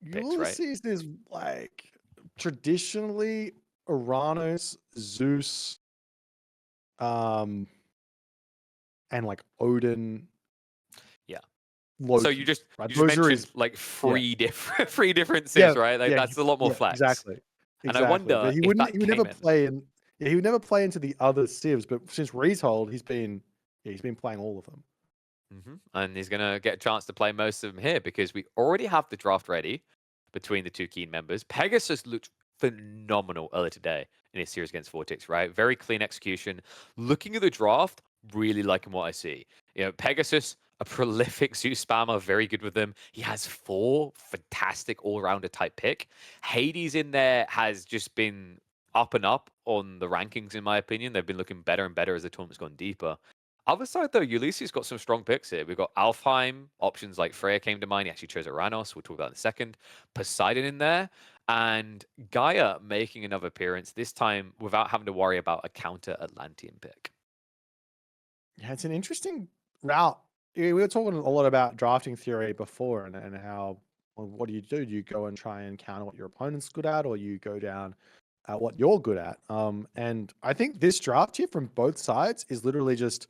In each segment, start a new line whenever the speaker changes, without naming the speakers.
picks, right?
Ulysses is like traditionally Uranus, Zeus, um, and like Odin,
Yeah. So you
Loki.
just
Right?
you just
Those are
mentioned
his.
like
Yeah,
three different three different
yeah,
civs, right? Like
yeah,
that's a lot more
yeah.
flex.
Exactly,
And I
exactly. But
wonder if
he
that
would never
came in.
play in. Yeah, he would never play into the other civs. But since Retold, he's been playing all of them.
And he's going to get a chance to play most of them here because we already have the draft ready between the two keen members. Pegasus looked phenomenal earlier today in his series against Vortex, right? Very clean execution. Looking at the draft, really liking what I see. You know, Pegasus, a prolific Zeus spammer, very good with them. He has 4 fantastic all-rounder type pick. Hades in there has just been up and up on the rankings, in my opinion. They've been looking better and better as the tournament's gone deeper. Other side though, Ulysses got some strong picks here. We've got Alfheim, options like Freya came to mind. He actually chose Uranos. We'll talk about in a second. Poseidon in there, and Gaia making another appearance, this time without having to worry about a counter Atlantean pick.
Yeah, it's an interesting route. We were talking a lot about drafting theory before, and how, well, what do? Do you go and try and counter what your opponent's good at, or you go down at what you're good at? And I think this draft here from both sides is literally just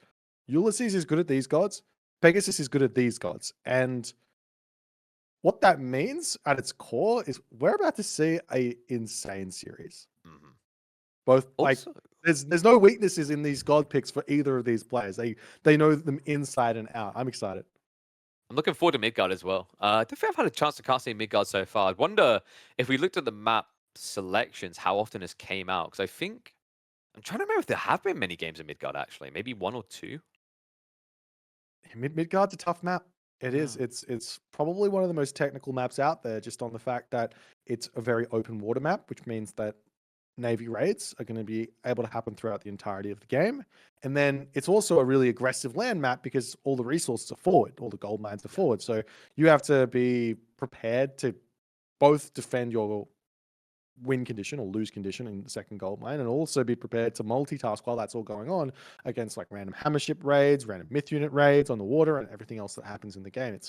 Ulysses is good at these gods, Pegasus is good at these gods, and what that means at its core is we're about to see a insane series.
Mhm.
Both like
Also,
there's no weaknesses in these god picks for either of these players. They know them inside and out. I'm excited.
I'm looking forward to Midgard as well. I don't think I've had a chance to cast any Midgard so far. I'd wonder if we looked at the map selections, how often this came out. Because I think I'm trying to remember if there have been many games in Midgard actually. Maybe 1 or 2.
Midgard's a tough map. It is.
Yeah.
It's probably one of the most technical maps out there, just on the fact that it's a very open water map, which means that Navy raids are going to be able to happen throughout the entirety of the game. And then it's also a really aggressive land map because all the resources are forward, all the gold mines are
Yeah.
forward. So you have to be prepared to both defend your win condition or lose condition in the second gold mine, and also be prepared to multitask while that's all going on against like random hammer ship raids, random myth unit raids on the water, and everything else that happens in the game.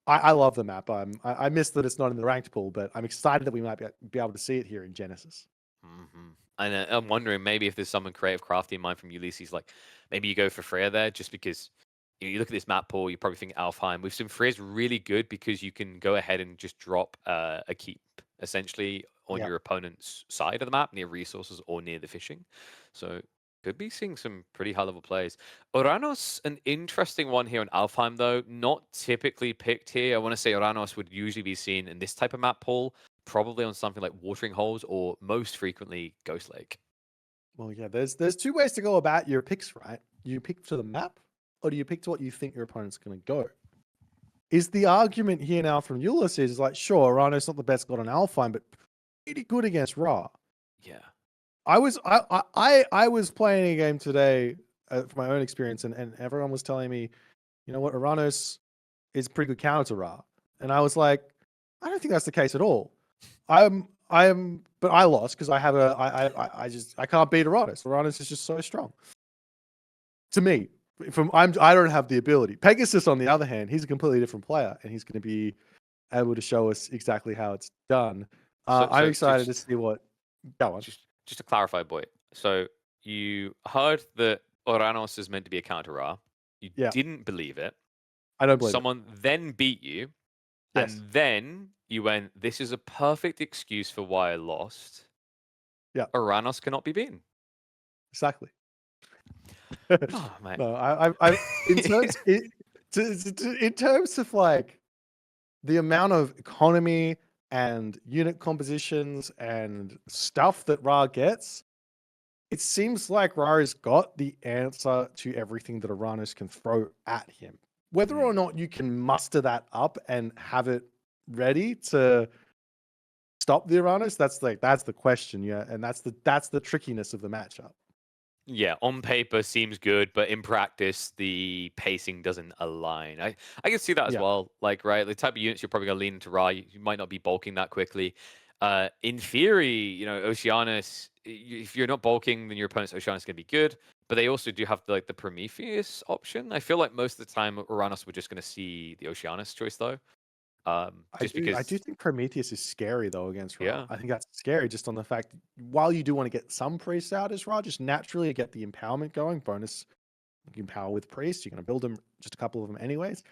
I love the map. I miss that it's not in the ranked pool, but I'm excited that we might be able to see it here in Genesis.
And I'm wondering maybe if there's someone creative crafty in mind from Ulysses, like maybe you go for Freya there just because you look at this map pool, you probably think Alfheim. We've seen Freya's really good because you can go ahead and just drop a keep essentially on
Yeah.
your opponent's side of the map near resources or near the fishing. So could be seeing some pretty high level plays. Oranos, an interesting one here on Alfheim though, not typically picked here. I want to say Oranos would usually be seen in this type of map pool, probably on something like watering holes or most frequently Ghost Lake.
Well, yeah, there's two ways to go about your picks, right? You pick to the map, or do you pick to what you think your opponent's going to go? Is the argument here now from Ulysses is like, sure, Rhino's not the best god on Alfheim, but pretty good against Ra.
Yeah.
I was playing a game today for my own experience, and everyone was telling me, you know what, Uranus is pretty good counter to Ra, and I was like, I don't think that's the case at all. But I lost because I can't beat Uranus. Uranus is just so strong to me. I don't have the ability. Pegasus, on the other hand, he's a completely different player, and he's going to be able to show us exactly how it's done.
So
I'm
so
excited to see what. Go on.
just to clarify, boy. So you heard that Oranos is meant to be a counter Ra. You
Yeah,
didn't believe it.
I don't believe it.
Someone then beat you,
Yes.
and then you went, "This is a perfect excuse for why I lost."
Yeah.
Oranos cannot be beaten.
Exactly.
Oh, mate.
No, I in terms in terms of like the amount of economy and unit compositions and stuff that Ra gets, it seems like Ra's got the answer to everything that Uranus can throw at him. Whether or
Mm.
not you can muster that up and have it ready to stop the Uranus, that's the question, yeah, and that's the trickiness of the matchup.
Yeah, on paper seems good, but in practice, the pacing doesn't align. I can see that as
Yeah,
well. Like, right, the type of units you're probably gonna lean into Ra, you might not be bulking that quickly. In theory, Oceanus, if you're not bulking, then your opponent's Oceanus is gonna be good. But they also do have like the Prometheus option. I feel like most of the time, Uranus we're just gonna see the Oceanus choice though. Just
I do
because,
think Prometheus is scary though against Ra.
yeah,
I think that's scary just on the fact while you do want to get some priests out as Ra, just naturally get the empowerment going. Bonus you can empower with priests. You're gonna build them just a couple of them anyways.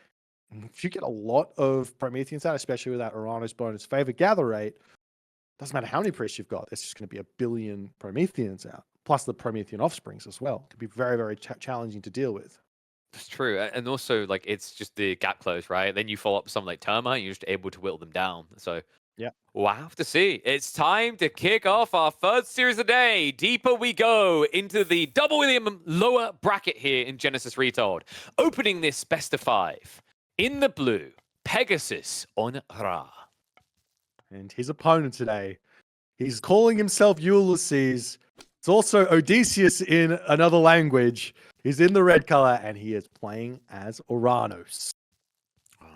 And if you get a lot of Prometheans out, especially with that Uranus bonus favor gather rate, doesn't matter how many priests you've got, there's just going to be a billion Prometheans out. Plus the Promethean offsprings as well. Could be very, very challenging to deal with.
that's true. And also, like, it's just the gap close, right? Then you follow up with something like Terma, you're just able to whittle them down. So
Yeah.
we'll have to see. It's time to kick off our first series of the day. Deeper we go into the double William lower bracket here in Genesis Retold. Opening this best of 5. In the blue, Pegasus on Ra.
And his opponent today, he's calling himself Ulysses. It's also Odysseus in another language. He's in the red color and he is playing as Uranus.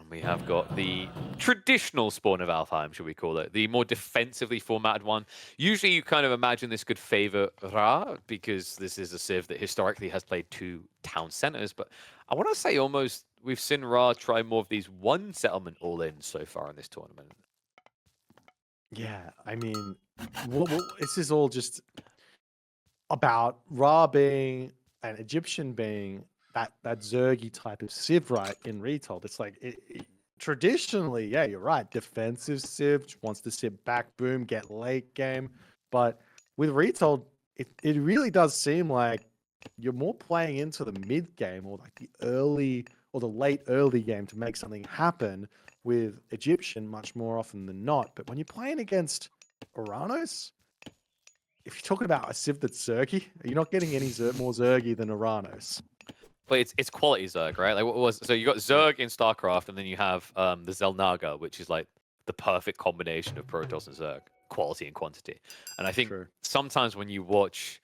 We have got the traditional spawn of Alfheim, should we call it? The more defensively formatted one. Usually you kind of imagine this could favor Ra because this is a civ that historically has played 2 town centers. But I want to say almost we've seen Ra try more of these 1 settlement all-in so far in this tournament.
Yeah, I mean, this is all just about Ra being an Egyptian being that Zergy type of civ, right? In Retold, it's like traditionally, yeah, you're right. Defensive civ wants to sit back, boom, get late game. But with Retold, it really does seem like you're more playing into the mid game or like the early or the late early game to make something happen with Egyptian much more often than not. But when you're playing against Uranus, if you're talking about a civ that's Zergy, you're not getting any more Zergy than Uranus.
But it's quality Zerg, right? Like what was so you got
Yeah,
Zerg in StarCraft, and then you have the Zelnaga, which is like the perfect combination of Protoss and Zerg, quality and quantity. And I think
true.
sometimes when you watch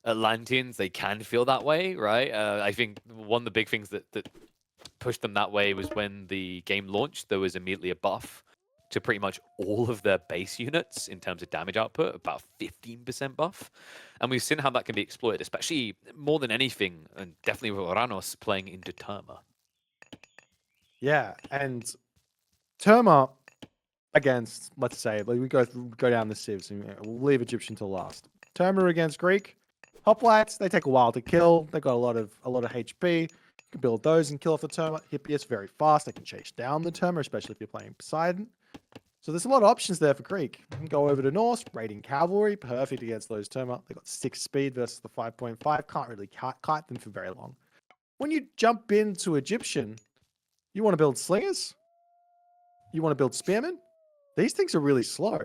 Atlanteans, they can feel that way, right? I think one of the big things that pushed them that way was when the game launched, there was immediately a buff to pretty much all of their base units in terms of damage output, about 15% buff. And we've seen how that can be exploited, especially more than anything, and definitely with Oranos playing into Terma.
Yeah, and Terma against, let's say, like we go down the civs, and we'll leave Egyptian to last. Terma against Greek. Hoplites, they take a while to kill. They got a lot of HP. You can build those and kill off the Terma. Hippias very fast. They can chase down the Terma, especially if you're playing Poseidon. So there's a lot of options there for Greek. You can go over to Norse, raiding cavalry, perfect against those Terma. They got 6 speed versus the 5.5. Can't really kite them for very long. When you jump into Egyptian, you want to build slingers. You want to build spearmen. These things are really slow.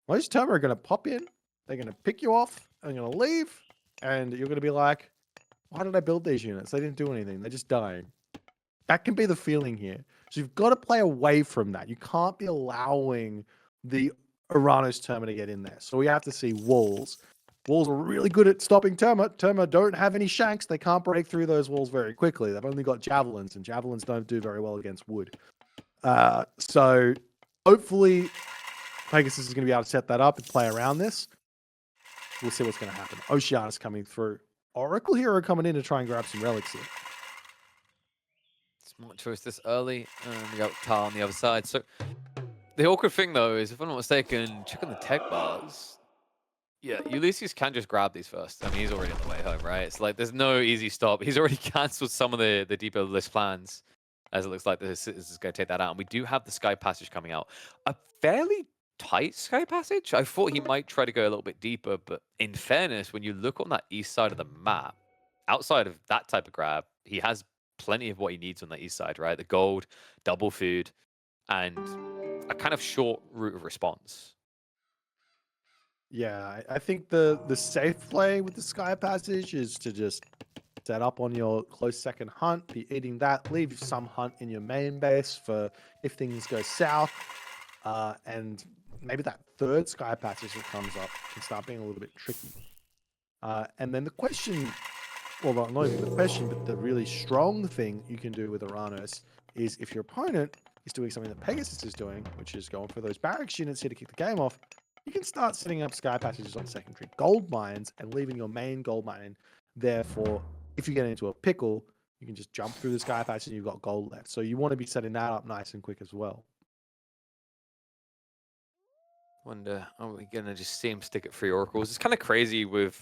Most Terma are going to pop in. They're going to pick you off. And you're going to leave. And you're going to be like, why did I build these units? They didn't do anything. They're just dying. That can be the feeling here. So you've got to play away from that. You can't be allowing the Uranus Terma to get in there. So we have to see walls. Walls are really good at stopping Terma. Terma don't have any shanks. They can't break through those walls very quickly. They've only got javelins, and javelins don't do very well against wood. So hopefully Pegasus is going to be able to set that up and play around this. We'll see what's going to happen. Oceanus coming through. Oracle Hero coming in to try and grab some relics here.
Smart choice this early, and we got Tar on the other side. So the awkward thing, though, is if I'm not mistaken, check on the tech bars. Yeah, Ulysses can just grab these first. I mean, he's already on the way home, right? It's like there's no easy stop. He's already cancelled some of the deeper list plans, as it looks like this is going to take that out. And we do have the Sky Passage coming out. A fairly tight Sky Passage. I thought he might try to go a little bit deeper, but in fairness, when you look on that east side of the map, outside of that type of grab, he has plenty of what he needs on the east side, right? The gold, double food, and a kind of short route of response.
Yeah, I think the safe play with the Sky Passage is to just set up on your close second hunt, be eating that, leave some hunt in your main base for if things go south, and maybe that third Sky Passage that comes up can start being a little bit tricky. And then the question, well, not even the question, but the really strong thing you can do with Uranus is if your opponent is doing something that Pegasus is doing, which is going for those barracks units here to kick the game off, you can start setting up Sky Passages on secondary gold mines and leaving your main gold mine in there for if you get into a pickle, You can just jump through the sky patch and you've got gold left. So you want to be setting that up nice and quick as well.
Wonder, are we going to just see him stick at 3 oracles? It's kind of crazy with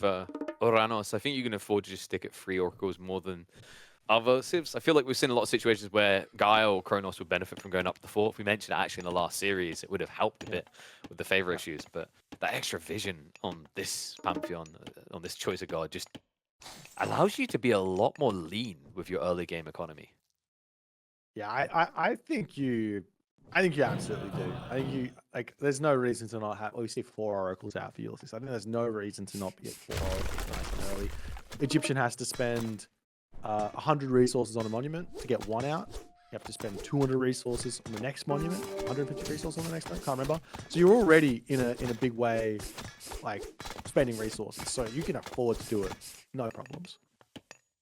Oranos. I think you can afford to just stick at 3 oracles more than other civs. I feel like we've seen a lot of situations where Gaia or Kronos would benefit from going up the 4th. We mentioned it actually in the last series. It would have helped a bit with the favor issues, but that extra vision on this Pantheon, on this choice of god, just allows you to be a lot more lean with your early game economy.
Yeah, I think you absolutely do. I think you like. There's no reason to not have. Well, we see 4 oracles out for Ulysses. I think there's no reason to not be at 4 oracles nice and early. Egyptian has to spend 100 resources on a monument to get 1 out. You have to spend 200 resources on the next monument, 150 resources on the next one. Can't remember. So you're already in a big way, like spending resources. So you can afford to do it, no problems.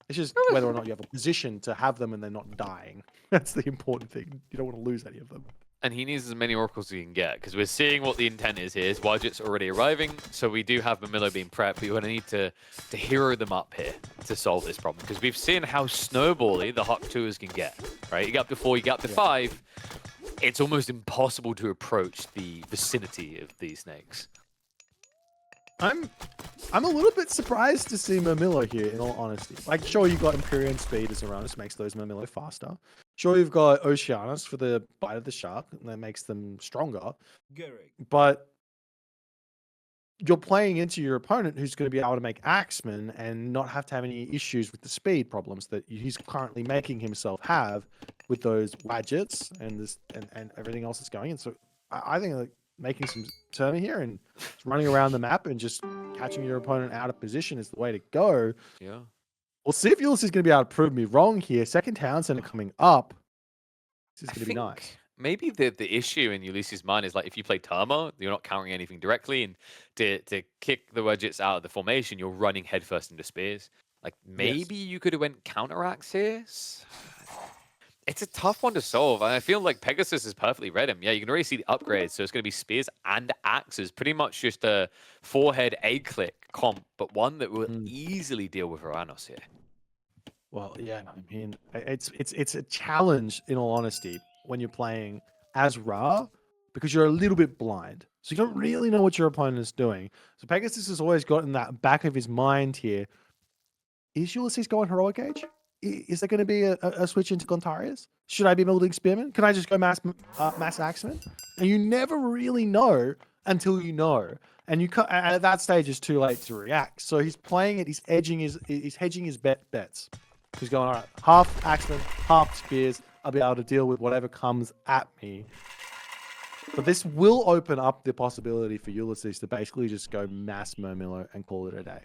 It's just whether or not you have a position to have them and they're not dying. That's the important thing. You don't want to lose any of them.
And he needs as many oracles as he can get, because we're seeing what the intent is here. His Wadget's already arriving, so we do have Mamillo being prepped, but you're going to need to hero them up here to solve this problem, because we've seen how snowbally the Hawk 2s can get, right? You get up to 4, you get up to 5, it's almost impossible to approach the vicinity of these snakes.
I'm a little bit surprised to see Mamillo here, in all honesty. Like, sure, you've got Empyrean Speed as Uranus, makes those Mamillo faster. Sure, you've got Oceanus for the Bite of the Shark, and that makes them stronger. But you're playing into your opponent who's going to be able to make Axeman and not have to have any issues with the speed problems that he's currently making himself have with those Wadgets and everything else that's going in. So I think like making some turn here and running around the map and just catching your opponent out of position is the way to go.
Yeah.
We'll see if Ulysses is going to be able to prove me wrong here. Second town center coming up. This is going to be nice.
Maybe the issue in Ulysses' mind is like if you play Terma, you're not countering anything directly, and to kick the Wedgets out of the formation, you're running headfirst into spears. Like maybe you could have went counteraxe here. It's a tough one to solve. I feel like Pegasus has perfectly read him. Yeah, you can already see the upgrades. So it's going to be spears and axes. Pretty much just a 4-head A-click comp, but one that will easily deal with Uranus here.
Well, yeah, I mean, it's a challenge, in all honesty, when you're playing as Ra, because you're a little bit blind. So you don't really know what your opponent is doing. So Pegasus has always got in that back of his mind here, is Ulysses going Heroic Age? Is there going to be a switch into Gontarius? Should I be building Spearman? Can I just go mass Axeman? And you never really know until you know. And at that stage, it's too late to react. So he's playing it. He's hedging his bets. He's going, all right, half Axeman, half Spears. I'll be able to deal with whatever comes at me. But this will open up the possibility for Ulysses to basically just go mass Murmillo and call it a day.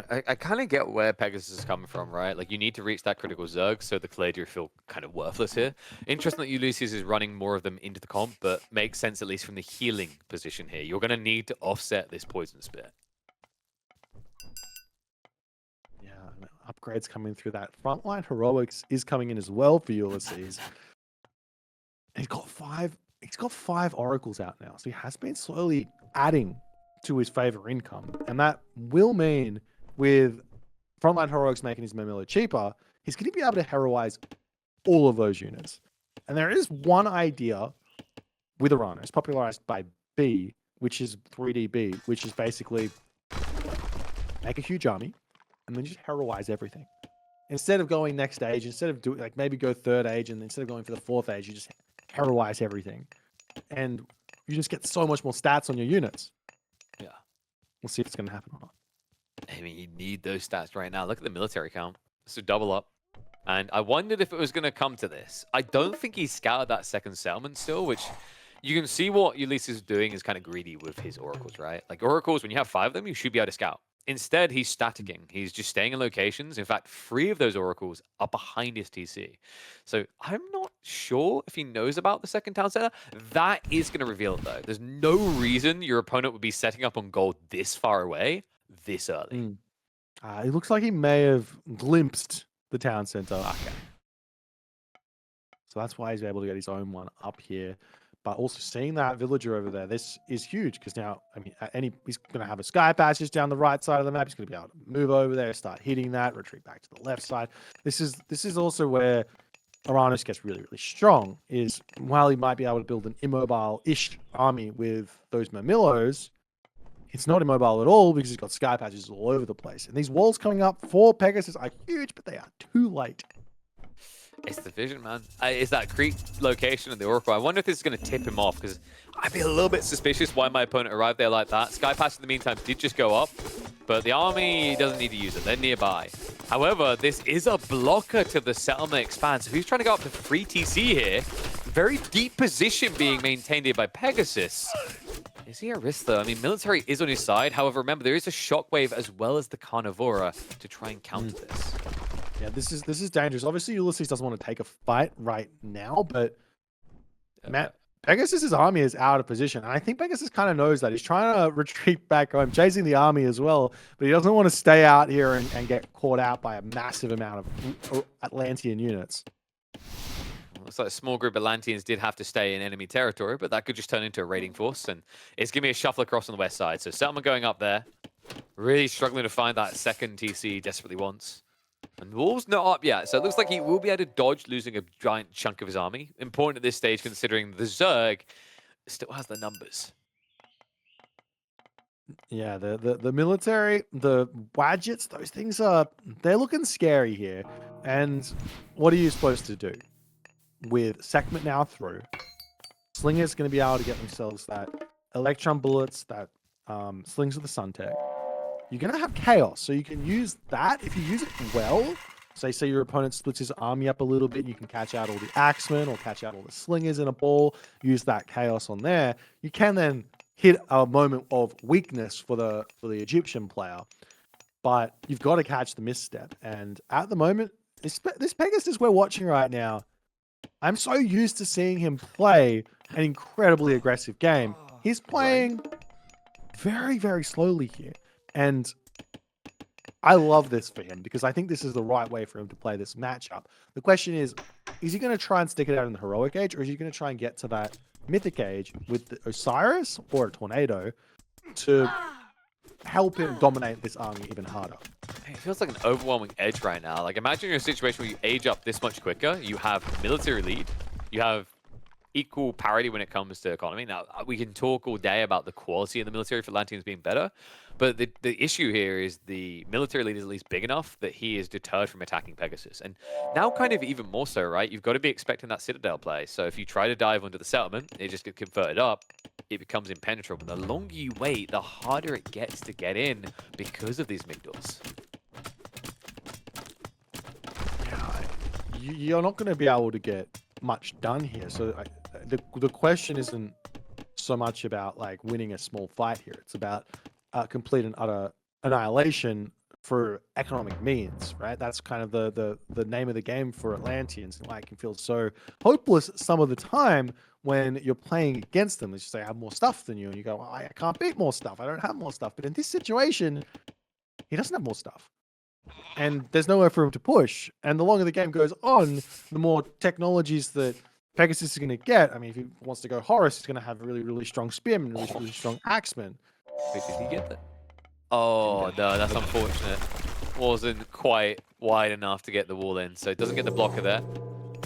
I kind of get where Pegasus is coming from, right? Like, you need to reach that critical Zerg, so the Caladia feel kind of worthless here. Interesting that Ulysses is running more of them into the comp, but makes sense at least from the healing position here. You're going to need to offset this Poison Spear.
Yeah, upgrades coming through that. Frontline Heroics is coming in as well for Ulysses. He's got 5 oracles out now, so he has been slowly adding to his favor income, and that will mean with Frontline Heroics making his Murmillo cheaper, he's going to be able to heroize all of those units. And there is one idea with Uranus, popularized by B, which is 3DB, which is basically make a huge army and then just heroize everything. Instead of going next age, instead of doing like maybe go 3rd age, and instead of going for the 4th age, you just heroize everything. And you just get so much more stats on your units.
Yeah.
We'll see if it's going to happen or not.
I mean, you need those stats right now. Look at the military count. So double up. And I wondered if it was going to come to this. I don't think he scouted that second settlement still, which you can see what Ulysses is doing is kind of greedy with his oracles, right? Like oracles, when you have 5 of them, you should be able to scout. Instead, he's staticking. He's just staying in locations. In fact, 3 of those oracles are behind his TC. So I'm not sure if he knows about the second town center. That is going to reveal it, though. There's no reason your opponent would be setting up on gold this far away, this early.
It looks like he may have glimpsed the town center. Okay. So that's why he's able to get his own one up here. But also seeing that villager over there, this is huge because now, I mean, he's going to have a sky patch just down the right side of the map. He's going to be able to move over there, start hitting that, retreat back to the left side. This is also where Uranus gets really, really strong. Is while he might be able to build an immobile-ish army with those Murmillos, it's not immobile at all because he's got sky patches all over the place. And these walls coming up for Pegasus are huge, but they are too late.
It's the vision, man. It's that creep location of the Oracle. I wonder if this is going to tip him off, because I'd be a little bit suspicious why my opponent arrived there like that. Sky Patch in the meantime did just go up, but the army doesn't need to use it. They're nearby. However, this is a blocker to the settlement expand. So he's trying to go up to free TC here. Very deep position being maintained here by Pegasus. Is he at risk though? I mean, military is on his side. However, remember, there is a shockwave as well as the Carnivora to try and counter this.
Yeah, this is dangerous. Obviously, Ulysses doesn't want to take a fight right now, but Pegasus's army is out of position. And I think Pegasus kind of knows that. He's trying to retreat back home, chasing the army as well, but he doesn't want to stay out here and get caught out by a massive amount of Atlantean units.
Looks like a small group of Atlanteans did have to stay in enemy territory, but that could just turn into a raiding force, and it's going to be a shuffle across on the west side. So settlement going up there, really struggling to find that second TC desperately wants. And Wolf's not up yet, so it looks like he will be able to dodge losing a giant chunk of his army. Important at this stage, considering the Zerg still has the numbers.
Yeah, the military, the Wadgets, those things they're looking scary here. And what are you supposed to do? With Sekhmet now through, Slinger's going to be able to get themselves that Electron bullets, that Slings with the Sun Tech. You're going to have Chaos, so you can use that if you use it well. Say your opponent splits his army up a little bit, you can catch out all the Axemen or catch out all the Slingers in a ball, use that Chaos on there. You can then hit a moment of weakness for the Egyptian player, but you've got to catch the misstep. And at the moment, this Pegasus we're watching right now, I'm so used to seeing him play an incredibly aggressive game. He's playing very, very slowly here. And I love this for him because I think this is the right way for him to play this matchup. The question is he going to try and stick it out in the Heroic Age, or is he going to try and get to that Mythic Age with the Osiris or a Tornado to help him dominate this army even harder?
It feels like an overwhelming edge right now. Like, imagine you're in a situation where you age up this much quicker. You have military lead. You have equal parity when it comes to economy. Now, we can talk all day about the quality of the military for Atlanteans being better, but the issue here is the military lead is at least big enough that he is deterred from attacking Pegasus. And now kind of even more so, right? You've got to be expecting that Citadel play. So if you try to dive onto the settlement, it just gets converted up. It becomes impenetrable. The longer you wait, the harder it gets to get in because of these Migdals.
You're not going to be able to get much done here. So the question isn't so much about like winning a small fight here. It's about complete and utter annihilation for economic means, right? That's kind of the name of the game for Atlanteans. And why it can feel so hopeless some of the time when you're playing against them. They just say, I have more stuff than you. And you go, well, I can't beat more stuff. I don't have more stuff. But in this situation, he doesn't have more stuff. And there's nowhere for him to push. And the longer the game goes on, the more technologies that Pegasus is going to get. I mean, if he wants to go Horus, he's going to have really, really strong Spearmen, really strong Axemen.
Wait, did he get that? Oh, no, that's unfortunate. Wasn't quite wide enough to get the wall in, so it doesn't get the blocker there.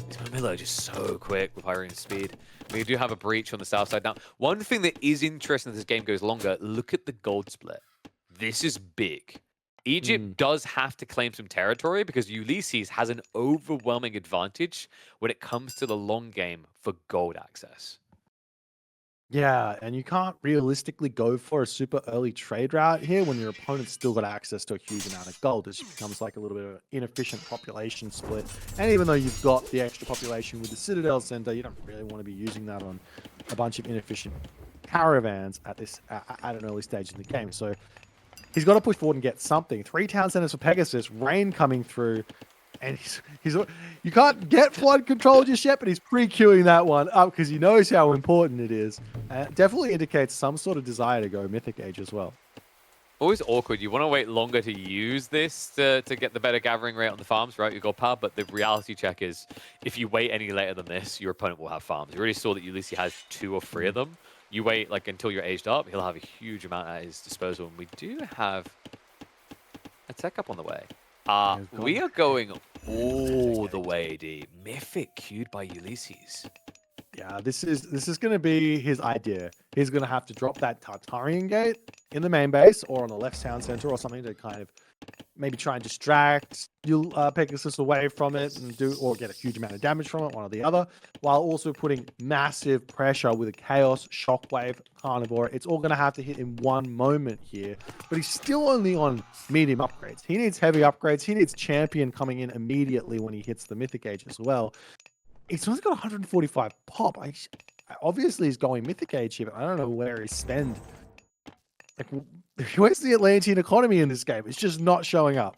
This Murmillo just so quick with Hyrule speed. We do have a breach on the south side. Now, one thing that is interesting as this game goes longer, look at the gold split. This is big. Egypt does have to claim some territory because Ulysses has an overwhelming advantage when it comes to the long game for gold access.
Yeah, and you can't realistically go for a super early trade route here when your opponent's still got access to a huge amount of gold. It just becomes like a little bit of an inefficient population split. And even though you've got the extra population with the Citadel Center, you don't really want to be using that on a bunch of inefficient caravans at an early stage in the game. So he's got to push forward and get something. 3 town centers for Pegasus, rain coming through, and you can't get flood control just yet, but he's pre-queuing that one up because he knows how important it is. Definitely indicates some sort of desire to go Mythic Age as well.
always awkward. You want to wait longer to use this to get the better gathering rate on the farms, right? Your gold power. But the reality check is, if you wait any later than this, your opponent will have farms. You already saw that Ulysses has 2 or 3 of them. You wait like until you're aged up, he'll have a huge amount at his disposal. And we do have a tech up on the way. We are going all the way deep. Mythic queued by Ulysses.
Yeah, this is going to be his idea. He's going to have to drop that Tartarian gate in the main base or on the left town center or something to kind of maybe try and distract Pegasus away from it and or get a huge amount of damage from it, one or the other, while also putting massive pressure with a Chaos, Shockwave, Carnivore. It's all going to have to hit in one moment here, but he's still only on medium upgrades. He needs heavy upgrades. He needs Champion coming in immediately when he hits the Mythic Age as well. He's only got 145 pop. Obviously, he's going Mythic Age here, but I don't know where he's spend. Like, where's the Atlantean economy in this game? It's just not showing up.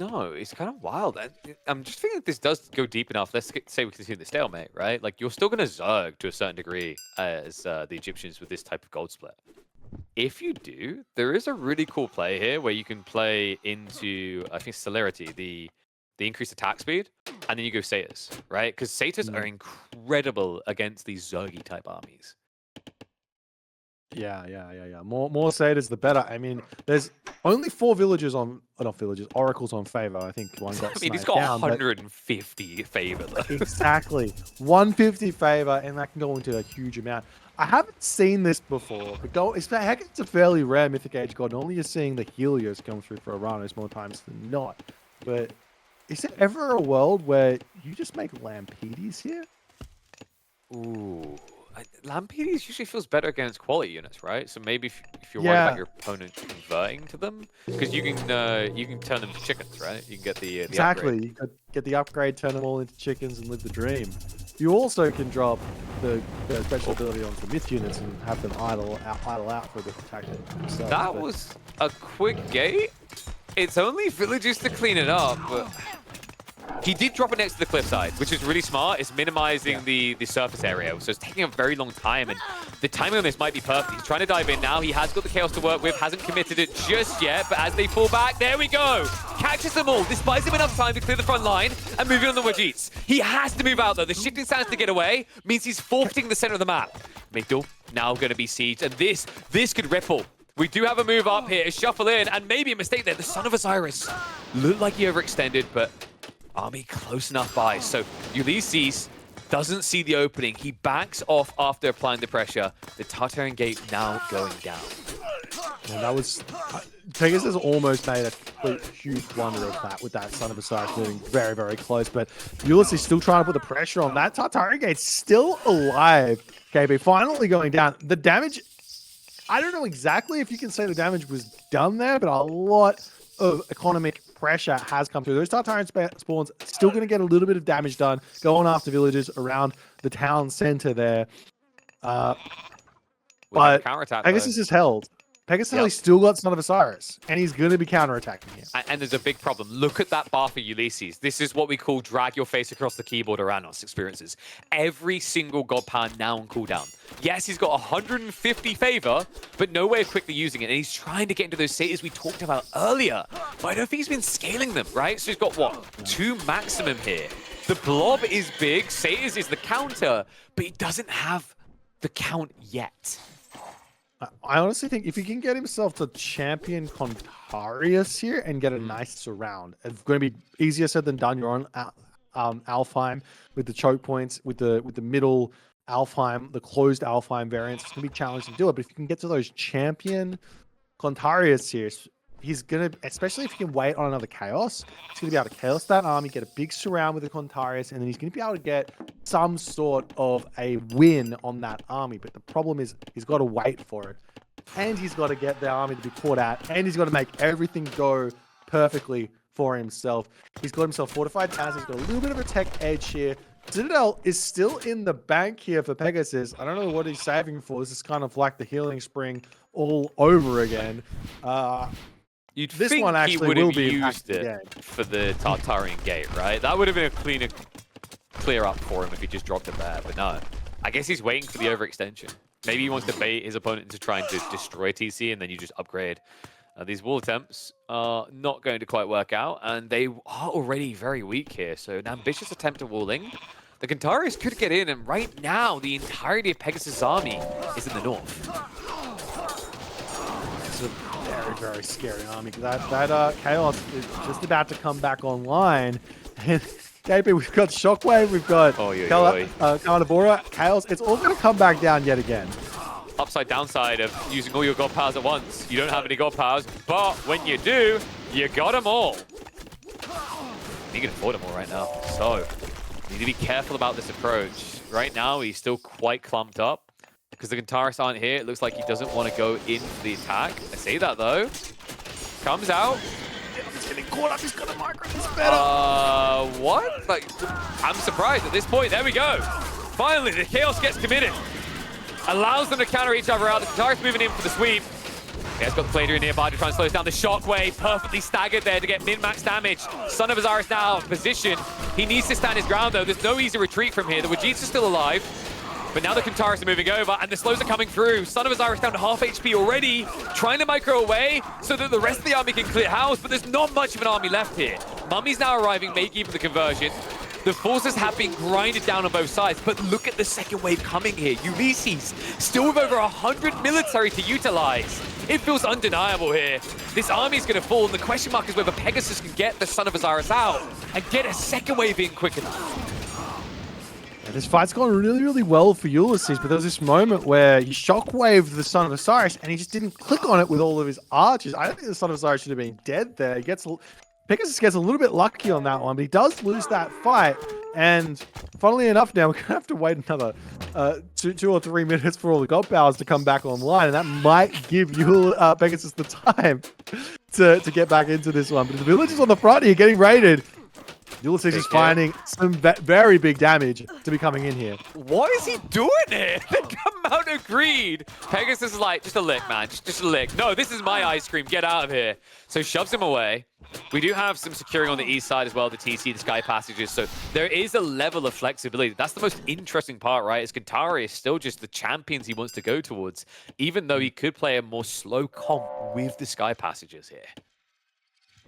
No, it's kind of wild. I'm just thinking if this does go deep enough, let's say we continue the stalemate, right? Like, you're still going to Zerg to a certain degree as the Egyptians with this type of gold split. If you do, there is a really cool play here where you can play into, I think, Celerity, the increased attack speed, and then you go Satyrs, right? Because Satyrs are incredible against these Zergy type armies.
Yeah. More Satyrs, the better. I mean, there's only 4 villages on, not villages, oracles on favor. I think one got
I mean, he's
sniped
got
down,
150 favor, though.
Exactly. 150 favor, and that can go into a huge amount. I haven't seen this before, but it's a fairly rare Mythic Age god. Normally you're seeing the Helios come through for Aranos more times than not. But is there ever a world where you just make Lampedes here?
Ooh. Lampedes usually feels better against quality units, right? So maybe if you're worried about your opponent converting to them, because you can turn them to chickens, right? You can get the
exactly.
upgrade.
You could get the upgrade, turn them all into chickens, and live the dream. You also can drop the special ability onto myth units and have them idle out for a bit of attack themselves.
That was a quick gate. It's only villages to clean it up, but he did drop it next to the cliffside, which is really smart. It's minimizing the surface area, so it's taking a very long time, and the timing on this might be perfect. He's trying to dive in now. He has got the Chaos to work with, hasn't committed it just yet, but as they fall back, there we go. Catches them all. This buys him enough time to clear the front line and move in on the Wajits. He has to move out, though. The shifting sands to get away means he's forfeiting the center of the map. Migdal now going to be sieged, and this could ripple. We do have a move up here, shuffle in, and maybe a mistake there. The Son of Osiris looked like he overextended, but army close enough by. So Ulysses doesn't see the opening. He backs off after applying the pressure. The Tartarian gate now going down.
And that was... Pegasus almost made a complete huge blunder of that with that Son of Osiris moving very, very close. But Ulysses still trying to put the pressure on. That Tartarian gate's still alive. KB finally going down. The damage... I don't know exactly if you can say the damage was done there, but a lot of economic pressure has come through. Those Tartarian spawns still going to get a little bit of damage done, going after villages around the town center there. But Pegasus is held. Pegasus has still got Son of Osiris, and he's going to be counterattacking here.
And there's a big problem. Look at that bar for Ulysses. This is what we call drag your face across the keyboard Aranos experiences. Every single god power now on cooldown. Yes, he's got 150 favor, but no way of quickly using it. And he's trying to get into those satyrs we talked about earlier. But I don't think he's been scaling them, right? So he's got, what, 2 maximum here. The blob is big. Satyrs is the counter, but he doesn't have the count yet.
I honestly think if he can get himself to champion Contarius here and get a nice surround, it's going to be easier said than done. You're on Alfheim with the choke points, with the middle Alfheim, the closed Alfheim variants. It's going to be challenging to do it, but if you can get to those champion Contarius here, he's going to, especially if he can wait on another Chaos, he's going to be able to Chaos that army, get a big surround with the Contarius, and then he's going to be able to get some sort of a win on that army. But the problem is he's got to wait for it. And he's got to get the army to be caught out. And he's got to make everything go perfectly for himself. He's got himself fortified towns. He's got a little bit of a tech edge here. Citadel is still in the bank here for Pegasus. I don't know what he's saving for. This is kind of like the healing spring all over again.
You'd
this
think
one actually
he would
will
have
be
used it for the Tartarian gate, right? That would have been a clear up for him if he just dropped it there, but no. I guess he's waiting for the overextension. Maybe he wants to bait his opponent into trying to destroy TC, and then you just upgrade. These wall attempts are not going to quite work out, and they are already very weak here. So an ambitious attempt at walling. The Guntaris could get in, and right now, the entirety of Pegasus' army is in the north.
It's a very, very scary army. That Chaos is just about to come back online. And KP, we've got Shockwave, we've got Carnivora, Chaos. It's all going to come back down yet again.
Upside downside of using all your god powers at once. You don't have any god powers, but when you do, you got them all. You can afford them all right now. So, you need to be careful about this approach. Right now, he's still quite clumped up because the Guntaris aren't here. It looks like he doesn't want to go in for the attack. I see that though. Comes out.
He's getting caught up. He's got a micro. He's better.
What? Like, I'm surprised at this point. There we go. Finally, the Chaos gets committed. Allows them to counter each other out. The Guntaris moving in for the sweep. He has got the Flader nearby to try and slow down the Shockwave. Perfectly staggered there to get min-max damage. Son of Osiris now out of position. He needs to stand his ground though. There's no easy retreat from here. The Vegeta's still alive. But now the Guntaris are moving over and the slows are coming through. Son of Osiris down to half HP already. Trying to micro away so that the rest of the army can clear house. But there's not much of an army left here. Mummy's now arriving, making for the conversion. The forces have been grinded down on both sides, but look at the second wave coming here. Ulysses, still with over 100 military to utilize. It feels undeniable here. This army's going to fall, and the question mark is whether Pegasus can get the Son of Osiris out and get a second wave in quick enough.
Yeah, this fight's gone really, really well for Ulysses, but there was this moment where he shockwaved the Son of Osiris, and he just didn't click on it with all of his archers. I don't think the Son of Osiris should have been dead there. Pegasus gets a little bit lucky on that one, but he does lose that fight. And funnily enough, now we're going to have to wait another 2 or 3 minutes for all the god powers to come back online, and that might give you Pegasus the time to get back into this one. But the villagers on the front here getting raided. Ulysses is finding some very big damage to be coming in here.
What is he doing here? The come out agreed. Pegasus is like, just a lick, man. Just a lick. No, this is my ice cream. Get out of here. So shoves him away. We do have some securing on the east side as well, the TC, the sky passages. So there is a level of flexibility. That's the most interesting part, right? Is Guntaris is still just the champions he wants to go towards, even though he could play a more slow comp with the sky passages here.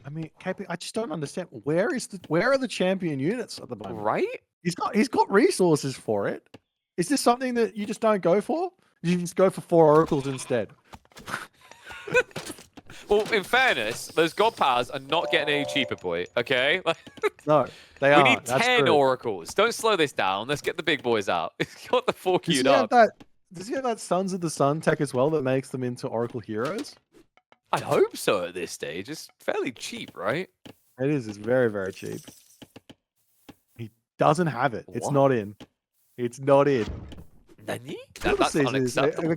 I mean, KP, I just don't understand. Where are the champion units at the moment?
Right?
He's got resources for it. Is this something that you just don't go for? You just go for 4 oracles instead.
Well, in fairness, those god powers are not getting any cheaper, boy. Okay?
No, they are.
We need 10 oracles. Don't slow this down. Let's get the big boys out. He's got the 4 queued up.
Does he have that Sons of the Sun tech as well that makes them into oracle heroes?
I hope so at this stage. It's fairly cheap, right?
It is. It's very, very cheap. He doesn't have it.
What?
It's not in. It's not in.
Nani? That's unacceptable.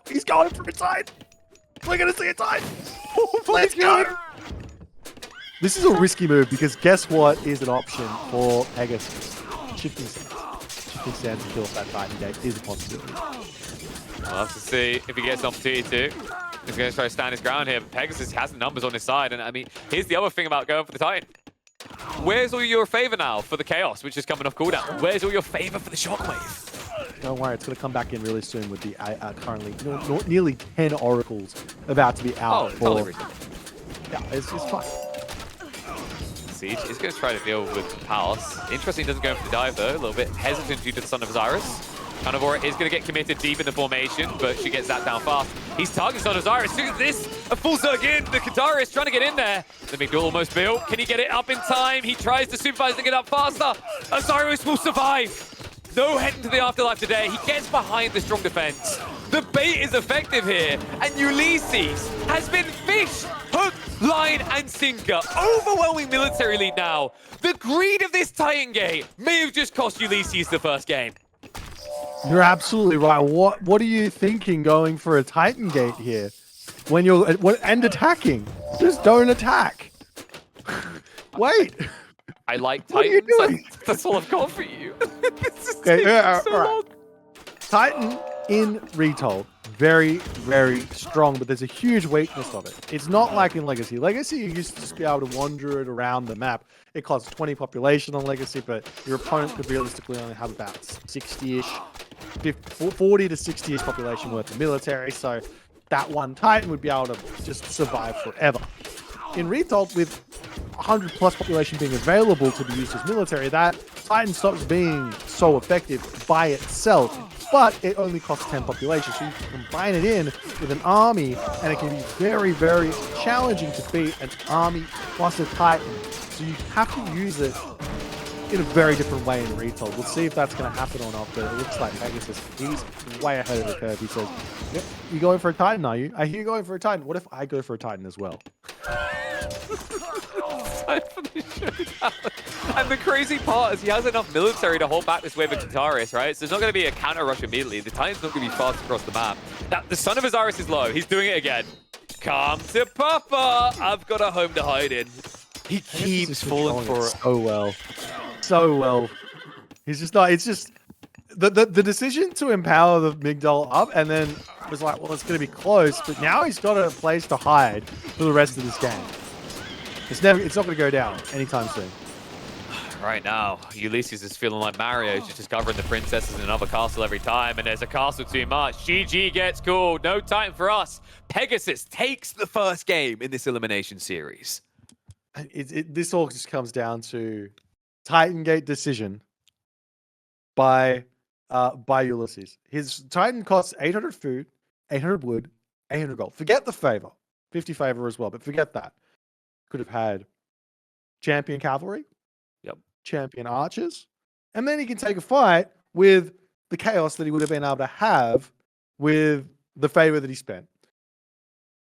He's going for a side. We're going to see a side. Let's go. This is a risky move because guess what is an option for Pegasus? Shifting stance. Shifting stance to kill off that Titan gate is a possibility.
We'll have to see if he gets an opportunity to. He's going to try to stand his ground here, but Pegasus has the numbers on his side. And I mean, here's the other thing about going for the Titan. Where's all your favor now for the Chaos, which is coming off cooldown? Where's all your favor for the Shockwave?
Don't worry, it's going to come back in really soon with the currently nearly 10 oracles about to be out. Yeah, it's fine.
Siege is going to try to deal with Palace. Interesting, he doesn't go for the dive though. A little bit hesitant due to the Son of Osiris. Carnivora is going to get committed deep in the formation, but she gets that down fast. He's targeting Son of Osiris. Look at this. A full zerg in. The Guntaris is trying to get in there. The big door almost built. Can he get it up in time? He tries to supervise to get up faster. Osiris will survive. No heading to the afterlife today. He gets behind the strong defense. The bait is effective here. And Ulysses has been fish, hook, line, and sinker. Overwhelming military lead now. The greed of this Titan gate may have just cost Ulysses the first game.
You're absolutely right. What are you thinking going for a Titan gate here? When you're and attacking. Just don't attack. Wait.
I like
What are you
Titans.
doing?
That's all I've got for you. This is
Okay,
taking so
all right.
long.
Titan in Retold, very, very strong, but there's a huge weakness of it. It's not like in Legacy. Legacy, you used to just be able to wander it around the map. It costs 20 population on Legacy, but your opponent could realistically only have about 60-ish 40 to 60 population worth of military, so that one Titan would be able to just survive forever. In Retold, with 100 plus population being available to be used as military, that Titan stops being so effective by itself, but it only costs 10 population. So you can combine it in with an army, and it can be very, very challenging to beat an army plus a Titan. So you have to use it in a very different way in Retold. We'll see if that's going to happen or not, but it looks like Pegasus, he's way ahead of the curve. He says, yep, you going for a Titan, are you? I hear you going for a Titan. What if I go for a Titan as well?
And the crazy part is he has enough military to hold back this wave of Kataris, right? So there's not going to be a counter rush immediately. The Titan's not going to be fast across the map. Now, the Son of Osiris is low. He's doing it again. Come to Papa. I've got a home to hide in. He keeps falling for it.
So well. So well. He's just not, it's just, the decision to empower the Migdol up and then was like, well, it's going to be close, but now he's got a place to hide for the rest of this game. It's not going to go down anytime soon.
Right now, Ulysses is feeling like Mario. He's just discovering the princesses in another castle every time, and there's a castle too much. GG gets called. No time for us. Pegasus takes the first game in this elimination series.
This all just comes down to Titan Gate decision by Ulysses. His Titan costs 800 food, 800 wood, 800 gold. Forget the favor. 50 favor as well, but forget that. Could have had champion cavalry, champion archers, and then he can take a fight with the chaos that he would have been able to have with the favor that he spent.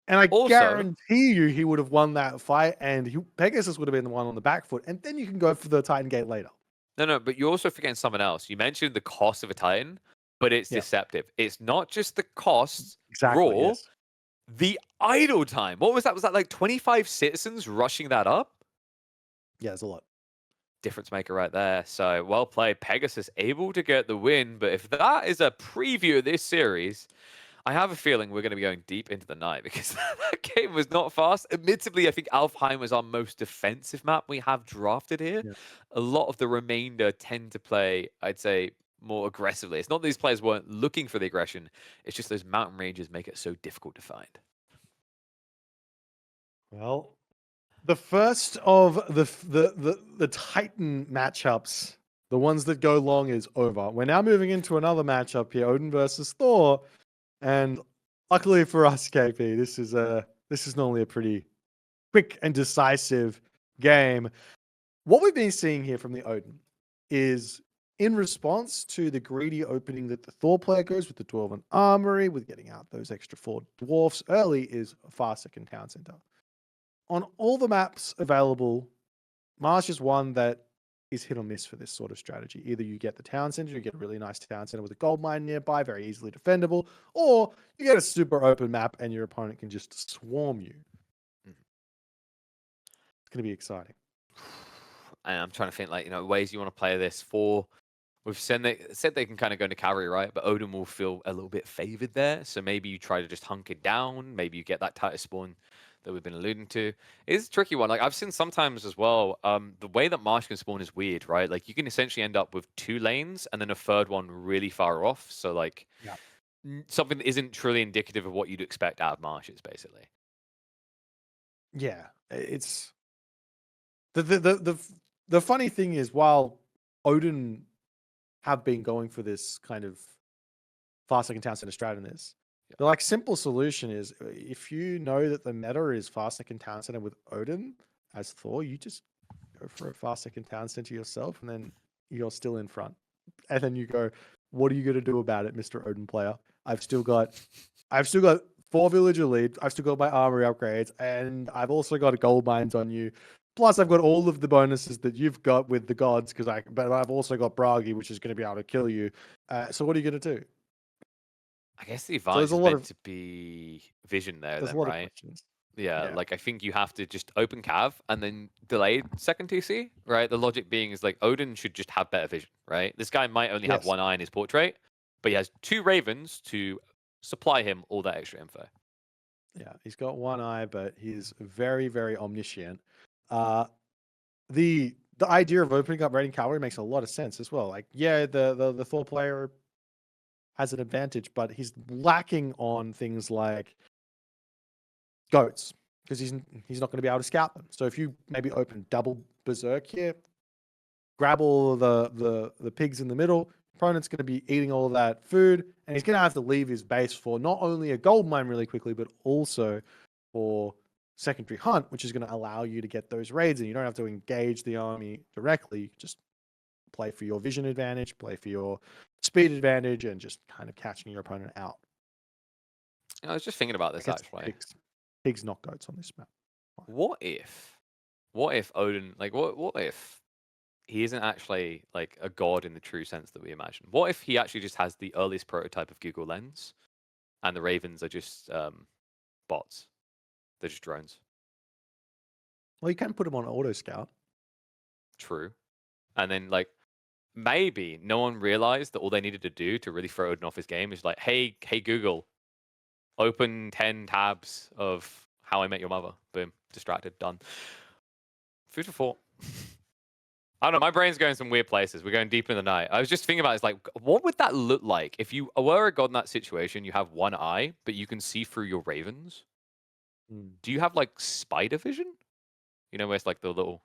And I guarantee you he would have won that fight, and Pegasus would have been the one on the back foot, and then you can go for the Titan Gate later.
No, but you're also forgetting something else. You mentioned the cost of a Titan, but it's deceptive. It's not just the costs raw,
Yes.
the idle time. What was that? Was that like 25 citizens rushing that up?
Yeah, it's a lot.
Difference maker right there. So well played. Pegasus able to get the win. But if that is a preview of this series, I have a feeling we're going to be going deep into the night because that game was not fast. Admittedly, I think Alfheim was our most defensive map we have drafted here. Yeah. A lot of the remainder tend to play, I'd say, more aggressively. It's not that these players weren't looking for the aggression. It's just those mountain ranges make it so difficult to find.
Well, the first of the Titan matchups, the ones that go long, is over. We're now moving into another matchup here, Odin versus Thor. And luckily for us, KP, this is normally a pretty quick and decisive game. What we've been seeing here from the Odin is, in response to the greedy opening that the Thor player goes with the Dwarven Armory, with getting out those extra 4 dwarfs early, is a far second town center. On all the maps available, Marsh is one that is hit or miss for this sort of strategy. Either you get the town center, you get a really nice town center with a gold mine nearby, very easily defendable, or you get a super open map and your opponent can just swarm you. It's going to be exciting.
And I'm trying to think, like, ways you want to play this. We've said they can kind of go into cavalry, right? But Odin will feel a little bit favored there. So maybe you try to just hunker down. Maybe you get that tighter spawn that we've been alluding to. It's a tricky one. Like, I've seen sometimes as well, the way that Marsh can spawn is weird, right? Like, you can essentially end up with 2 lanes and then a third one really far off. So, like, something that isn't truly indicative of what you'd expect out of Marshes, basically.
Yeah, it's the funny thing is, while Odin have been going for this kind of fast second town center strat in this, the like simple solution is, if you know that the meta is fast second town center with Odin as Thor, you just go for a fast second town center yourself, and then you're still in front. And then you go, what are you going to do about it, Mr. Odin player? I've still got 4 villager lead. I've still got my armory upgrades, and I've also got gold mines on you. Plus, I've got all of the bonuses that you've got with the gods, but I've also got Bragi, which is going to be able to kill you. So what are you going to do?
I guess the advantage is meant to be vision there, then, right? Yeah, like, I think you have to just open cav and then delay second TC, right? The logic being is, like, Odin should just have better vision, right? This guy might only have 1 eye in his portrait, but he has 2 ravens to supply him all that extra info.
Yeah, he's got 1 eye, but he's very, very omniscient. The idea of opening up raiding cavalry makes a lot of sense as well. Like, yeah, the Thor player has an advantage, but he's lacking on things like goats because he's not going to be able to scout them. So if you maybe open double berserk here, grab all the pigs in the middle, opponent's going to be eating all of that food, and he's going to have to leave his base for not only a gold mine really quickly, but also for secondary hunt, which is going to allow you to get those raids, and you don't have to engage the army directly. You just play for your vision advantage, play for your speed advantage, and just kind of catching your opponent out.
I was just thinking about
I
this
guess
actually.
pigs not goats on this map.
What if Odin, like, what if he isn't actually like a god in the true sense that we imagine? What if he actually just has the earliest prototype of Google Lens, and the Ravens are just bots? They're just drones.
Well, you can put him on auto scout.
True. And then like maybe no one realized that all they needed to do to really throw Odin off his game is like, hey Google, open 10 tabs of How I Met Your Mother. Boom, distracted, done. Food for thought. I don't know. My brain's going some weird places. We're going deep in the night. I was just thinking about it's like, what would that look like if you were a god in that situation? You have one eye, but you can see through your ravens. Do you have like spider vision? You know, where it's like the little.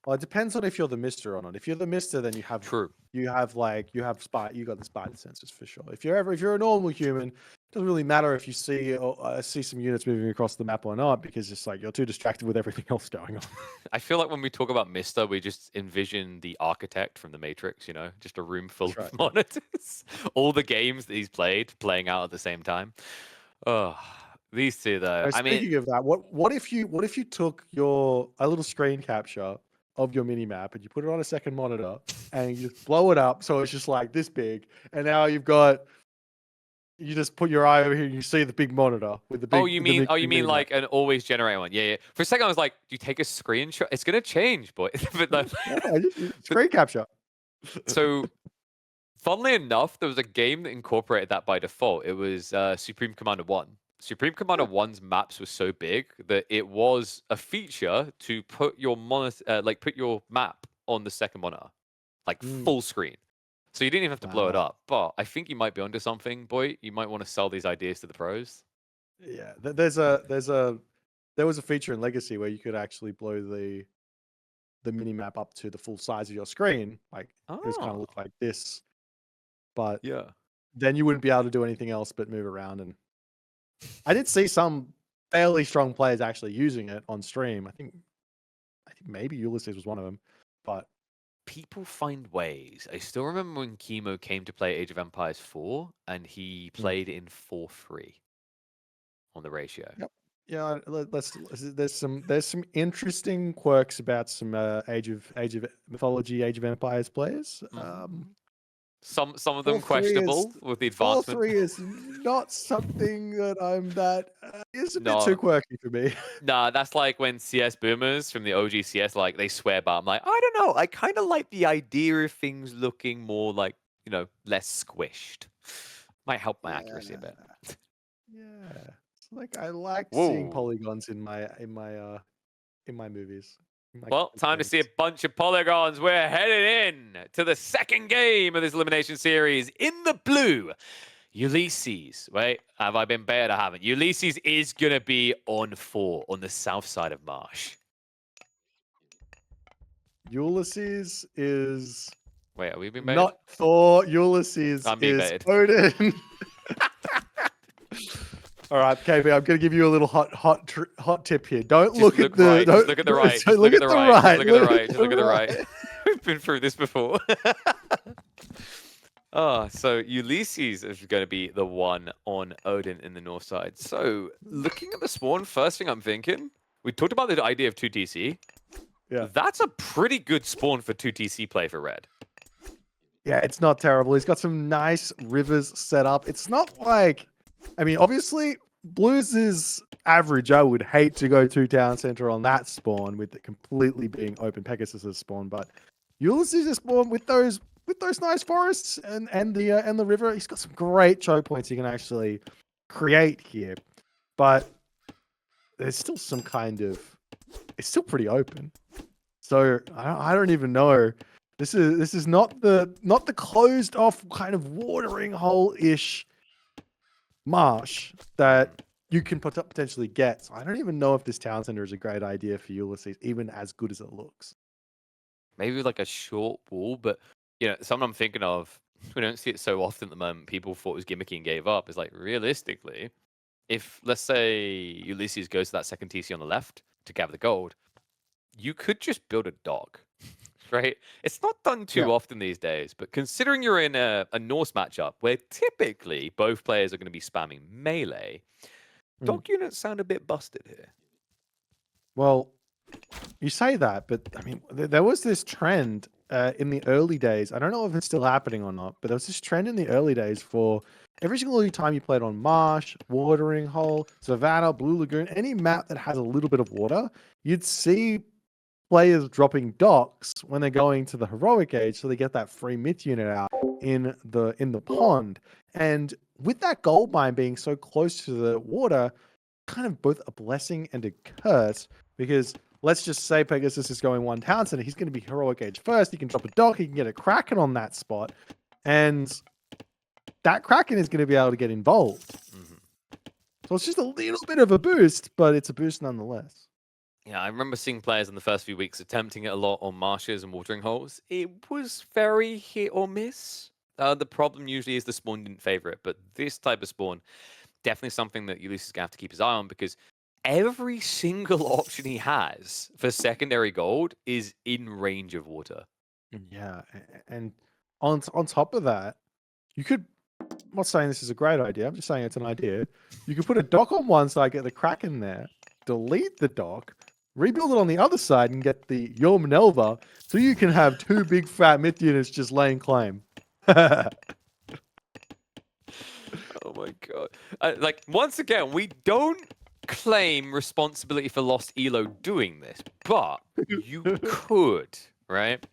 Well, it depends on if you're the Mister or not. If you're the Mister, then you have
True.
you got the spider senses for sure. If you're a normal human, it doesn't really matter if you see some units moving across the map or not, because it's like you're too distracted with everything else going on.
I feel like when we talk about Mister, we just envision the architect from the Matrix. You know, just a room full
That's
of
right,
monitors, all the games that he's playing out at the same time. Oh, these two though. I mean,
Speaking of that, what if you took a little screen capture of your mini map and you put it on a second monitor and you just blow it up so it's just like this big, and now you just put your eye over here and you see the big monitor with the big.
you mean
mini map.
like an always generating one? Yeah. For a second, I was like, do you take a screenshot? It's gonna change, boy. But no.
Screen capture.
So, funnily enough, there was a game that incorporated that by default. It was Supreme Commander 1. Supreme Commander 1's maps were so big that it was a feature to put your put your map on the second monitor, like full screen. So you didn't even have to blow it
Wow.
up. But I think you might be onto something, boy. You might want to sell these ideas to the pros.
Yeah, there was a feature in Legacy where you could actually blow the mini map up to the full size of your screen. Like it was kind of
Oh,
look like this, but
yeah.
then you wouldn't be able to do anything else but move around. And I did see some fairly strong players actually using it on stream. I think maybe Ulysses was one of them, but
People find ways. I still remember when Chemo came to play Age of Empires 4 and he played in 4-3 on the ratio.
yep. Yeah, there's some interesting quirks about some Age of Mythology, Age of Empires players.
Some of them
4-3
questionable with the advancement.
4-3 is not something that is a bit too
No,
quirky for me.
nah, that's like when CS boomers from the OG CS like they swear by. I'm like, I don't know. I kind of like the idea of things looking more like, you know, less squished. Might help my accuracy a bit.
Yeah, it's like I like seeing
Whoa.
polygons in my movies. in my
Well, time to see a
games.
bunch of polygons. We're headed in to the second game of this elimination series in the blue. Ulysses, right? Have I been bad? I haven't. Ulysses is going to be on 4 on the south side of Marsh.
Ulysses is
Wait, are we being baited?
not Thor. Ulysses
I'm being
is
baited.
Odin. All right, KB, I'm going to give you a little hot tip here. Don't
Just
look at the
right. Just look at the right. Just look at the right. Just look at the right. Just look at the right. We've been through this before. So Ulysses is going to be the one on Odin in the north side. So looking at the spawn, first thing I'm thinking, we talked about the idea of 2TC.
Yeah.
That's a pretty good spawn for 2TC play for red.
Yeah, it's not terrible. He's got some nice rivers set up. It's not like, I mean, obviously, Blues is average. I would hate to go to town center on that spawn with it completely being open Pegasus' spawn, but Ulysses' spawn with those nice forests and the river. He's got some great choke points he can actually create here, but there's still some kind of, it's still pretty open. So I don't even know. This is not the closed off kind of watering hole ish marsh that you can potentially get. So I don't even know if this town center is a great idea for Ulysses, even as good as it looks.
Maybe like a short wall, but something I'm thinking of. We don't see it so often at the moment. People thought it was gimmicky and gave up. Is like realistically, if let's say Ulysses goes to that second TC on the left to gather the gold, you could just build a dock, right? It's not done
Yeah.
too often these days, but considering you're in a Norse matchup where typically both players are going to be spamming melee, dock units sound a bit busted here.
Well, you say that, but I mean, there was this trend in the early days. I don't know if it's still happening or not, but there was this trend in the early days for every single time you played on Marsh, Watering Hole, Savannah, Blue Lagoon, any map that has a little bit of water, you'd see players dropping docks when they're going to the heroic age, so they get that free myth unit out in the pond. And with that gold mine being so close to the water, kind of both a blessing and a curse, because let's just say Pegasus is going one town center, he's going to be heroic age first. He can drop a dock, he can get a Kraken on that spot, and that Kraken is going to be able to get involved. So it's just a little bit of a boost, but it's a boost nonetheless.
Yeah, I remember seeing players in the first few weeks attempting it a lot on marshes and watering holes. It was very hit or miss. The problem usually is the spawn didn't favor it, but this type of spawn, definitely something that Ulysses is going to have to keep his eye on, because every single option he has for secondary gold is in range of water.
Yeah, and on top of that, you could, I'm not saying this is a great idea, I'm just saying it's an idea. You could put a dock on one side, get the Kraken there, delete the dock, rebuild it on the other side, and get the Yom-Nelva, so you can have two big fat myth units just laying claim.
Oh my god. Like, once again, we don't claim responsibility for Lost Elo doing this, but you could, right?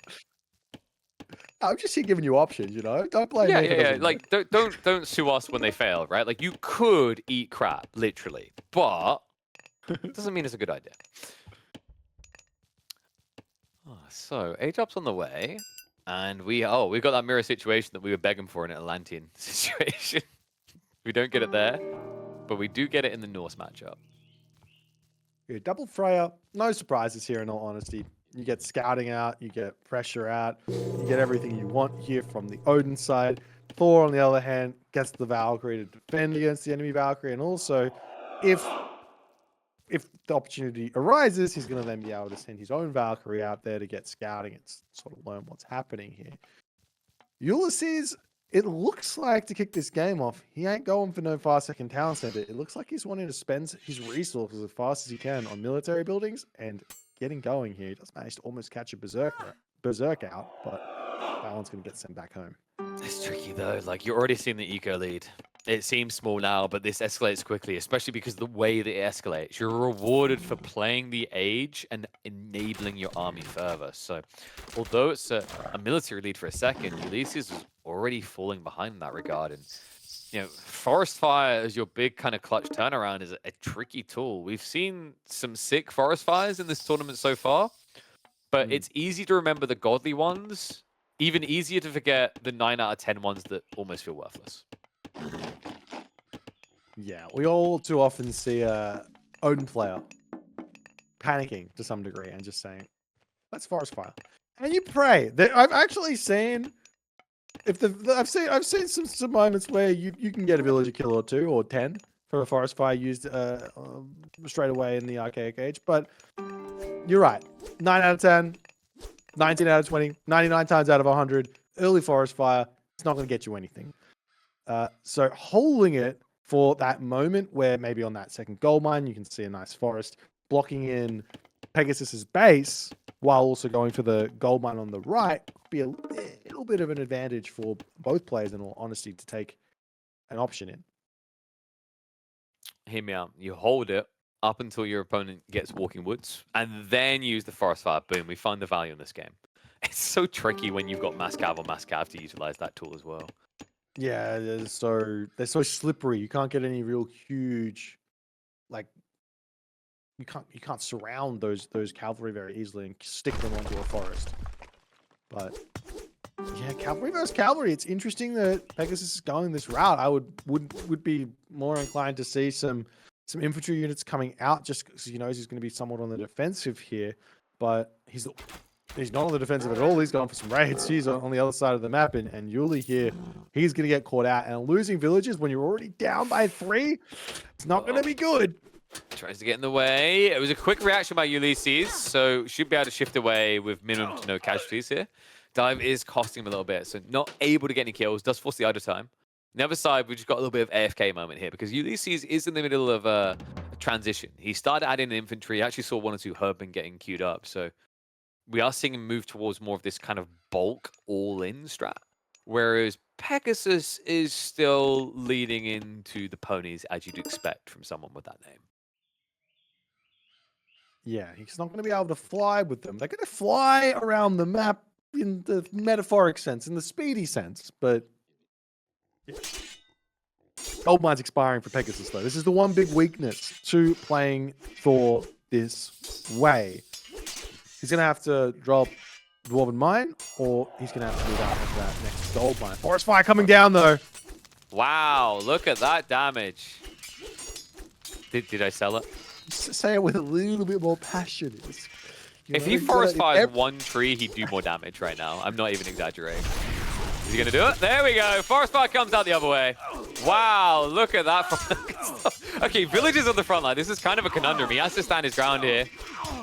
I'm just here giving you options, Don't blame me if it doesn't work.
Like, don't sue us when they fail, right? Like, you could eat crap, literally, but doesn't mean it's a good idea. So Age Up's on the way, and we've got that mirror situation that we were begging for in an Atlantean situation. We don't get it there, but we do get it in the Norse matchup.
Yeah, double Freya, no surprises here in all honesty. You get scouting out, you get pressure out, you get everything you want here from the Odin side. Thor, on the other hand, gets the Valkyrie to defend against the enemy Valkyrie, and also, if the opportunity arises, he's going to then be able to send his own Valkyrie out there to get scouting and sort of learn what's happening here. Ulysses, it looks like, to kick this game off, he ain't going for no fast second town center. It looks like he's wanting to spend his resources as fast as he can on military buildings and getting going here. He does manage to almost catch a berserk out, but that one's going to get sent back home.
It's tricky though. Like, you're already seeing the eco lead. It seems small now, but this escalates quickly, especially because of the way that it escalates. You're rewarded for playing the Age and enabling your army further. So, although it's a military lead for a second, Ulysses is already falling behind in that regard. And, Forest Fire as your big kind of clutch turnaround is a tricky tool. We've seen some sick Forest Fires in this tournament so far, but it's easy to remember the godly ones, even easier to forget the 9 out of 10 ones that almost feel worthless.
Yeah, we all too often see a Odin player panicking to some degree and just saying, "Let's Forest Fire," and you pray. I've actually seen, I've seen some moments where you can get a villager kill or 2 or 10 for a Forest Fire used straight away in the archaic age. But you're right, 9 out of 10, 19 out of 20, 99 times out of 100, early Forest Fire, it's not going to get you anything. So holding it for that moment where maybe on that second gold mine, you can see a nice forest blocking in Pegasus's base while also going for the gold mine on the right, be a little bit of an advantage for both players, in all honesty, to take an option in.
Hear me out. You hold it up until your opponent gets Walking Woods, and then use the Forest Fire. Boom, we find the value in this game. It's so tricky when you've got Mass Cav or Mass Cav to utilize that tool as well.
Yeah, they're so slippery. You can't get any real huge, like, you can't surround those cavalry very easily and stick them onto a forest. But Yeah, cavalry versus cavalry. It's interesting that Pegasus is going this route. I would be more inclined to see some infantry units coming out just because he knows he's going to be somewhat on the defensive here. But he's not on the defensive at all. He's going for some raids. He's on the other side of the map, and Yuli here, he's going to get caught out. And losing villages when you're already down by 3, it's not going to be good.
Tries to get in the way. It was a quick reaction by Ulysses, so should be able to shift away with minimum to no casualties here. Dive is costing him a little bit, so not able to get any kills. Does force the idle time. On the other side, we've just got a little bit of AFK moment here because Ulysses is in the middle of a transition. He started adding infantry. Actually saw 1 or 2 Herbmen getting queued up, so we are seeing him move towards more of this kind of bulk all-in strat. Whereas Pegasus is still leading into the ponies as you'd expect from someone with that name.
Yeah, he's not going to be able to fly with them. They're going to fly around the map in the metaphoric sense, in the speedy sense, but yeah. Gold mine's expiring for Pegasus, though. This is the one big weakness to playing Thor this way. He's going to have to drop Dwarven Mine, or he's going to have to move out of that next gold mine. Forest Fire coming down, though.
Wow, look at that damage. Did I sell it?
Say it with a little bit more passion.
If he forest fires 1 tree, he'd do more damage right now. I'm not even exaggerating. Is he going to do it? There we go. Forest fire comes out the other way. Wow, look at that. Okay, villages on the front line. This is kind of a conundrum. He has to stand his ground here.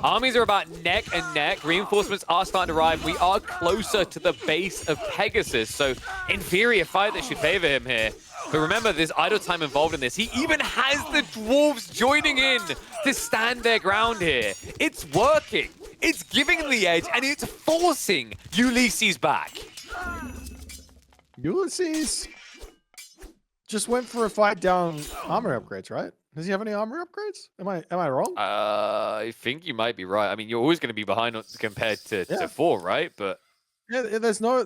Armies are about neck and neck. Reinforcements are starting to arrive. We are closer to the base of Pegasus. So, in theory, a fight that should favor him here. But remember, there's idle time involved in this. He even has the dwarves joining in to stand their ground here. It's working. It's giving him the edge, and it's forcing Ulysses back.
Ulysses just went for a fight down armor upgrades, right? Does he have any armor upgrades? Am I wrong?
I think you might be right. I mean, you're always going to be behind compared to 4, right? But
yeah, there's no.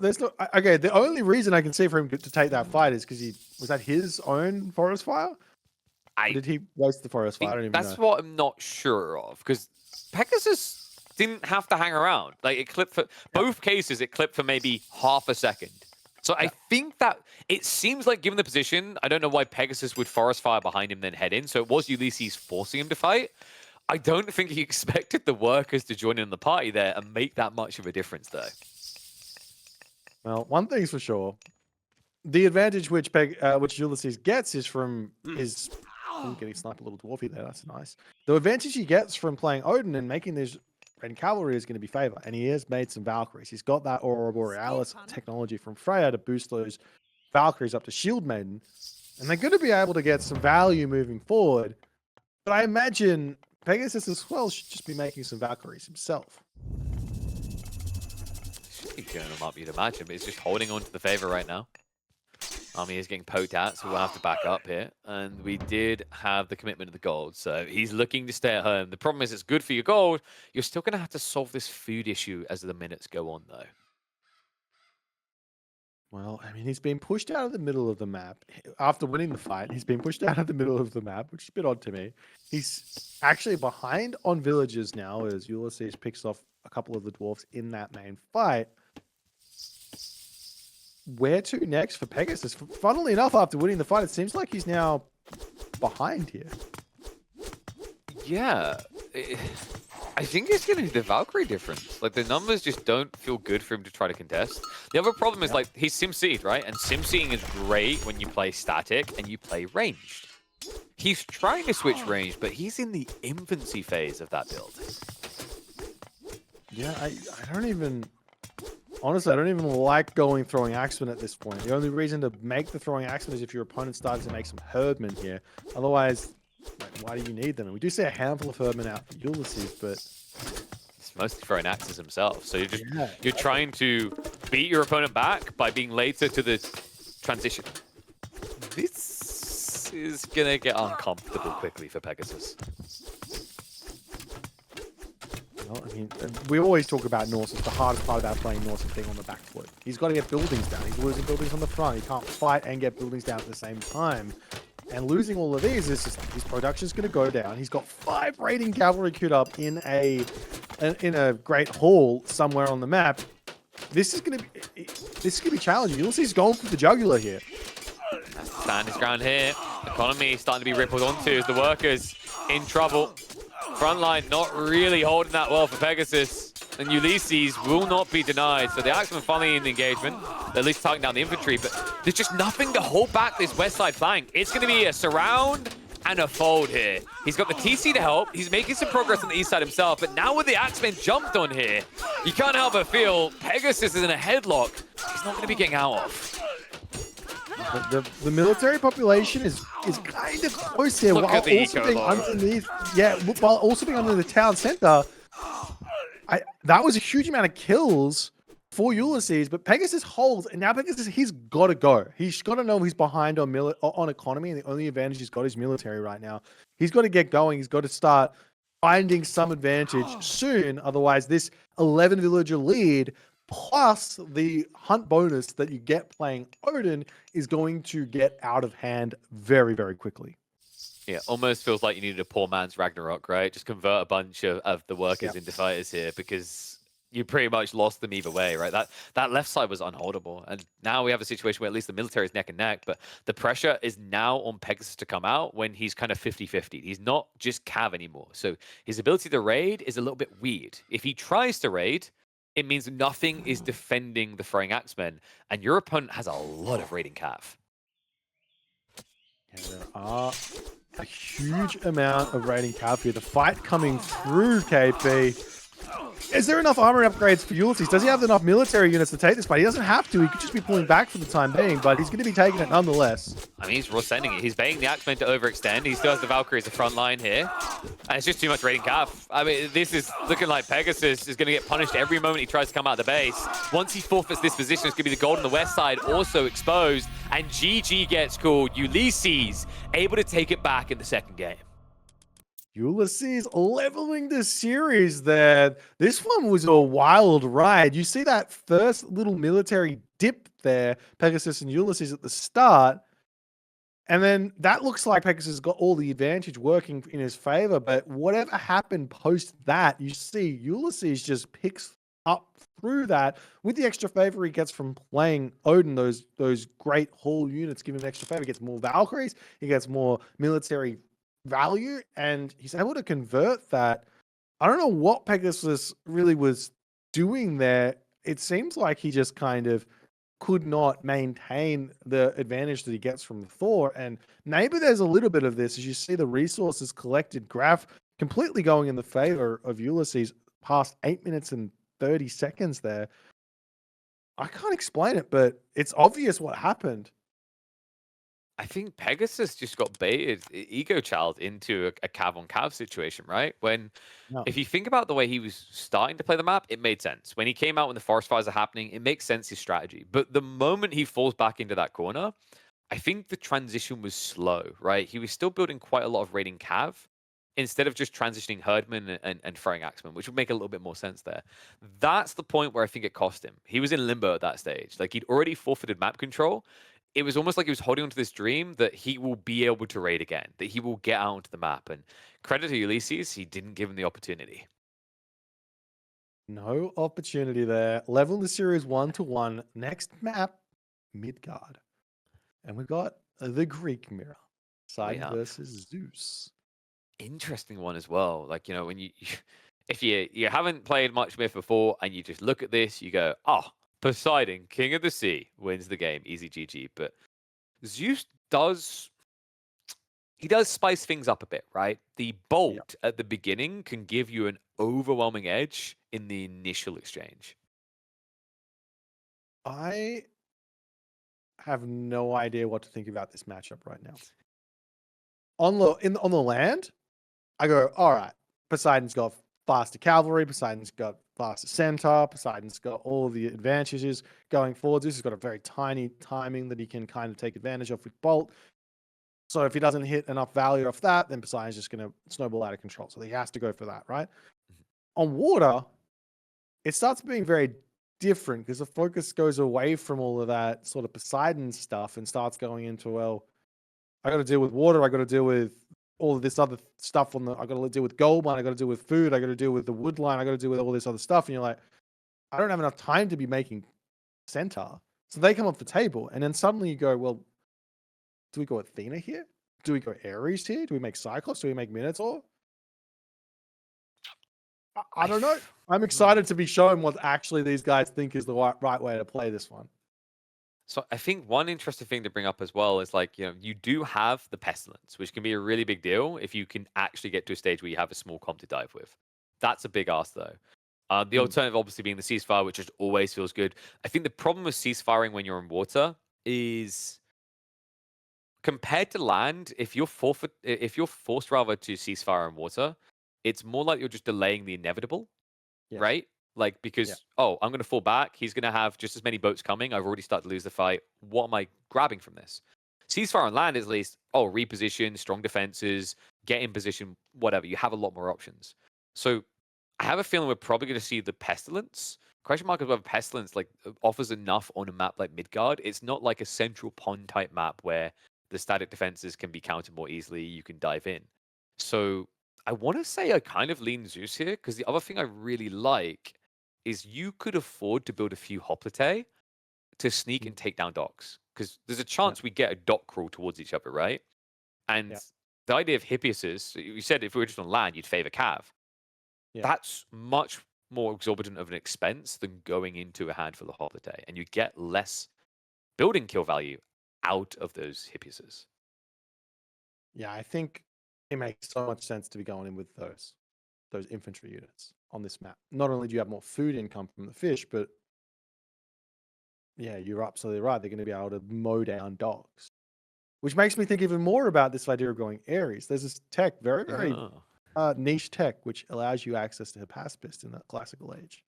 Okay, the only reason I can see for him to take that fight is because was that his own forest fire? Or did he waste the forest fire? I don't even know.
That's what I'm not sure of, because Pegasus didn't have to hang around. Like, it clipped for both cases. It clipped for maybe half a second. So I think that it seems like, given the position, I don't know why Pegasus would forest fire behind him then head in. So it was Ulysses forcing him to fight. I don't think he expected the workers to join in the party there and make that much of a difference, though.
Well, one thing's for sure. The advantage which Ulysses gets is from his getting sniped a little dwarfy there. That's nice. The advantage he gets from playing Odin and making these red cavalry is going to be favor, and he has made some Valkyries. He's got that Aurora Borealis technology from Freya to boost those Valkyries up to Shield Maiden, and they're going to be able to get some value moving forward. But I imagine Pegasus as well should just be making some Valkyries himself.
Should be going him up, you'd imagine, but he's just holding on to the favor right now. Army is getting poked at, so we'll have to back up here. And we did have the commitment of the gold, so he's looking to stay at home. The problem is it's good for your gold. You're still going to have to solve this food issue as the minutes go on, though.
Well, I mean, he's been pushed out of the middle of the map. After winning the fight, he's been pushed out of the middle of the map, which is a bit odd to me. He's actually behind on villages now as Ulysses picks off a couple of the dwarfs in that main fight. Where to next for Pegasus? Funnily enough, after winning the fight, it seems like he's now behind here.
Yeah. I think it's going to be the Valkyrie difference. Like, the numbers just don't feel good for him to try to contest. The other problem is, like, he's sim-seed, right? And sim-seeing is great when you play static and you play ranged. He's trying to switch range, but he's in the infancy phase of that build.
Yeah, I don't even... Honestly, I don't even like going throwing axemen at this point. The only reason to make the throwing axemen is if your opponent starts to make some herdmen here. Otherwise, like, why do you need them? And we do see a handful of herdmen out for Ulysses, but
he's mostly throwing axes himself. So you're trying to beat your opponent back by being later to the transition. This is gonna get uncomfortable quickly for Pegasus.
Well, I mean, we always talk about Norse. It's the hardest part about playing Norse and being on the back foot. He's got to get buildings down. He's losing buildings on the front. He can't fight and get buildings down at the same time. And losing all of these is just his production's going to go down. He's got 5 raiding cavalry queued up in a great hall somewhere on the map. this is gonna be challenging. Ulysses going for the jugular here.
That's the stand his ground here. Economy starting to be rippled onto as the workers in trouble. Frontline not really holding that well for Pegasus. And Ulysses will not be denied. So the Axemen finally in the engagement. They're at least targeting down the infantry, but there's just nothing to hold back this west side flank. It's going to be a surround and a fold here. He's got the TC to help. He's making some progress on the east side himself, but now with the Axemen jumped on here, you can't help but feel Pegasus is in a headlock he's not going to be getting out of.
The military population is kind of close here,
Look
while
at the
also
eco
being
log.
underneath. Yeah, while also being under the town center. That was a huge amount of kills for Ulysses, but Pegasus holds, and now Pegasus, he's got to go. He's got to know he's behind on economy, and the only advantage he's got is military right now. He's got to get going. He's got to start finding some advantage soon. Otherwise, this 11 villager lead plus the hunt bonus that you get playing Odin is going to get out of hand very, very quickly.
Yeah, almost feels like you needed a poor man's Ragnarok, right? Just convert a bunch of the workers into fighters here, because you pretty much lost them either way, right? That left side was unholdable. And now we have a situation where at least the military is neck and neck, but the pressure is now on Pegasus to come out when he's kind of 50-50. He's not just Cav anymore. So his ability to raid is a little bit weird. If he tries to raid, it means nothing is defending the Throwing Axemen, and your opponent has a lot of raiding Cav.
And there are a huge amount of raiding Cav here. The fight coming through, KP. Is there enough armor upgrades for Ulysses? Does he have enough military units to take this fight? He doesn't have to. He could just be pulling back for the time being, but he's going to be taking it nonetheless.
I mean, he's raw sending it. He's baiting the Axemen to overextend. He still has the Valkyrie as a front line here. And it's just too much raiding Cav. I mean, this is looking like Pegasus is going to get punished every moment he tries to come out of the base. Once he forfeits this position, it's going to be the gold on the west side also exposed. And GG gets called. Ulysses able to take it back in the second game.
Ulysses leveling the series there. This one was a wild ride. You see that first little military dip there, Pegasus and Ulysses at the start. And then that looks like Pegasus got all the advantage working in his favor. But whatever happened post that, you see Ulysses just picks up through that with the extra favor he gets from playing Odin. Those great Hall units give him extra favor. He gets more Valkyries. He gets more military value, and he's able to convert that. I don't know what Pegasus really was doing there. It seems like he just kind of could not maintain the advantage that he gets from Thor, and maybe there's a little bit of this as you see the resources collected graph completely going in the favor of Ulysses past 8 minutes and 30 seconds there. I can't explain it, but it's obvious what happened.
I think Pegasus just got baited, ego child, into a Cav on Cav situation, right? If you think about the way he was starting to play the map, it made sense. When he came out when the forest fires are happening, it makes sense, his strategy. But the moment he falls back into that corner, I think the transition was slow, right? He was still building quite a lot of raiding Cav instead of just transitioning Herdman and throwing Axemen, which would make a little bit more sense there. That's the point where I think it cost him. He was in limbo at that stage. Like, he'd already forfeited map control. It was almost like he was holding on to this dream that he will be able to raid again, that he will get out onto the map. And credit to Ulysses, he didn't give him the opportunity.
No opportunity there. Level the series 1-1. Next map, Midgard. And we've got the Greek mirror. Poseidon versus Zeus.
Interesting one as well. Like, you know, when if you haven't played much Myth before and you just look at this, you go, oh, Poseidon, King of the Sea, wins the game. Easy GG. But Zeus does spice things up a bit, right? The bolt at the beginning can give you an overwhelming edge in the initial exchange.
I have no idea what to think about this matchup right now. On the land, I go, all right, Poseidon's got faster cavalry, Poseidon's got faster centaur, Poseidon's got all the advantages going forward. Zeus has got a very tiny timing that he can kind of take advantage of with Bolt. So if he doesn't hit enough value off that, then Poseidon's just going to snowball out of control. So he has to go for that, right? On water, it starts being very different because the focus goes away from all of that sort of Poseidon stuff and starts going into, well, I got to deal with water, I got to deal with all of this other stuff I got to deal with gold mine, I got to deal with food, I got to deal with the wood line, I got to deal with all this other stuff. And you're like, I don't have enough time to be making center. So they come off the table, and then suddenly you go, well, do we go Athena here? Do we go Ares here? Do we make Cyclops? Do we make Minotaur? I don't know. I'm excited to be shown what actually these guys think is the right way to play this one.
So I think one interesting thing to bring up as well is like, you do have the pestilence, which can be a really big deal if you can actually get to a stage where you have a small comp to dive with. That's a big ask though. The alternative obviously being the ceasefire, which just always feels good. I think the problem with ceasefiring when you're in water is compared to land, if you're forced rather to ceasefire in water, it's more like you're just delaying the inevitable,
Yes.
right? Like because I'm gonna fall back. He's gonna have just as many boats coming. I've already started to lose the fight. What am I grabbing from this? Ceasefire on land is at least reposition, strong defenses, get in position, whatever. You have a lot more options. So I have a feeling we're probably gonna see the pestilence. Question mark is whether pestilence offers enough on a map like Midgard. It's not like a central pond type map where the static defenses can be countered more easily. You can dive in. So I want to say I kind of lean Zeus here because the other thing I really like is you could afford to build a few hoplite to sneak and take down docks because there's a chance we get a dock crawl towards each other, right? And the idea of Hippiases, you said if we were just on land, you'd favor Cav. That's much more exorbitant of an expense than going into a handful of hoplite, and you get less building kill value out of those Hippiases.
Yeah, I think it makes so much sense to be going in with those infantry units on this map. Not only do you have more food income from the fish, but yeah, you're absolutely right. They're going to be able to mow down dogs, which makes me think even more about this idea of going Ares. There's this tech, very, very niche tech, which allows you access to Hephaestus in the classical age.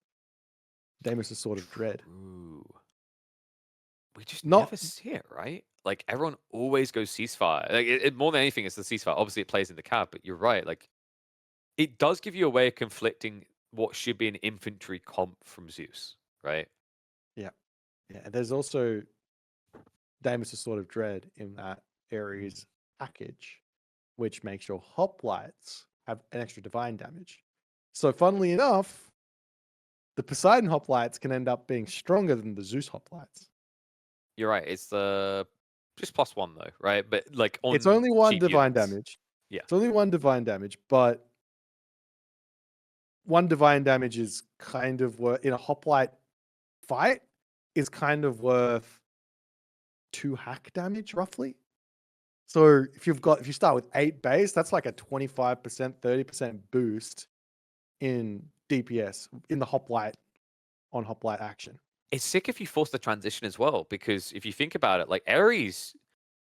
Damus' Sword of Dread.
Ooh. We just never see it, right? Like everyone always goes ceasefire. Like it more than anything, it's the ceasefire. Obviously, it plays in the cap, but you're right. Like it does give you a way of conflicting what should be an infantry comp from Zeus, right?
Yeah. There's also Damus' Sword of Dread in that Ares package, which makes your hoplites have an extra divine damage. So, funnily enough, the Poseidon hoplites can end up being stronger than the Zeus hoplites.
You're right. It's the just +1 though, right? But like on
it's only one
cheap
divine
units.
damage.
Yeah.
It's only one divine damage, but one divine damage is kind of worth in a hoplite fight is kind of worth 2 hack damage roughly. So if you start with 8 base, that's like a 25%, 30% boost in DPS in the hoplite on hoplite action.
It's sick if you force the transition as well, because if you think about it, like Ares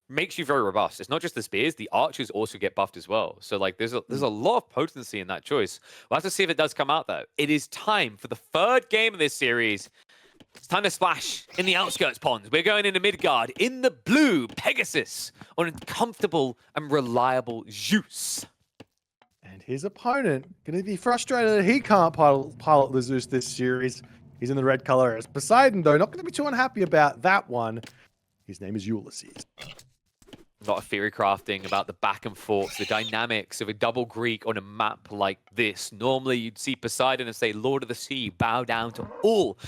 makes you very robust. It's not just the spears; the archers also get buffed as well. So like, there's a lot of potency in that choice. We'll have to see if it does come out though. It is time for the 3rd game of this series. It's time to splash in the outskirts ponds. We're going into Midgard in the blue Pegasus on a comfortable and reliable Zeus.
And his opponent going to be frustrated that he can't pilot the Zeus this series. He's in the red color as Poseidon, though. Not going to be too unhappy about that one. His name is Ulysses.
A lot of theory crafting about the back and forth, the dynamics of a double Greek on a map like this. Normally, you'd see Poseidon and say, Lord of the Sea, bow down to all.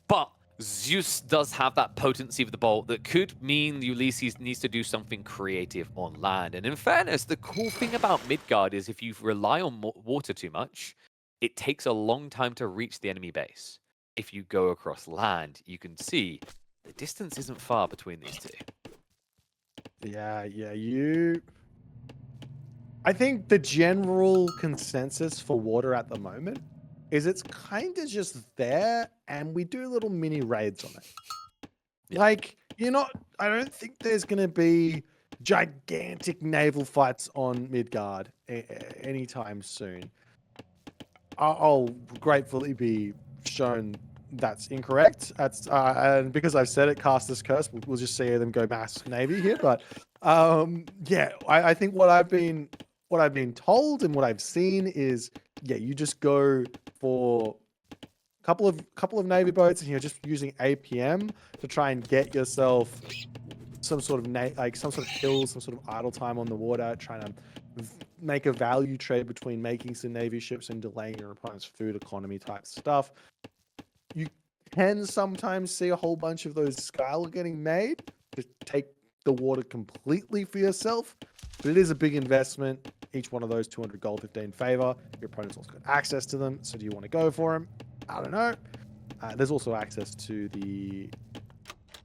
But Zeus does have that potency of the bolt that could mean Ulysses needs to do something creative on land. And in fairness, the cool thing about Midgard is if you rely on water too much, it takes a long time to reach the enemy base. If you go across land, you can see the distance isn't far between these two.
Yeah, I think the general consensus for water at the moment is it's kind of just there, and we do little mini raids on it. Yeah. Like, I don't think there's going to be gigantic naval fights on Midgard anytime soon. I'll gratefully be shown that's incorrect. And because I've said it, cast this curse, we'll just see them go mass navy here. But I think what I've been told and what I've seen is you just go for a couple of navy boats, and you're just using APM to try and get yourself some sort of some sort of kills, some sort of idle time on the water, trying to make a value trade between making some navy ships and delaying your opponent's food economy type stuff. you can sometimes see a whole bunch of those Skylar getting made to take the water completely for yourself, but it is a big investment. Each one of those 200 gold, 15 favor. Your opponent's also got access to them, so do you want to go for them? I don't know. There's also access to the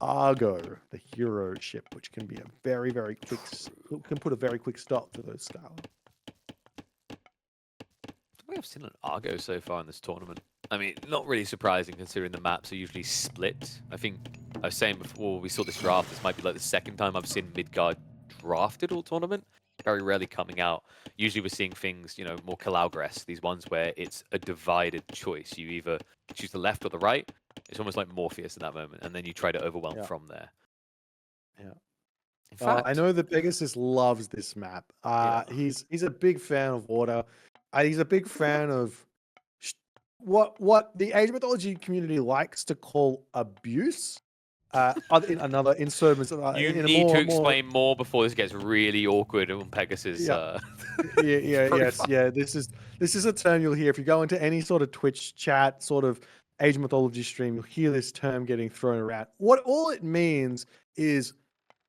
Argo, the hero ship, which can be a very, very quick, can put a very quick stop to those Skylar.
We have seen an Argo so far in this tournament. I mean, not really surprising considering the maps are usually split. I think I was saying before we saw this draft, this might be like the second time I've seen Midgard drafted all tournament. Very rarely coming out. Usually we're seeing things, you know, more Calaugres, these ones where it's a divided choice. You either choose the left or the right. It's almost like Morpheus in that moment, and then you try to overwhelm from there.
Yeah.
In fact,
I know that Pegasus loves this map. He's a big fan of water. He's a big fan of what the Age of Mythology community likes to call abuse. In sermons,
you
in a
need
more,
to explain more before this gets really awkward on Pegasus.
Yeah. This is a term you'll hear if you go into any sort of Twitch chat, sort of Age of Mythology stream. You'll hear this term getting thrown around. What all it means is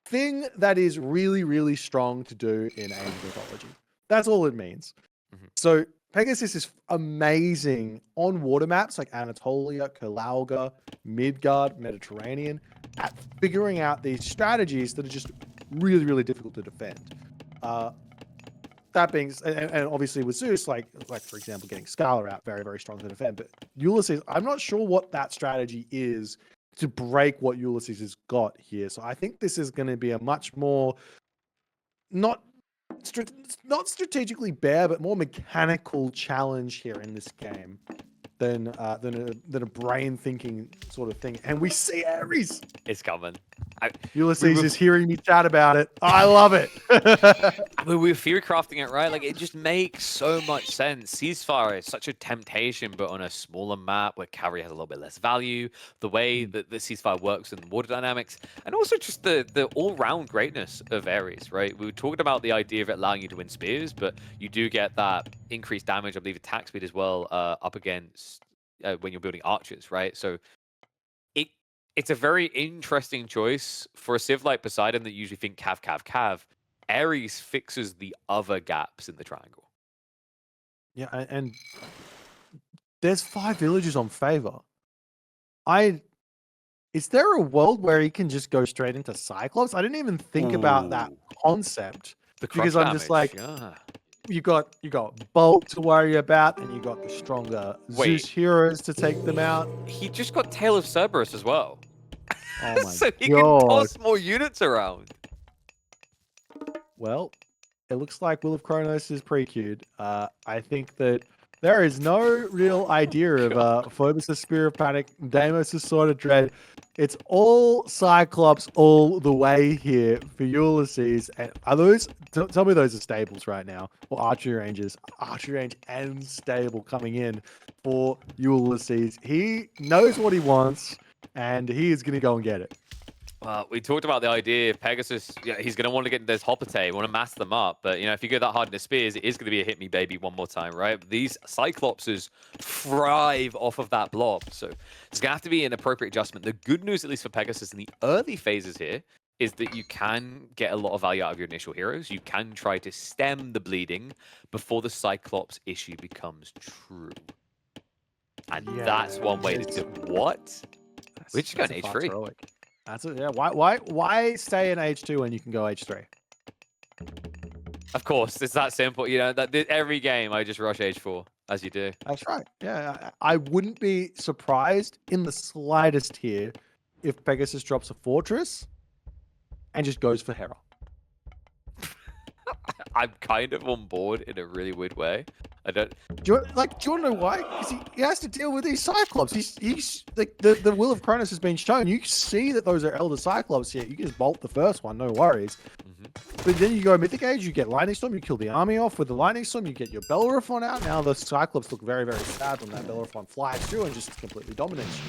thing that is really, really strong to do in Age of Mythology. That's all it means.
Mhm.
So Pegasus is amazing on water maps like Anatolia, Kalauga, Midgard, Mediterranean, at figuring out these strategies that are just really, really difficult to defend. That being, and obviously with Zeus, like for example, getting Scala out, very, very strong to defend. But Ulysses, I'm not sure what that strategy is to break what Ulysses has got here. So I think this is going to be a much more not strategically bare, but more mechanical challenge here in this game than a brain thinking sort of thing. And we see Ares.
It's coming.
Ulysses is hearing me chat about it. I love it.
I mean, we were theory crafting it, right? Like, it just makes so much sense. Ceasefire is such a temptation, but on a smaller map where cavalry has a little bit less value, the way that the ceasefire works in water dynamics, and also just the all-round greatness of Ares, right? We were talking about the idea of it allowing you to win spears, but you do get that increased damage, I believe, attack speed as well, up against when you're building archers, right? So it's a very interesting choice for a civ like Poseidon that usually think cav, cav, cav. Ares fixes the other gaps in the triangle.
Yeah, and there's 5 villages on favor. Is there a world where he can just go straight into Cyclops? I didn't even think about that concept because I'm just like, you got Bolt to worry about, and you got the stronger Zeus heroes to take them out.
He just got Tale of Cerberus as well.
Oh my
so he
God.
can toss more units around.
Well, it looks like Will of Kronos is pre-queued. I think that there is no real idea of Phobos' Spear of Panic, Deimos' Sword of Dread. It's all Cyclops all the way here for Ulysses. And are those, tell me those are stables right now, or archery ranges. Archery range and stable coming in for Ulysses. He knows what he wants, and he is going to go and get it.
Well, we talked about the idea of Pegasus. Yeah, he's going to want to get this Hopate, want to mass them up. But, you know, if you go that hard in the spears, it is going to be a hit me baby one more time, right? But these Cyclopses thrive off of that blob. So it's going to have to be an appropriate adjustment. The good news, at least for Pegasus in the early phases here, is that you can get a lot of value out of your initial heroes. You can try to stem the bleeding before the Cyclops issue becomes true. And that's one way to do what? We're just going H3.
Heroic. That's it. Yeah. Why stay in H2 when you can go H3?
Of course, it's that simple. You know, that every game I just rush H4 as you do.
That's right. Yeah, I wouldn't be surprised in the slightest here if Pegasus drops a fortress and just goes for Hera.
I'm kind of on board in a really weird way.
Do you want to know why? Because he has to deal with these Cyclops. He's like the Will of Kronos has been shown. You see that those are Elder Cyclops here. You can just bolt the first one, no worries. But then you go Mythic Age, you get Lightning Storm, you kill the army off with the Lightning Storm, you get your Bellerophon out. Now the Cyclops look very, very sad when that Bellerophon flies through and just completely dominates you.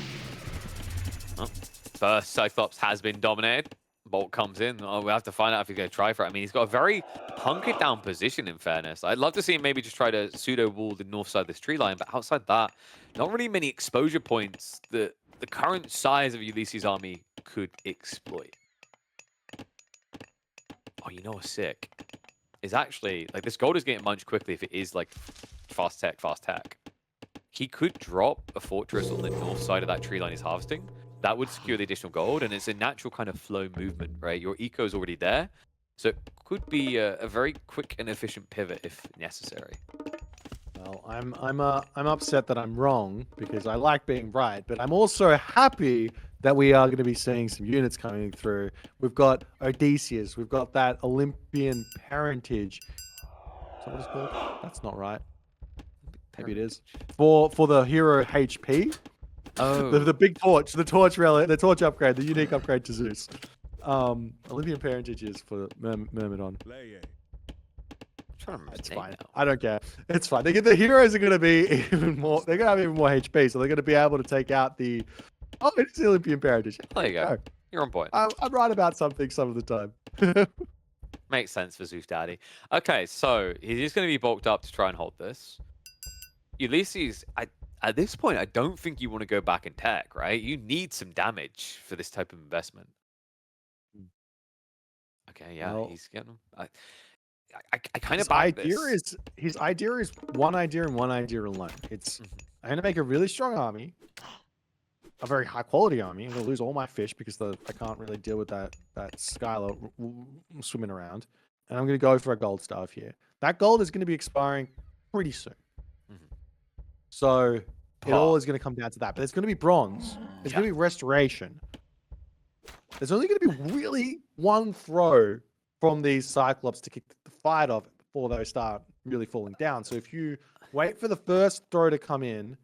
Well, first Cyclops has been dominated. Bolt comes in. Oh, we have to find out if he's going to try for it. I mean, he's got a very hunkered down position, in fairness. I'd love to see him maybe just try to pseudo wall the north side of this tree line, but outside that, not really many exposure points that the current size of Ulysses' army could exploit. Oh, you know what's sick? Is actually, like, this gold is getting munched quickly if it is, like, fast tech. He could drop a fortress on the north side of that tree line he's harvesting. That would secure the additional gold, and it's a natural kind of flow movement, right? Your eco is already there, so it could be a very quick and efficient pivot if necessary.
Well, I'm upset that I'm wrong because I like being right, but I'm also happy that we are going to be seeing some units coming through. We've got Odysseus, we've got that Olympian parentage. Is that what it's called? That's not right. Maybe it is. For the hero HP.
Oh,
The big torch, the torch relic, the torch upgrade, the unique upgrade to Zeus. Olympian parentage is for Myrmidon. It's fine.
now.
I don't care. It's fine. The heroes are going to be even more. They're going to have even more HP, so they're going to be able to take out the. Oh, it's the Olympian parentage.
There you go. You're on point.
I'm right about something some of the time.
Makes sense for Zeus Daddy. Okay, so he's just going to be bulked up to try and hold this. Ulysses, at this point, I don't think you want to go back in tech, right? You need some damage for this type of investment. Okay, yeah,
Well,
he's getting. I kind of
his idea is one idea and one idea alone. It's I'm gonna make a really strong army, a very high quality army. I'm gonna lose all my fish because I can't really deal with that Skylar swimming around, and I'm gonna go for a gold staff here. That gold is gonna be expiring pretty soon. So it all is going to come down to that. But there's going to be bronze. There's going to be restoration. There's only going to be really one throw from these Cyclops to kick the fight off before they start really falling down. So if you wait for the first throw to come in,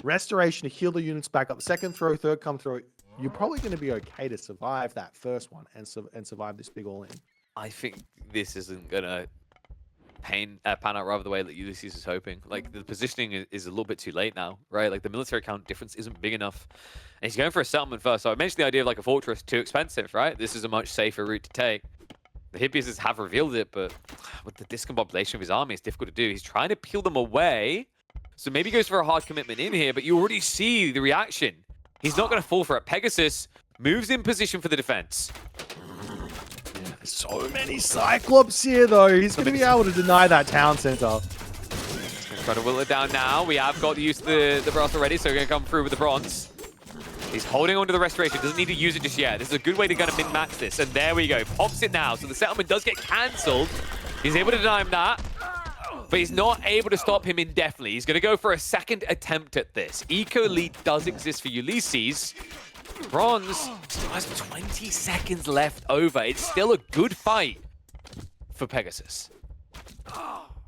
restoration to heal the units back up, second throw, third come through, you're probably going to be okay to survive that first one and survive this big all-in.
I think this isn't going to pan out rather the way that Ulysses is hoping. Like, the positioning is a little bit too late now, right? Like, the military count difference isn't big enough. And he's going for a settlement first. So I mentioned the idea of, like, a fortress, too expensive, right? This is a much safer route to take. The Hippies have revealed it, but with the discombobulation of his army, it's difficult to do. He's trying to peel them away. So maybe he goes for a hard commitment in here, but you already see the reaction. He's not going to fall for it. Pegasus moves in position for the defense.
So many Cyclops here, though. He's going to be able to deny that town center.
Try to whittle it down now. We have got the use of the brass already, so we're going to come through with the bronze. He's holding on to the restoration. Doesn't need to use it just yet. This is a good way to kind of min-max this. And there we go. Pops it now. So the settlement does get cancelled. He's able to deny him that. But he's not able to stop him indefinitely. He's going to go for a second attempt at this. Eco lead does exist for Ulysses. Bronze still has 20 seconds left over. It's still a good fight for Pegasus.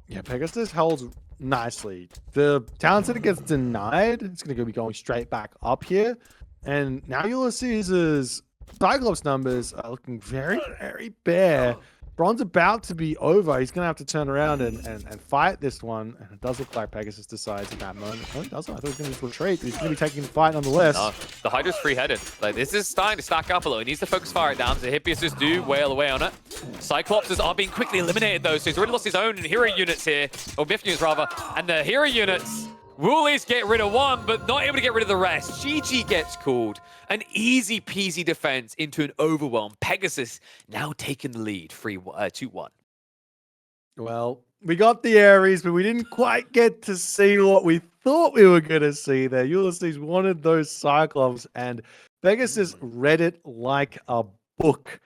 Yeah, Pegasus holds nicely. The town center gets denied. It's going to be going straight back up here. And now Ulysses' Cyclops numbers are looking very, very bare. Bronze about to be over. He's going to have to turn around and fight this one. And it does look like Pegasus decides at that moment. No, he doesn't. I thought he was going to just retreat, but he's going to be taking the fight nonetheless.
No, the Hydra's free-headed. Like, this is starting to stack up a little. He needs to focus fire it down. The Hippias do wail away on it. Cyclopses are being quickly eliminated, though, so he's already lost his own hero units here. Or Myth units, rather. And the hero units will at least get rid of one, but not able to get rid of the rest. GG gets called. An easy-peasy defense into an overwhelm. Pegasus now taking the lead, 2-1.
Well, we got the Ares, but we didn't quite get to see what we thought we were going to see there. Ulysses wanted those Cyclops, and Pegasus read it like a book.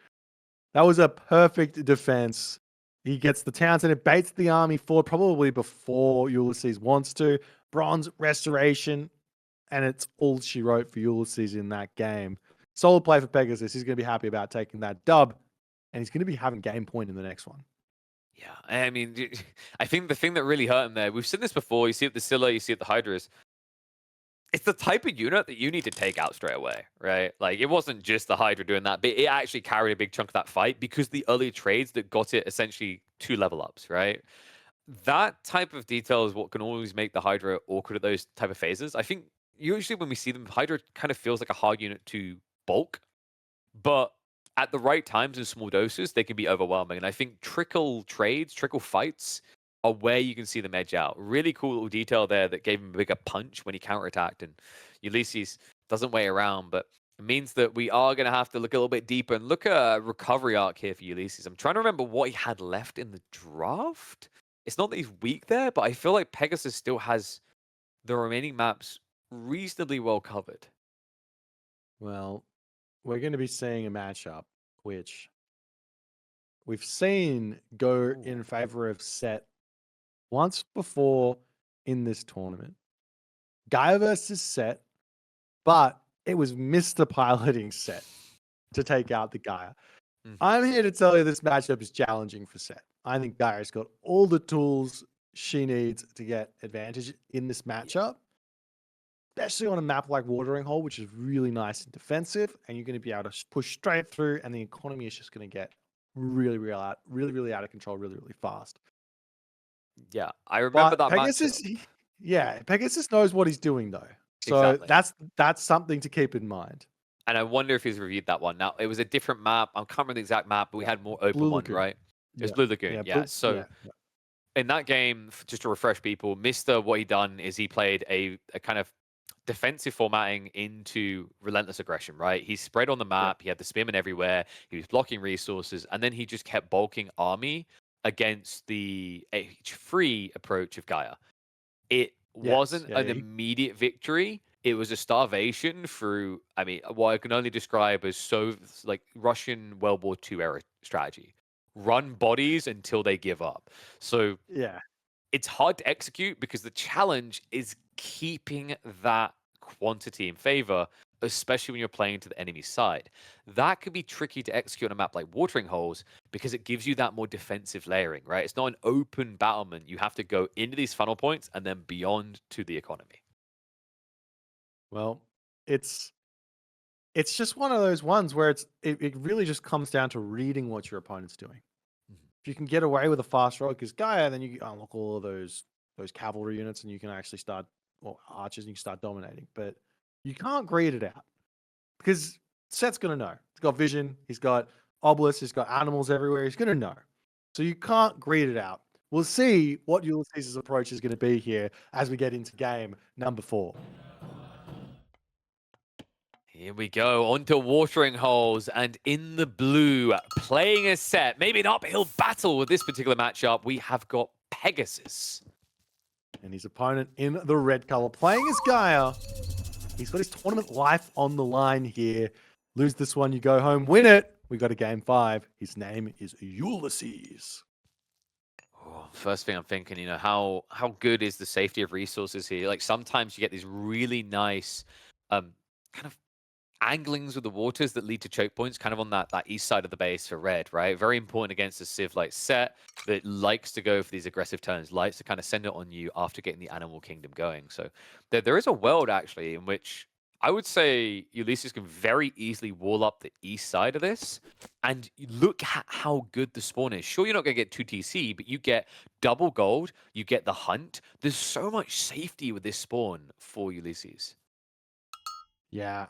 That was a perfect defense. He gets the town center, baits the army forward, probably before Ulysses wants to. Bronze restoration, and it's all she wrote for Ulysses in that game. Solid play for Pegasus. He's going to be happy about taking that dub, and he's going to be having game point in the next one.
Yeah, I mean, I think the thing that really hurt him there, we've seen this before, you see it with the Scylla, you see it with the Hydras. It's the type of unit that you need to take out straight away, right? Like, it wasn't just the Hydra doing that, but it actually carried a big chunk of that fight because the early trades that got it essentially 2 level ups, right? That type of detail is what can always make the Hydra awkward at those type of phases. I think usually when we see them, Hydra kind of feels like a hard unit to bulk, but at the right times in small doses, they can be overwhelming. And I think trickle trades, trickle fights are where you can see them edge out. Really cool little detail there that gave him a bigger punch when he counterattacked. And Ulysses doesn't wait around, but it means that we are going to have to look a little bit deeper and look at a recovery arc here for Ulysses. I'm trying to remember what he had left in the draft. It's not that he's weak there, but I feel like Pegasus still has the remaining maps reasonably well covered.
Well, we're going to be seeing a matchup which we've seen go in favor of Set once before in this tournament. Gaia versus Set, but it was Mr. Piloting Set to take out the Gaia. I'm here to tell you this matchup is challenging for Set. I think Gaia's got all the tools she needs to get advantage in this matchup, especially on a map like Watering Hole, which is really nice and defensive, and you're going to be able to push straight through, and the economy is just going to get really out of control really fast.
Yeah, I remember
But
that
Pegasus,
matchup.
Pegasus knows what he's doing though, so
Exactly.
that's something to keep in mind.
And I wonder if he's reviewed that one. Now, it was a different map. I can't remember the exact map, but we had more open
Blue
one,
Lagoon.
right? It was Blue Lagoon, yeah. So in that game, just to refresh people, Mister, what he done is he played a kind of defensive formatting into relentless aggression, right? He spread on the map. He had the spearmen everywhere. He was blocking resources, and then he just kept bulking army against the H3 approach of Gaia. It wasn't an immediate victory. It was a starvation through, I mean, what I can only describe as like Russian World War II era strategy. Run bodies until they give up. So it's hard to execute because the challenge is keeping that quantity in favor, especially when you're playing to the enemy side. That could be tricky to execute on a map like Watering Holes because it gives you that more defensive layering, right? It's not an open battlement. You have to go into these funnel points and then beyond to the economy.
Well, it's just one of those ones where it really just comes down to reading what your opponent's doing. If you can get away with a fast roll because Gaia, then you unlock all of those cavalry units and you can actually start, well, archers, and you can start dominating. But you can't greed it out because Set's going to know. He's got vision. He's got obelisks. He's got animals everywhere. He's going to know. So you can't greed it out. We'll see what Ulysses' approach is going to be here as we get into game number 4.
Here we go, onto Watering Holes, and in the blue, playing a Set, maybe an uphill battle with this particular matchup, we have got Pegasus.
And his opponent in the red color, playing as Gaia. He's got his tournament life on the line here. Lose this one, you go home. Win it, we got a game 5. His name is Ulysses.
First thing I'm thinking, you know, how good is the safety of resources here? Like sometimes you get these really nice kind of anglings with the waters that lead to choke points kind of on that east side of the base for red, right? Very important against a civ like Set that likes to go for these aggressive turns, likes to kind of send it on you after getting the animal kingdom going. So there is a world actually in which I would say Ulysses can very easily wall up the east side of this. And look at how good the spawn is. Sure, you're not going to get 2 TC, but you get double gold, you get the hunt. There's so much safety with this spawn for Ulysses.
Yeah,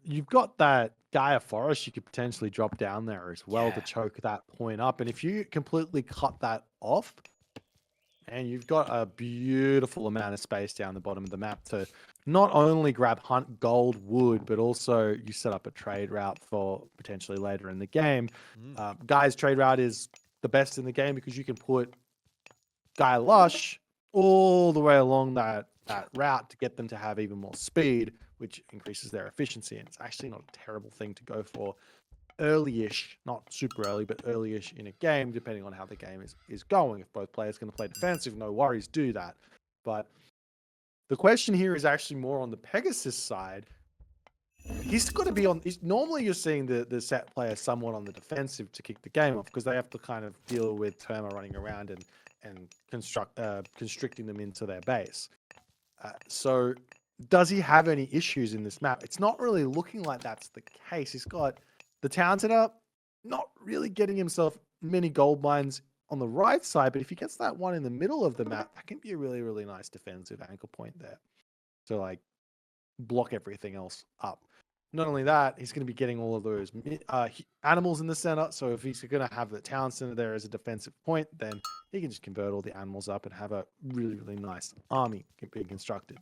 you've got that Gaia Forest you could potentially drop down there as well to choke that point up. And if you completely cut that off, and you've got a beautiful amount of space down the bottom of the map to not only grab hunt gold wood, but also you set up a trade route for potentially later in the game. Gaia's trade route is the best in the game because you can put Gaia Lush all the way along that route to get them to have even more speed, which increases their efficiency. And it's actually not a terrible thing to go for early-ish, not super early, but early-ish in a game, depending on how the game is going. If both players going to play defensive, no worries, do that. But the question here is actually more on the Pegasus side. He's got to be on. Normally, you're seeing the Set player somewhat on the defensive to kick the game off because they have to kind of deal with Terma running around and constricting them into their base. So, does he have any issues in this map? It's not really looking like that's the case. He's got the Townsend up, not really getting himself many gold mines on the right side, but if he gets that one in the middle of the map, that can be a really nice defensive anchor point there to like block everything else up. not only that, he's going to be getting all of those animals in the center. So if he's going to have the town center there as a defensive point, then he can just convert all the animals up and have a really, really nice army being constructed.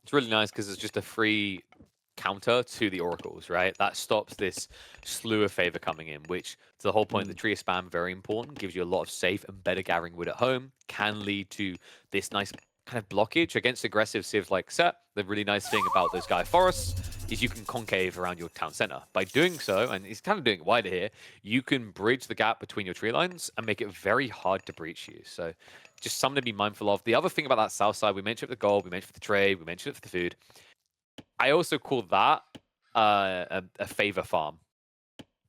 It's really nice because it's just a free counter to the oracles, right? That stops this slew of favor coming in, which to the whole point of the tree of spam, very important, gives you a lot of safe and better gathering wood at home, can lead to this nice kind of blockage against aggressive civs like Set. The really nice thing about those Gaia forests is you can concave around your town center. By doing so, and he's kind of doing it wider here, you can bridge the gap between your tree lines and make it very hard to breach you. So just something to be mindful of. The other thing about that south side, we mentioned it for the gold, we mentioned it for the trade, we mentioned it for the food. I also call that a favor farm.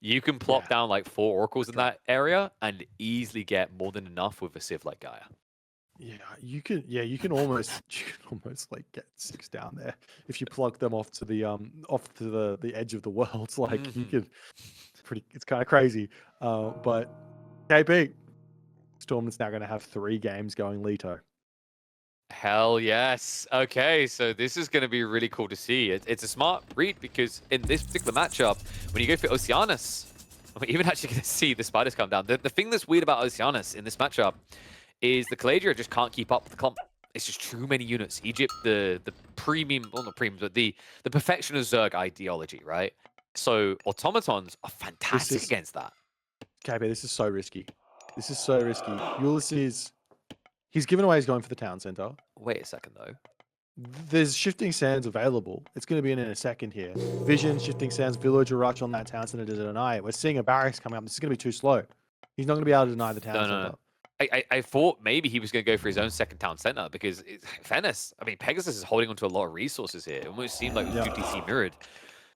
You can plop down like 4 oracles in that area and easily get more than enough with a civ like Gaia.
Yeah, you can. Yeah, you can almost like get 6 down there if you plug them off to the edge of the world. Like you could. It's kind of crazy. But KP Storm's now going to have 3 games going Leto.
Hell yes. Okay, so this is going to be really cool to see. It's a smart read because in this particular matchup, when you go for Oceanus, we're even actually going to see the spiders come down. The thing that's weird about Oceanus in this matchup is the Caladria just can't keep up with the clump. It's just too many units. Egypt, the premium, well not premium, but the perfection of Zerg ideology, right? So automatons are fantastic against that.
KB, this is so risky. This is so risky. Ulysses, he's given away, he's going for the town center.
Wait a second, though.
There's shifting sands available. It's going to be in a second here. Vision, shifting sands, villager rush on that town center to deny it. We're seeing a barracks coming up. This is going to be too slow. He's not going to be able to deny the town center.
No. I thought maybe he was going to go for his own second town center because fairness, I mean, Pegasus is holding onto a lot of resources here. It almost seemed like it was 2TC mirrored.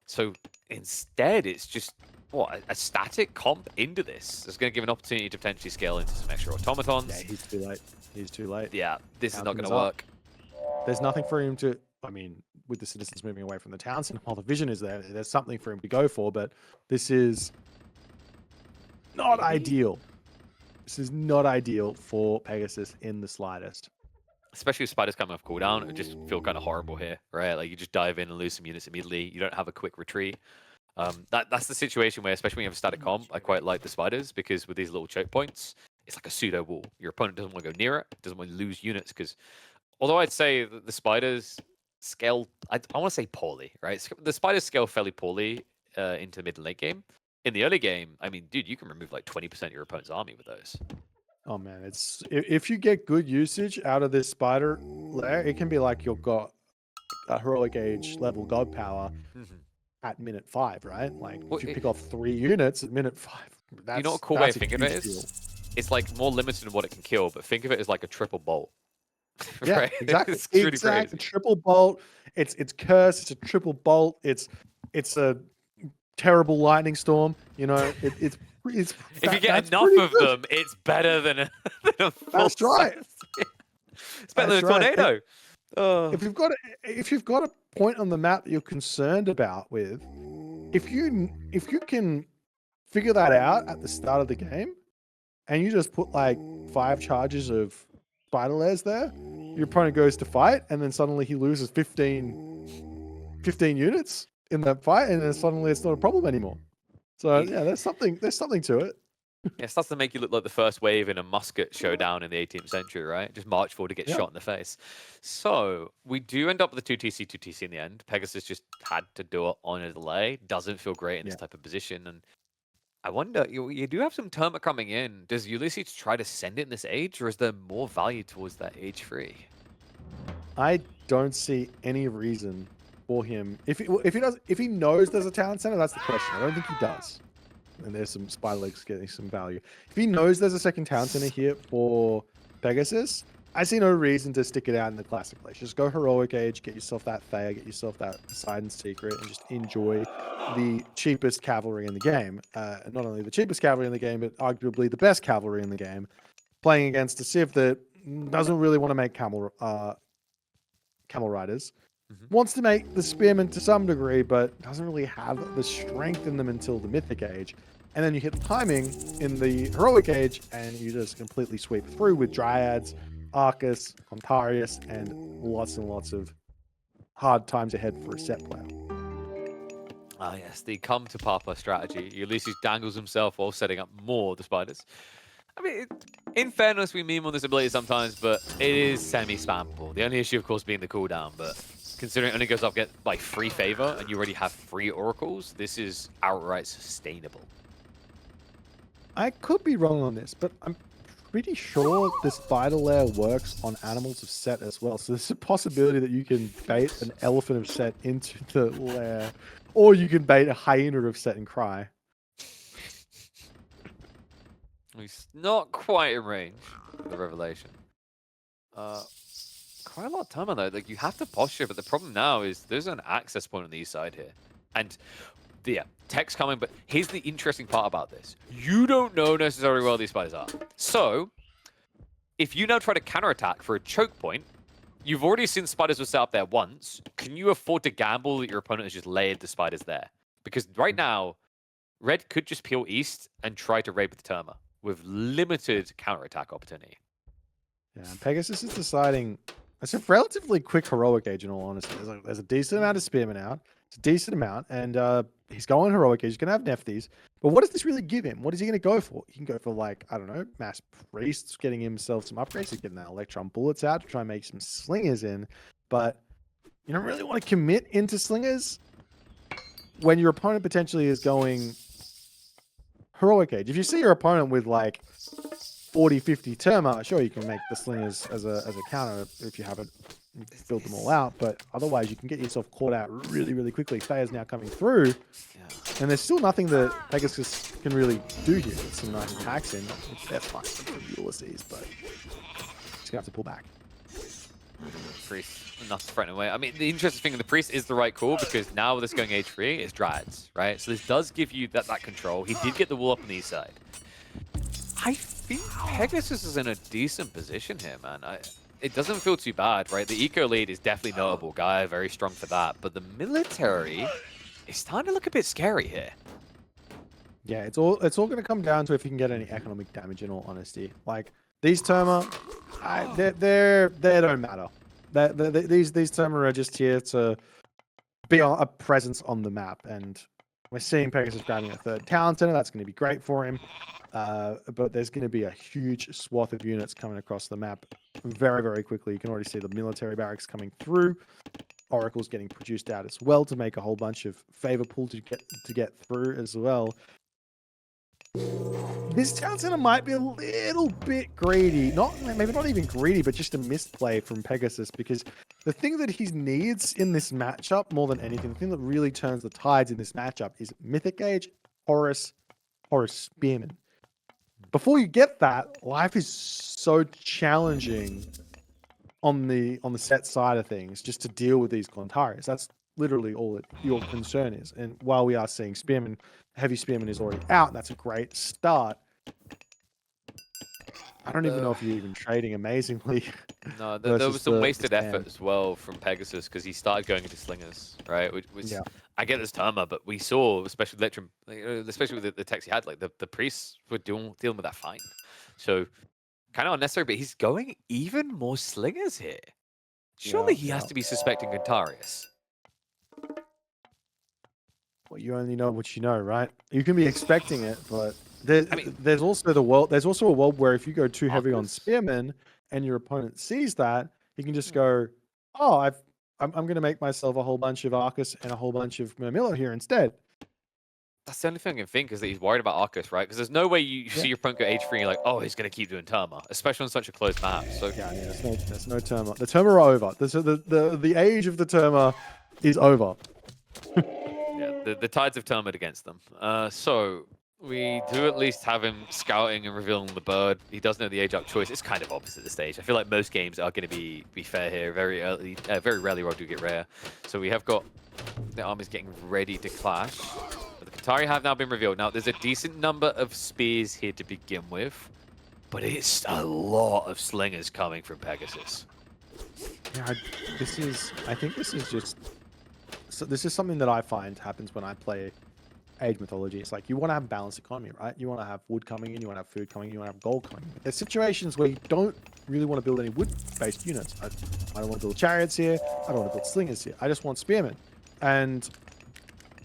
So instead, it's just a static comp into this. It's going to give an opportunity to potentially scale into some extra automatons.
Yeah, he's too late. He's too late.
Yeah, this is not going to work.
There's nothing for him to. I mean, with the citizens moving away from the town center, while the vision is there, there's something for him to go for. But this is not ideal. This is not ideal for Pegasus in the slightest.
Especially with spiders coming off cooldown, it would just feel kind of horrible here, right? Like you just dive in and lose some units immediately. You don't have a quick retreat. That's the situation where, especially when you have a static comp, I quite like the spiders because with these little choke points, it's like a pseudo wall. Your opponent doesn't want to go near it, doesn't want to lose units because, although I'd say that the spiders scale, I want to say poorly, right? The spiders scale fairly poorly into the mid and late game. In the early game, I mean, dude, you can remove like 20% of your opponent's army with those.
Oh man, it's if you get good usage out of this spider lair, it can be like you've got a heroic age level god power at minute 5, right? Like if you pick off 3 units at minute 5, that's,
you know what a cool way of thinking of it is? It's like more limited in what it can kill, but think of it as like a triple bolt.
Yeah,
right?
exactly.
It's really
exactly. Triple bolt. It's curse. It's a triple bolt. It's a terrible lightning storm. You know, it's
if you get enough of them, it's better than a
That's right.
It's better than a tornado.
If you've got a point on the map that you're concerned about with, if you can figure that out at the start of the game, and you just put like 5 charges of spider lairs there, your opponent goes to fight, and then suddenly he loses 15 units in that fight, and then suddenly it's not a problem anymore. So yeah, there's something to it.
Yeah, it starts to make you look like the first wave in a musket showdown in the 18th century, right? Just march forward to get shot in the face. So we do end up with a 2TC in the end. Pegasus just had to do it on a delay. Doesn't feel great in this type of position. And I wonder, you do have some Terma coming in. Does Ulysses try to send it in this age, or is there more value towards that age 3?
I don't see any reason for him. If he knows there's a town center, that's the question. I don't think he does. And there's some spider legs getting some value. If he knows there's a second town center here for Pegasus, I see no reason to stick it out in the classic place. Just go heroic age, get yourself that Thea, get yourself that Poseidon secret, and just enjoy the cheapest cavalry in the game. Not only the cheapest cavalry in the game, but arguably the best cavalry in the game. Playing against a civ that doesn't really want to make camel riders. Wants to make the spearmen to some degree, but doesn't really have the strength in them until the mythic age. And then you hit the timing in the heroic age, and you just completely sweep through with dryads, Arcus, Ontarius, and lots of hard times ahead for a set player.
Ah, yes, the come to Papa strategy. Ulysses dangles himself while setting up more of the spiders. I mean, in fairness, we meme on this ability sometimes, but it is semi-spammable. The only issue, of course, being the cooldown, but considering it only goes up get like free favor and you already have 3 oracles, this is outright sustainable.
I could be wrong on this, but I'm pretty sure the spider lair works on animals of set as well. So there's a possibility that you can bait an elephant of set into the lair, or you can bait a hyena of set and cry.
He's not quite in range for the revelation. Quite a lot of time on though. Like you have to posture, but the problem now is there's an access point on the east side here, and yeah, tech's coming. But here's the interesting part about this: you don't know necessarily where these spiders are. So if you now try to counterattack for a choke point, you've already seen spiders were set up there once. Can you afford to gamble that your opponent has just layered the spiders there? Because right now, Red could just peel east and try to raid with Terma with limited counterattack opportunity.
Yeah, Pegasus is deciding. It's a relatively quick heroic age, in all honesty. There's a decent amount of spearmen out. It's a decent amount, and he's going heroic age. He's going to have Nefties. But what does this really give him? What is he going to go for? He can go for, like, I don't know, mass priests, getting himself some upgrades. He's getting that electron bullets out to try and make some slingers in. But you don't really want to commit into slingers when your opponent potentially is going heroic age. If you see your opponent with, like, 40, 50 Terma, sure, you can make the slingers as a counter if you haven't filled them all out, but otherwise you can get yourself caught out really, really quickly. Thea's now coming through, and there's still nothing that Pegasus can really do here. There's some nice attacks in. That's fine for Ulysses, but he's gonna have to pull back.
Priest, enough to threaten away. I mean, the interesting thing in the Priest is the right call, because now with this going age 3, it's Dryads, right? So this does give you that control. He did get the wall up on the east side. I think Pegasus is in a decent position here, man. It doesn't feel too bad, right? The eco lead is definitely notable. Guy, very strong for that. But the military is starting to look a bit scary here.
Yeah, it's all going to come down to if you can get any economic damage, in all honesty. Like, these Terma, they don't matter. These Terma are just here to be a presence on the map, and we're seeing Pegasus grabbing a third town center. That's going to be great for him. But there's going to be a huge swath of units coming across the map very, very quickly. You can already see the military barracks coming through. Oracles getting produced out as well to make a whole bunch of favor pool to get through as well. This town center might be a little bit greedy. Maybe not even greedy, but just a misplay from Pegasus, because the thing that he needs in this matchup more than anything, the thing that really turns the tides in this matchup is Mythic Age, Horus Spearman. Before you get that, life is so challenging on the set side of things, just to deal with these Glontarius. That's literally all that your concern is. And while we are seeing Spearman, Heavy Spearman is already out, that's a great start. I don't even know if you're even trading amazingly.
No, there was some wasted effort as well from Pegasus, because he started going into slingers, right? Which
Yeah.
I get this Terma, but we saw, especially with Electrum, especially with the techs he had, like the priests were dealing with that fine. So kind of unnecessary, but he's going even more slingers here. Surely he has to be suspecting Glontarius.
Well, you only know what you know, right? You can be expecting it, but there's also a world where if you go too heavy on Spearman and your opponent sees that, he can just go, "Oh, I'm going to make myself a whole bunch of Arcus and a whole bunch of Murmillo here instead."
That's the only thing I can think, is that he's worried about Arcus, right? Because there's no way you see your opponent go age 3 and you're like, oh, he's going to keep doing Terma, especially on such a closed map. So
yeah, there's no Terma. The Terma are over. The age of the Terma is over.
Yeah, the tides have turned against them. So we do at least have him scouting and revealing the bird. He does know the age up choice. It's kind of opposite at this stage. I feel like most games are going to be fair here. Very early, very rarely roll do get rare. So we have got the armies getting ready to clash. But the Qatari have now been revealed. Now there's a decent number of spears here to begin with, but it's a lot of slingers coming from Pegasus.
Yeah, I think this is just. So this is something that I find happens when I play Age Mythology. It's like, you want to have a balanced economy, right? You want to have wood coming in, you want to have food coming in, you want to have gold coming in. There's situations where you don't really want to build any wood-based units. I don't want to build chariots here. I don't want to build slingers here. I just want spearmen. And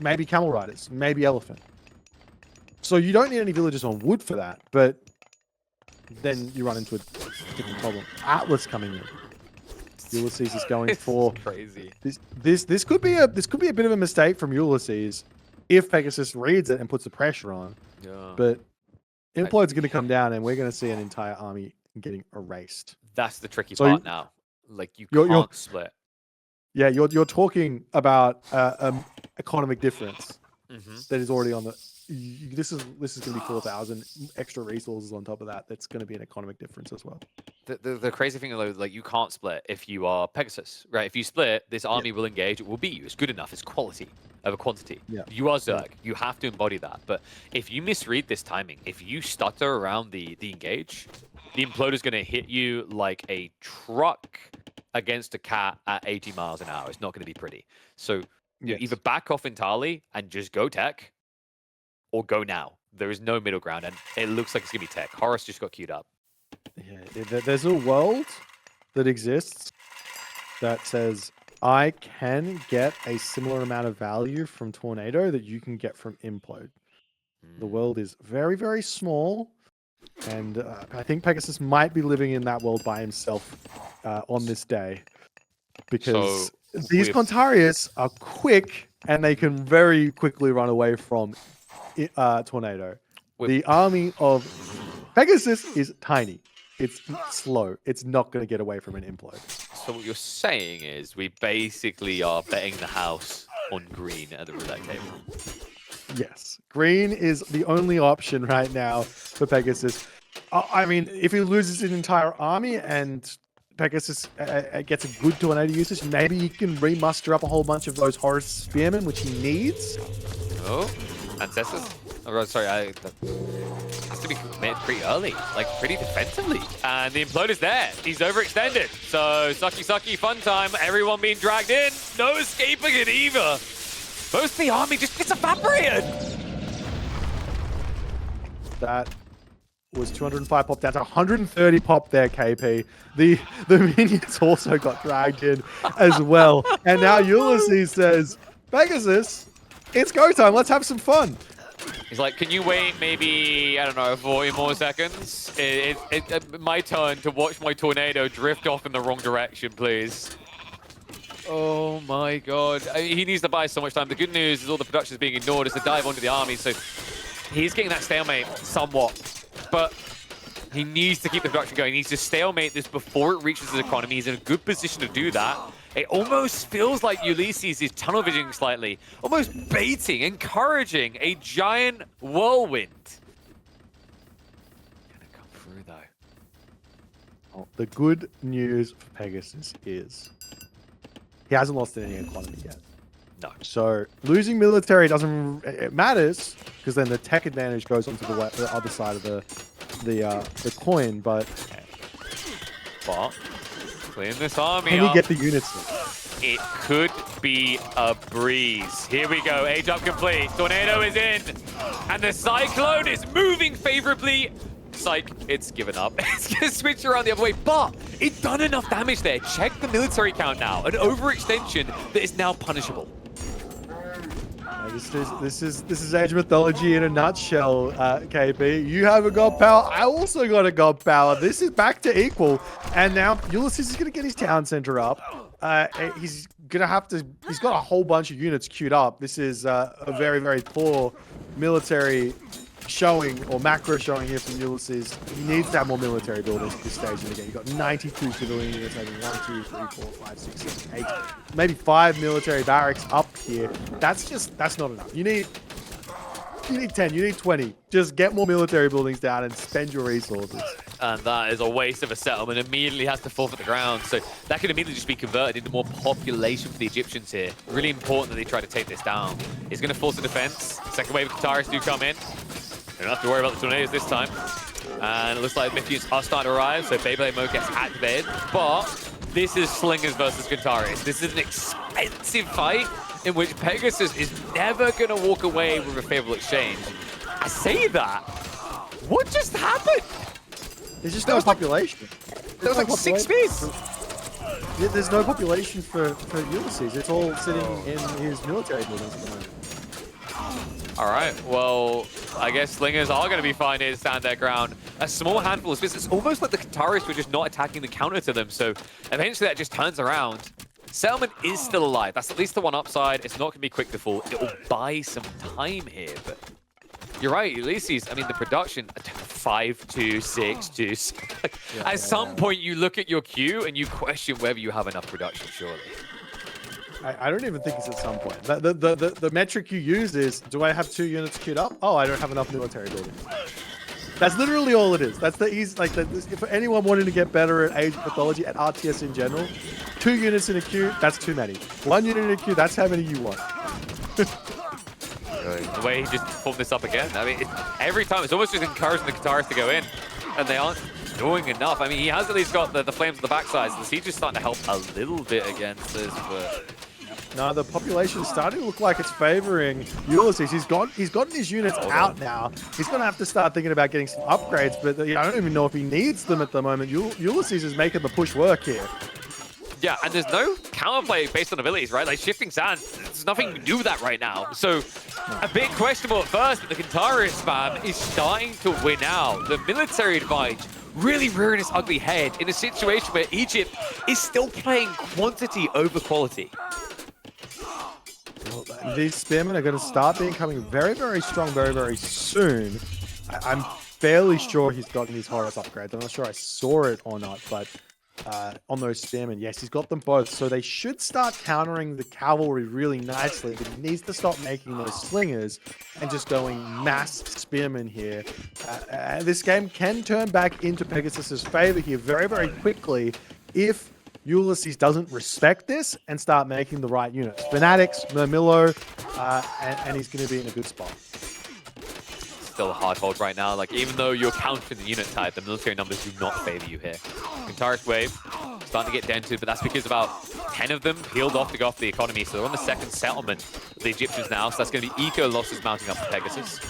maybe camel riders, maybe elephant. So you don't need any villagers on wood for that, but then you run into a different problem. Atlas coming in. Ulysses is going for
crazy.
This could be a bit of a mistake from Ulysses if Pegasus reads it and puts the pressure on.
Yeah.
But Implode's going to come down, and we're going to see an entire army getting erased.
That's the tricky part now. Like you're split.
Yeah, you're talking about economic difference that is already on the. This is going to be 4,000 extra resources on top of that. That's going to be an economic difference as well.
The crazy thing though, like you can't split if you are Pegasus, right? If you split, this army will engage. It will beat you. It's good enough. It's quality over quantity.
Yeah.
You are Zerg. You have to embody that. But if you misread this timing, if you stutter around the engage, the imploder is going to hit you like a truck against a cat at 80 miles an hour. It's not going to be pretty. So you either back off entirely and just go tech, or go now. There is no middle ground, and it looks like it's going to be tech. Horus just got queued up.
Yeah, there's a world that exists that says, I can get a similar amount of value from Tornado that you can get from Implode. The world is very, very small, and I think Pegasus might be living in that world by himself on this day, because these Contarius are quick, and they can very quickly run away from Tornado. The army of Pegasus is tiny. It's slow. It's not going to get away from an Implode.
So what you're saying is we basically are betting the house on green at the roulette table.
Yes. Green is the only option right now for Pegasus. I mean, if he loses his entire army and Pegasus gets a good tornado usage, maybe he can remuster up a whole bunch of those Horus Spearmen, which he needs.
Oh, Ancestors? Oh, sorry, has to be made pretty early, like pretty defensively. And the Imploder's there. He's overextended. So, sucky, fun time. Everyone being dragged in. No escaping it either. Most of the army just gets evaporated.
That was 205 pop down to 130 pop there, KP. The minions also got dragged in as well. And now Ulysses says, Pegasus, it's go time. Let's have some fun.
He's like, can you wait maybe, I don't know, 40 more seconds? It's my turn to watch my tornado drift off in the wrong direction, please. Oh my god. He needs to buy so much time. The good news is all the production is being ignored as they dive onto the army, so he's getting that stalemate somewhat. But he needs to keep the production going. He needs to stalemate this before it reaches his economy. He's in a good position to do that. It almost feels like Ulysses is tunnel visioning slightly, almost baiting, encouraging a giant whirlwind. Gonna come through though.
Oh, the good news for Pegasus is he hasn't lost any economy yet.
No.
So losing military doesn't, it matters, because then the tech advantage goes onto the other side of the coin. But
clean this army
can he get the units in?
It could be a breeze. Here we go, age up complete. Tornado is in, and the Cyclone is moving favorably. Psych, it's given up. It's gonna switch around the other way, but it's done enough damage there. Check the military count now. An overextension that is now punishable.
This is Age of Mythology in a nutshell, KP. You have a god power. I also got a god power. This is back to equal, and now Ulysses is gonna get his town center up. He's got a whole bunch of units queued up. This is a very, very poor military showing, or macro showing here from Ulysses. He needs to have more military buildings at this stage of the game. You've got 92 civilian units, maybe 1, 2, 3, 4, 5, 6, 7, 8, maybe 5 military barracks up here. That's not enough. You need 10, you need 20. Just get more military buildings down and spend your resources.
And that is a waste of a settlement. Immediately has to fall for the ground. So that could immediately just be converted into more population for the Egyptians here. Really important that they try to take this down. He's going to force a defense. Second wave of Qataris do come in. Don't have to worry about the tornadoes this time. And it looks like Mythians are starting to arrive, so Beyblade mode gets activated. But this is Slingers versus Qataris. This is an expensive fight in which Pegasus is never going to walk away with a favorable exchange. I say that. What just happened?
There's just no population.
There was like 6 speeds.
There's no population for Ulysses. It's all sitting in his military buildings at the moment.
All right, well, I guess Slingers are going to be fine here to stand their ground. A small handful of space. It's almost like the Qataris were just not attacking the counter to them, so eventually that just turns around. Settlement is still alive. That's at least the one upside. It's not going to be quick to fall. It will buy some time here, but you're right, Ulysses. I mean, the production, 5-2, 6-2. At some point, you look at your queue and you question whether you have enough production, surely.
I don't even think it's at some point. The metric you use is, do I have 2 units queued up? Oh, I don't have enough military buildings. That's literally all it is. That's the easy, like, if anyone wanting to get better at Age of Mythology, at RTS in general, 2 units in a queue, that's too many. 1 unit in a queue, that's how many you want.
The way he just pulled this up again. I mean, every time, it's almost just encouraging the Qataris to go in, and they aren't doing enough. I mean, he has at least got the flames on the backside, so the siege is starting to help a little bit against this, but...
No, the population is starting to look like it's favoring Ulysses. He's gotten his units out now. He's going to have to start thinking about getting some upgrades, but I don't even know if he needs them at the moment. Ulysses is making the push work here.
Yeah, and there's no counterplay based on abilities, right? Like shifting sand, there's nothing to do with that right now. So a bit questionable at first, but the Qataris spam is starting to win out. The military advantage really rearing its ugly head in a situation where Egypt is still playing quantity over quality.
Well, these spearmen are going to start becoming very, very strong very, very soon. I'm fairly sure he's gotten his Horus upgrades. I'm not sure I saw it or not, but on those spearmen, yes, he's got them both. So they should start countering the cavalry really nicely, but he needs to stop making those slingers and just going mass spearmen here. This game can turn back into Pegasus's favor here very, very quickly if Ulysses doesn't respect this and start making the right units. Fanatics, Murmillo, and he's going to be in a good spot.
Still a hard hold right now. Like, even though you're countering the unit type, the military numbers do not favor you here. Qataris wave starting to get dented, but that's because about 10 of them peeled off to go off the economy, so they're on the second settlement of the Egyptians now, so that's going to be eco losses mounting up for Pegasus.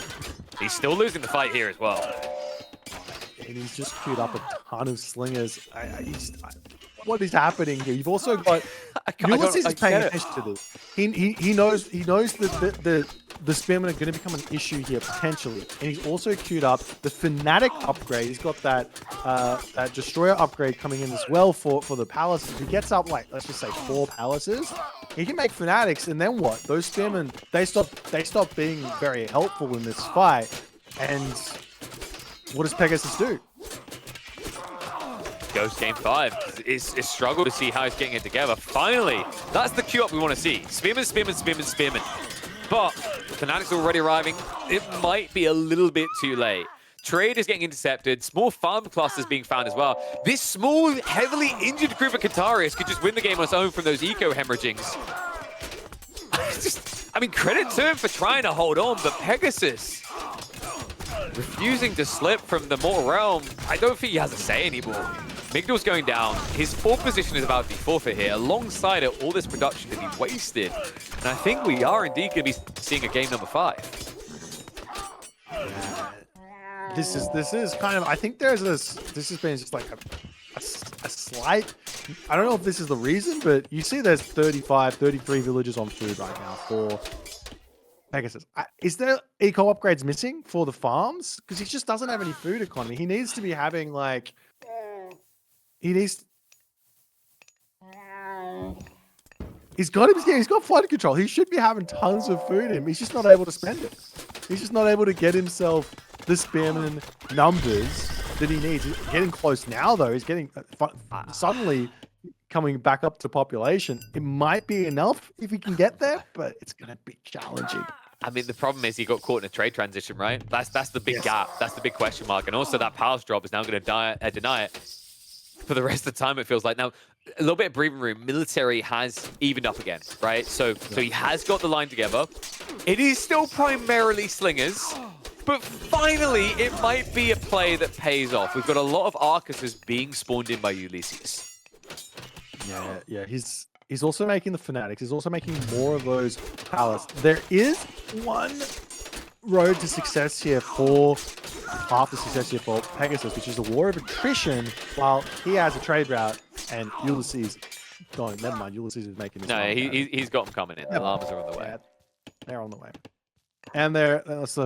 He's still losing the fight here as well.
And he's just queued up a ton of slingers. What is happening here? You've also got Ulysses is paying attention to this. He knows that the spearmen are going to become an issue here potentially, and he's also queued up the fanatic upgrade. He's got that that destroyer upgrade coming in as well for the palaces. He gets up, like, let's just say 4 palaces. He can make fanatics, and then what? Those spearmen, they stop being very helpful in this fight. And what does Pegasus do?
Goes game 5. It's struggled to see how he's getting it together. Finally, that's the queue up we want to see. Spearman, spearman, spearman, spearman. But Fanatics already arriving. It might be a little bit too late. Trade is getting intercepted. Small farm clusters being found as well. This small, heavily injured group of Qataris could just win the game on its own from those eco hemorrhagings. I mean, credit to him for trying to hold on, but Pegasus refusing to slip from the mortal realm. I don't think he has a say anymore. Migdal's going down. His 4th position is about to be forfeit here. Alongside it, all this production to be wasted. And I think we are indeed going to be seeing a game number 5.
Yeah. This is kind of, I think this has been just like a slight, I don't know if this is the reason, but you see there's 35, 33 villages on food right now for Pegasus. Is there eco upgrades missing for the farms? Because he just doesn't have any food economy. He needs to be having, like, he's got flood control. He should be having tons of food in him. He's just not able to spend it. He's just not able to get himself the spearman numbers that he needs. He's getting close now, though. He's getting suddenly coming back up to population. It might be enough if he can get there, but it's going to be challenging.
I mean, the problem is he got caught in a trade transition, right? That's the big gap. That's the big question mark. And also that palace drop is now going to deny it for the rest of the time, it feels like. Now, a little bit of breathing room. Military has evened up again, right? So he has got the line together. It is still primarily slingers, but finally, it might be a play that pays off. We've got a lot of Arcuses being spawned in by Ulysses.
Yeah. He's also making the fanatics. He's also making more of those palace. There is one road to success here for Pegasus, which is a war of attrition, while he has a trade route and Ulysses don't. Never mind, Ulysses is making this.
No, he's got them coming in. The llamas are on the way.
Yeah, they're on the way. And this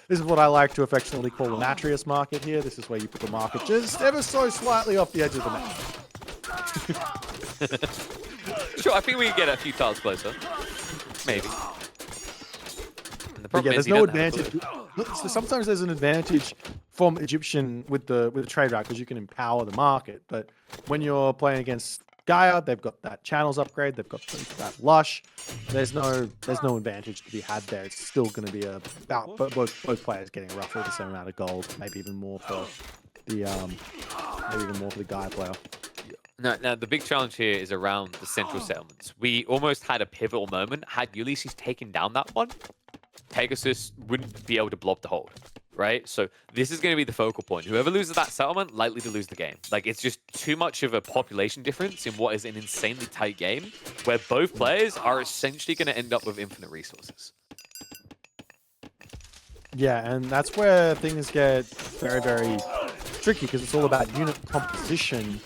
is what I like to affectionately call the Matrius market here. This is where you put the market just ever so slightly off the edge of the map.
Sure, I think we can get a few tiles closer. Maybe. And the problem
Yeah,
is
there's
you
no
don't have
advantage.
blue.
Look, so sometimes there's an advantage from Egyptian with the trade route because you can empower the market. But when you're playing against Gaia, they've got that channels upgrade, they've got that lush. There's no advantage to be had there. It's still going to be about both players getting roughly the same amount of gold, maybe even more for the Gaia player.
Now, the big challenge here is around the central settlements. We almost had a pivotal moment. Had Ulysses taken down that one, Pegasus wouldn't be able to blob the hold, right? So this is going to be the focal point. Whoever loses that settlement, likely to lose the game. Like, it's just too much of a population difference in what is an insanely tight game, where both players are essentially going to end up with infinite resources.
Yeah, and that's where things get very, very tricky because it's all about unit composition.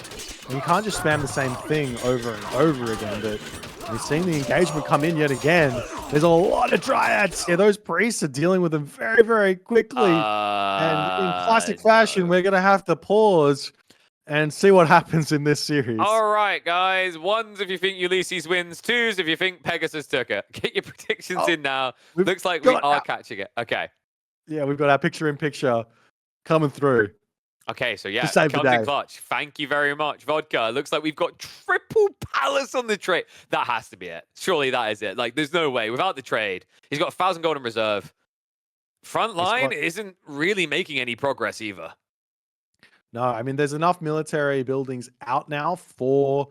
And you can't just spam the same thing over and over again. But we've seen the engagement come in yet again. There's a lot of Dryads. Yeah, those priests are dealing with them very, very quickly. And in classic fashion,
No.
we're going to have to pause and see what happens in this series.
All right, guys. Ones if you think Ulysses wins. Twos if you think Pegasus took it. Get your predictions in now. Looks like we are catching it. Okay.
Yeah, we've got our picture-in-picture coming through.
Okay, so yeah,
save the
comes in
day.
clutch. Thank you very much, Vodka. Looks like we've got triple Palace on the trade. That has to be it. Surely that is it. Like, there's no way. Without the trade, he's got 1,000 gold in reserve. Front line isn't really making any progress either.
No, I mean, there's enough military buildings out now for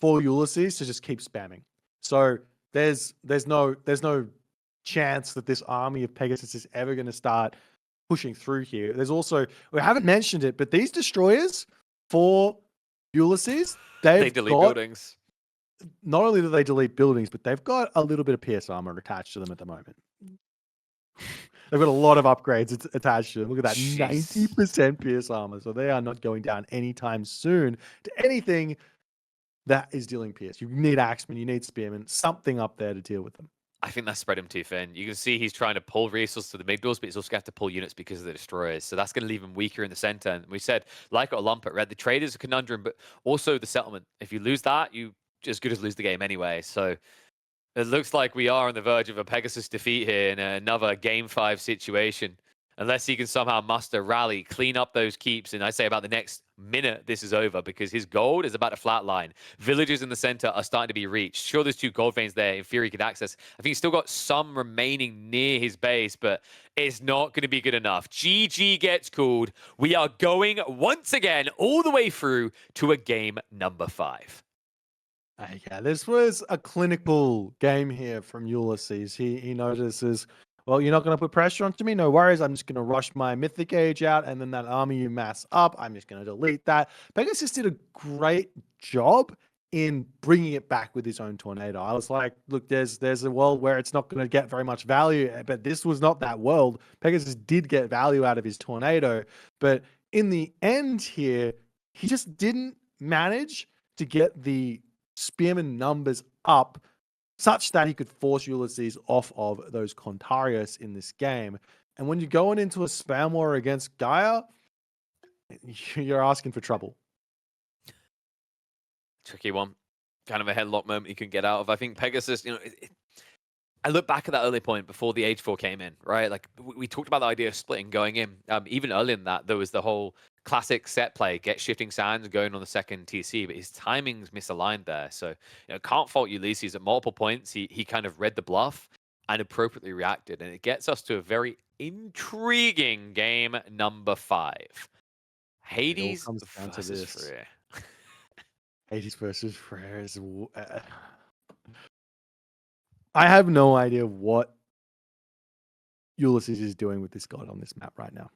Ulysses to just keep spamming. So there's no chance that this army of Pegasus is ever going to start pushing through here. There's also, we haven't mentioned it, but these destroyers for Ulysses, they delete
buildings.
Not only do they delete buildings, but they've got a little bit of PS armor attached to them at the moment. They've got a lot of upgrades attached to them. Look at that, 90% PS armor. So they are not going down anytime soon to anything that is dealing PS. You need Axemen, you need Spearmen, something up there to deal with them.
I think that's spread him too thin. You can see he's trying to pull resources to the mid doors, but he's also going to have to pull units because of the destroyers. So that's going to leave him weaker in the center. And we said, like or lump it, right? The trade is a conundrum, but also the settlement. If you lose that, you as good as lose the game anyway. So it looks like we are on the verge of a Pegasus defeat here in another Game 5 situation. Unless he can somehow muster rally, clean up those keeps, and I say about the next minute this is over because his gold is about to flatline. Villages in the center are starting to be reached. Sure, there's 2 gold veins there. In theory, he could access. I think he's still got some remaining near his base, but it's not going to be good enough. GG gets called. We are going once again all the way through to a game number 5.
Yeah, this was a clinical game here from Ulysses. He notices, well, you're not going to put pressure onto me. No worries. I'm just going to rush my Mythic Age out, and then that army you mass up, I'm just going to delete that. Pegasus did a great job in bringing it back with his own tornado. I was like, look, there's a world where it's not going to get very much value, but this was not that world. Pegasus did get value out of his tornado, but in the end here, he just didn't manage to get the Spearman numbers up such that he could force Ulysses off of those Contarius in this game. And when you're going into a spam war against Gaia, you're asking for trouble.
Tricky one. Kind of a headlock moment you can get out of. I think Pegasus, I look back at that early point before the Age 4 came in, right? Like, we talked about the idea of splitting going in. Even earlier than that, there was the whole classic set play, get shifting sands going on the second TC, but his timing's misaligned there. So, can't fault Ulysses at multiple points. He kind of read the bluff and appropriately reacted. And it gets us to a very intriguing game number 5. Hades versus Freyr.
Hades versus Freyr is... I have no idea what Ulysses is doing with this god on this map right now.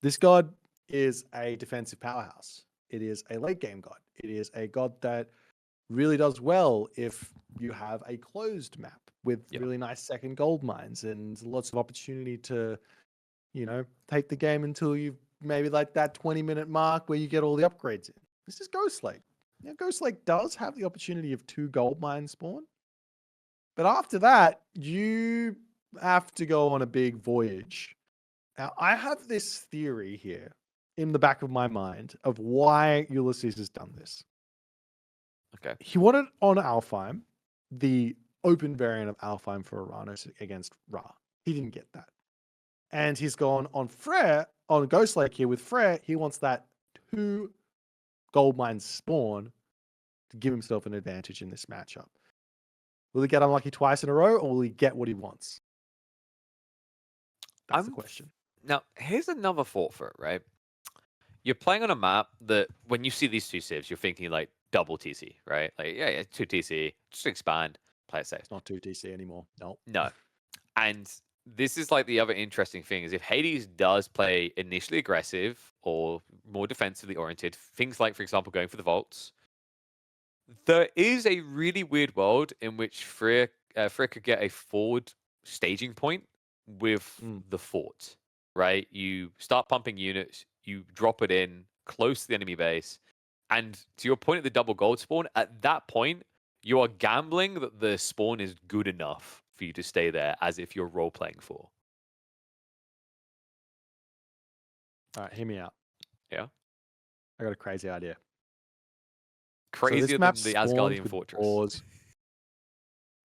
This god is a defensive powerhouse. It is a late game god. It is a god that really does well if you have a closed map with really nice second gold mines and lots of opportunity to, take the game until you maybe like that 20-minute mark where you get all the upgrades in. This is Ghost Lake. Ghost Lake does have the opportunity of 2 gold mines spawn. But after that, you have to go on a big voyage. Now, I have this theory here in the back of my mind of why Ulysses has done this.
Okay.
He wanted on Alfheim, the open variant of Alfheim for Uranus against Ra. He didn't get that. And he's gone on Freyr, on Ghost Lake here with Freyr. He wants that 2 gold mine spawn to give himself an advantage in this matchup. Will he get unlucky twice in a row, or will he get what he wants? That's the question.
Now, here's another thought for it, right? You're playing on a map that when you see these 2 civs, you're thinking like double TC, right? Like, yeah, 2 TC, just expand, play it safe.
It's not 2 TC anymore. No.
No. And this is like the other interesting thing is if Hades does play initially aggressive or more defensively oriented, things like, for example, going for the vaults, there is a really weird world in which Freyr could get a forward staging point with the fort, right? You start pumping units, you drop it in close to the enemy base, and to your point at the double gold spawn, at that point, you are gambling that the spawn is good enough for you to stay there as if you're role playing for.
All right, hear me out.
Yeah.
I got a crazy idea.
Crazier than the Asgardian fortress.
Boars.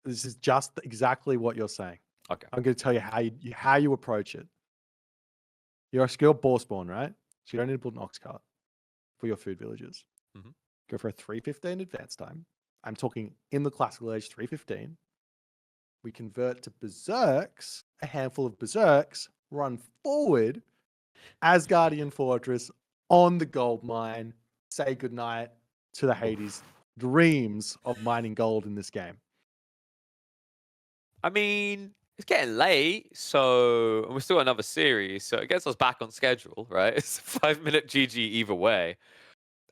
This is just exactly what you're saying.
Okay.
I'm going to tell you how you approach it. You're a skilled boar spawn, right? So you don't need to build an ox cart for your food villages.
Mhm.
Go for a 315 advance time. I'm talking in the classical age 315. We convert to berserks, a handful of berserks, run forward, Asgardian fortress on the gold mine, say goodnight to the Hades dreams of mining gold in this game.
I mean, it's getting late, so and we're still another series, so it gets us back on schedule, right? It's a 5-minute GG either way,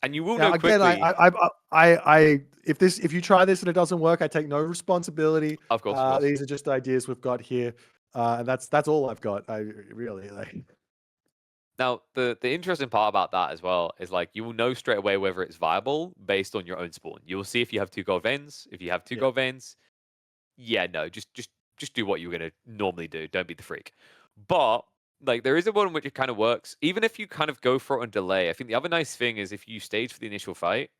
and you will know
Again,
quickly.
if you try this and it doesn't work, I take no responsibility.
Of course.
These are just ideas we've got here, and that's all I've got. I really like.
Now, the interesting part about that as well is like you will know straight away whether it's viable based on your own spawn. You will see if you have 2 gold veins. If you have 2 gold veins, yeah, no, just do what you're gonna normally do. Don't be the freak. But like there is a one in which it kind of works. Even if you kind of go for it on delay, I think the other nice thing is if you stage for the initial fight,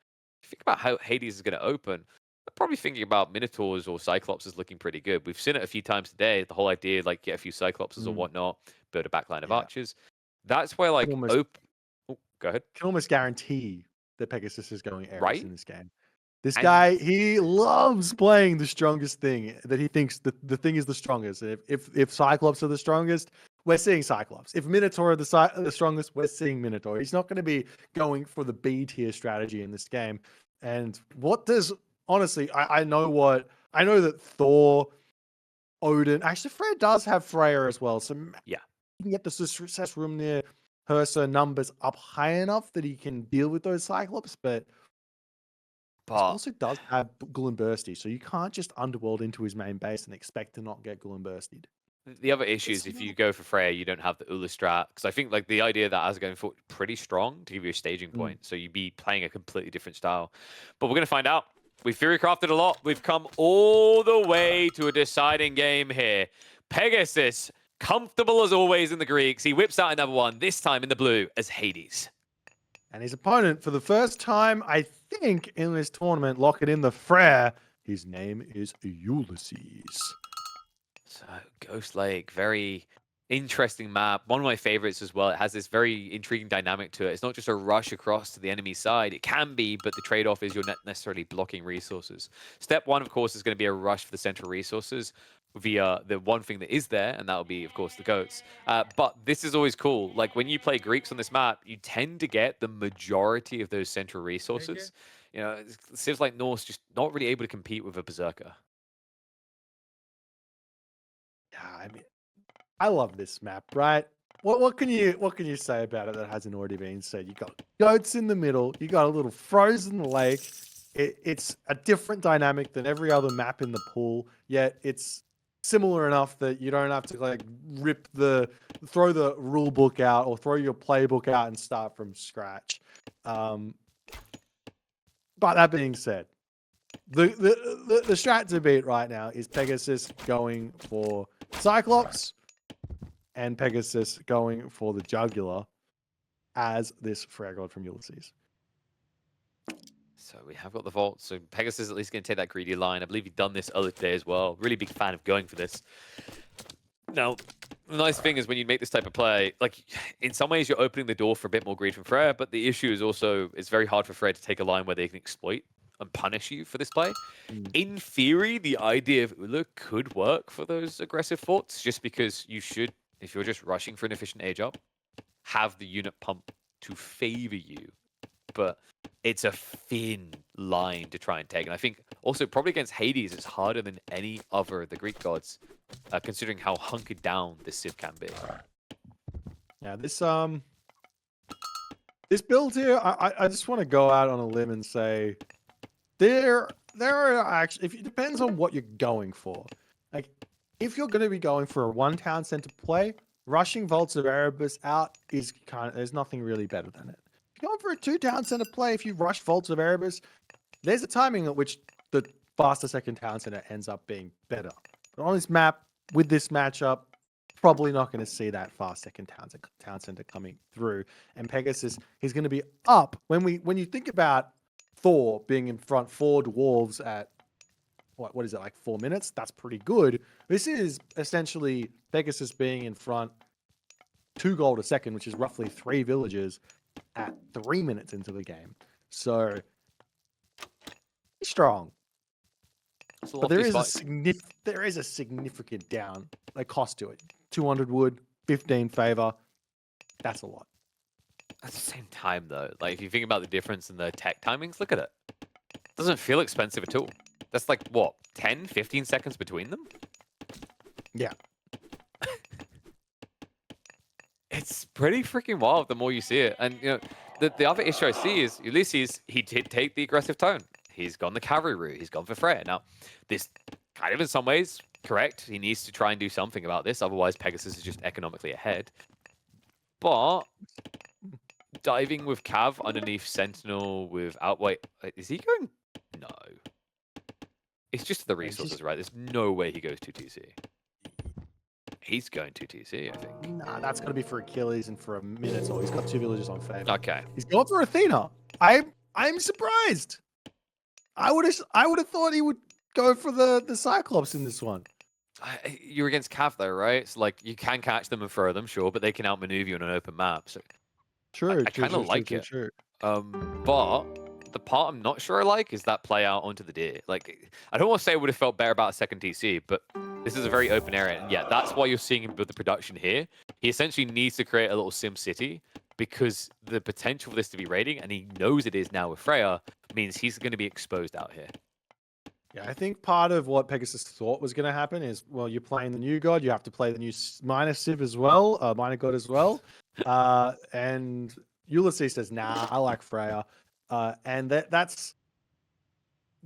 think about how Hades is gonna open. I'm probably thinking about Minotaurs or Cyclops is looking pretty good. We've seen it a few times today. The whole idea, like get a few Cyclopses or whatnot, build a backline of archers. That's where like
Almost-
Oh, go ahead.
Can almost guarantee that Pegasus is going Ares
Right?
in this game. This guy, he loves playing the strongest thing that he thinks the thing is the strongest. If Cyclops are the strongest, we're seeing Cyclops. If Minotaur are the strongest, we're seeing Minotaur. He's not going to be going for the B tier strategy in this game. And what does honestly, I know that Thor, Odin, actually Freya does have Freya as well. So
Yeah.
you can get the success room near Hersa numbers up high enough that he can deal with those Cyclops, but also does have Ghoul and Bursty, so you can't just underworld into his main base and expect to not get Ghoul and Burstied.
The other issue is if you go for Freya, you don't have the Ula strat. Because I think like the idea that Asgard fought pretty strong to give you a staging point. So you'd be playing a completely different style. But we're going to find out. We've theory crafted a lot. We've come all the way to a deciding game here. Pegasus, comfortable as always in the Greeks. He whips out another one, this time in the blue as Hades.
And his opponent, for the first time, I think, in this tournament, lock it in the Freyr. His name is Ulysses.
So, Ghost Lake, very interesting map. One of my favorites as well. It has this very intriguing dynamic to it. It's not just a rush across to the enemy side. It can be, but the trade-off is you're not necessarily blocking resources. Step 1, of course, is going to be a rush for the central resources via the one thing that is there, and that will be, of course, the goats. But this is always cool. Like, when you play Greeks on this map, you tend to get the majority of those central resources. You know, it seems like Norse just not really able to compete with a Berserker.
Yeah, I mean, I love this map, right? What can you say about it that hasn't already been said? You got goats in the middle. You got a little frozen lake. It's a different dynamic than every other map in the pool. Yet it's similar enough that you don't have to like throw the rule book out or throw your playbook out and start from scratch. But that being said, The strat to beat right now is Pegasus going for Cyclops and Pegasus going for the Jugular as this Frere God from Ulysses.
So we have got the vault. So Pegasus is at least going to take that greedy line. I believe he'd done this earlier today as well. Really big fan of going for this. Now, the nice thing is when you make this type of play, like in some ways you're opening the door for a bit more greed from Frere, but the issue is also it's very hard for Frere to take a line where they can exploit and punish you for this play. In theory, the idea of Ula could work for those aggressive forts, just because you should, if you're just rushing for an efficient age up, have the unit pump to favor you. But it's a thin line to try and take. And I think also probably against Hades, it's harder than any other of the Greek gods, considering how hunkered down this Civ can be.
Yeah, this build here, I just want to go out on a limb and say there are actually, if it depends on what you're going for. Like, if you're going to be going for a one town center play, rushing Vaults of Erebus out is there's nothing really better than it. If you're going for a two town center play, if you rush Vaults of Erebus, there's a timing at which the faster second town center ends up being better. But on this map, with this matchup, probably not going to see that fast second town center coming through. And Pegasus, he's going to be up. When you think about Thor being in front 4 dwarves at what is it, like 4 minutes? That's pretty good. This is essentially Pegasus being in front 2 gold a second, which is roughly 3 villages at 3 minutes into the game. So strong. But there is a significant down cost to it. 200 wood, 15 favor. That's a lot.
At the same time, though, like if you think about the difference in the tech timings, look at it. It doesn't feel expensive at all. That's like, what, 10, 15 seconds between them?
Yeah.
It's pretty freaking wild the more you see it. And, you know, the other issue I see is Ulysses, he did take the aggressive tone. He's gone the cavalry route. He's gone for Frere. Now, this kind of in some ways, correct. He needs to try and do something about this. Otherwise, Pegasus is just economically ahead. But diving with Cav underneath Sentinel without... Wait, is he going... No. It's just the resources, right? There's no way he goes 2TC. He's going 2TC, I think.
Nah, that's going to be for Achilles and for a Minotaur. He's got 2 villages on favor.
Okay.
He's going for Athena. I'm surprised. I would have thought he would go for the Cyclops in this one.
You're against Cav though, right? It's like you can catch them and throw them, sure, but they can outmaneuver you on an open map. So
true.
I kind of like it. But the part I'm not sure I like is that play out onto the deer. Like, I don't want to say I would have felt better about a second TC, but this is a very open area. And yeah, that's why you're seeing him build the production here. He essentially needs to create a little sim city because the potential for this to be raiding, and he knows it is now with Freya, means he's going to be exposed out here.
Yeah, I think part of what Pegasus thought was going to happen is, well, you're playing the new god, you have to play the new minor civ as well, minor god as well. And Ulysses says, nah, I like Freya. And that's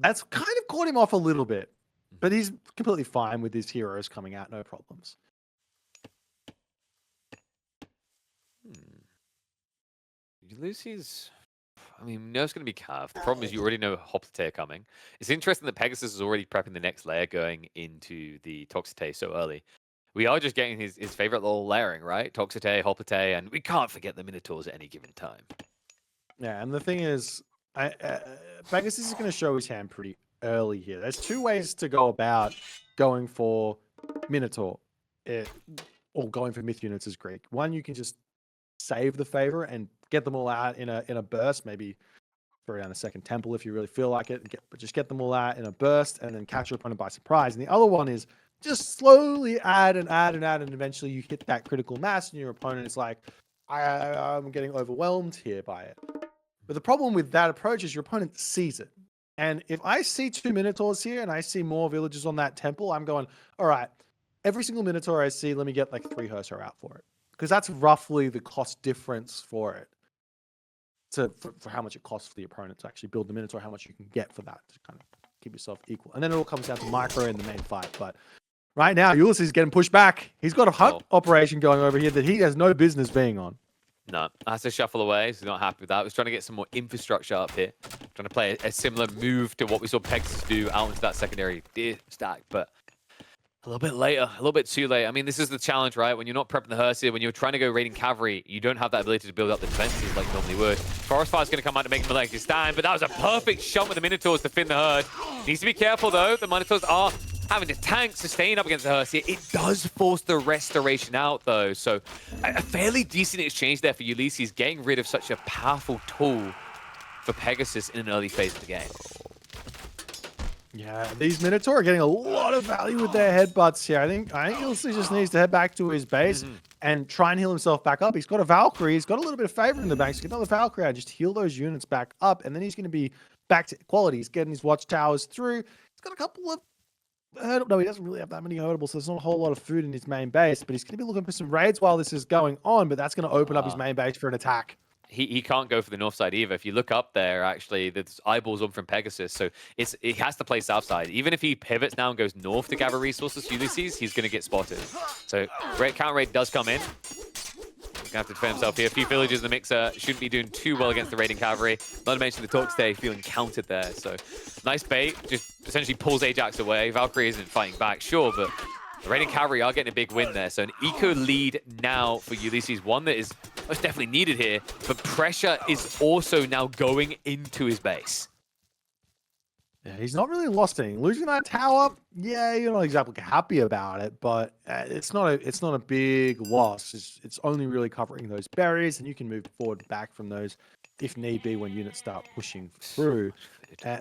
kind of caught him off a little bit. But he's completely fine with his heroes coming out, no problems.
Ulysses... I mean, we know it's going to be Cav. The problem is you already know Hoplite are coming. It's interesting that Pegasus is already prepping the next layer going into the Toxite so early. We are just getting his favorite little layering, right? Toxite, Hoplite, and we can't forget the Minotaurs at any given time.
Yeah, and the thing is, Pegasus is going to show his hand pretty early here. There's 2 ways to go about going for Minotaur, or going for myth units as Greek. One, you can just save the favor and get them all out in a burst, maybe throw down a second temple if you really feel like it, but just get them all out in a burst and then catch your opponent by surprise. And the other one is just slowly add and add and add, and eventually you hit that critical mass and your opponent is like, I'm getting overwhelmed here by it. But the problem with that approach is your opponent sees it. And if I see 2 Minotaurs here and I see more villages on that temple, I'm going, all right, every single Minotaur I see, let me get like 3 Hursar out for it. Because that's roughly the cost difference for it. For how much it costs for the opponent to actually build the Minotaur, how much you can get for that to kind of keep yourself equal. And then it all comes down to micro in the main fight. But right now, Ulysses is getting pushed back. He's got a hunt operation going over here that he has no business being on.
No, has to shuffle away. So he's not happy with that. He's trying to get some more infrastructure up here. Trying to play a similar move to what we saw Pegasus do out into that secondary stack, but a little bit later, a little bit too late. I mean, this is the challenge, right? When you're not prepping the hearse here, when you're trying to go raiding cavalry, you don't have that ability to build up the defenses like you normally would. Forest Fire's going to come out to make Malek stand, but that was a perfect shot with the Minotaurs to fin the herd. Needs to be careful, though. The Minotaurs are having to tank, sustain up against the hearse here. It does force the restoration out, though. So a fairly decent exchange there for Ulysses, getting rid of such a powerful tool for Pegasus in an early phase of the game.
Yeah, these Minotaur are getting a lot of value with their headbutts here. I think Ulysses just needs to head back to his base and try and heal himself back up. He's got a Valkyrie. He's got a little bit of favor in the bank. So get another Valkyrie and just heal those units back up. And then he's going to be back to quality. He's getting his watchtowers through. He's got a couple of no, he doesn't really have that many hurtables, so there's not a whole lot of food in his main base. But he's going to be looking for some raids while this is going on. But that's going to open up his main base for an attack.
He can't go for the north side either. If you look up there, actually, there's eyeballs on from Pegasus, so he has to play south side. Even if he pivots now and goes north to gather resources for Ulysses, he's going to get spotted. So great counter raid does come in. He's going to have to defend himself here. A few villagers in the mixer shouldn't be doing too well against the raiding cavalry. Not to mention the Talk Stay feeling countered there. So nice bait, just essentially pulls Ajax away. Valkyrie isn't fighting back, sure, but the raiding cavalry are getting a big win there. So an eco lead now for Ulysses, one that is most definitely needed here, but pressure is also now going into his base.
Yeah, he's not really lost anything. Losing that tower, yeah, you're not exactly happy about it, but it's not a big loss. It's only really covering those berries, and you can move forward back from those if need be when units start pushing through.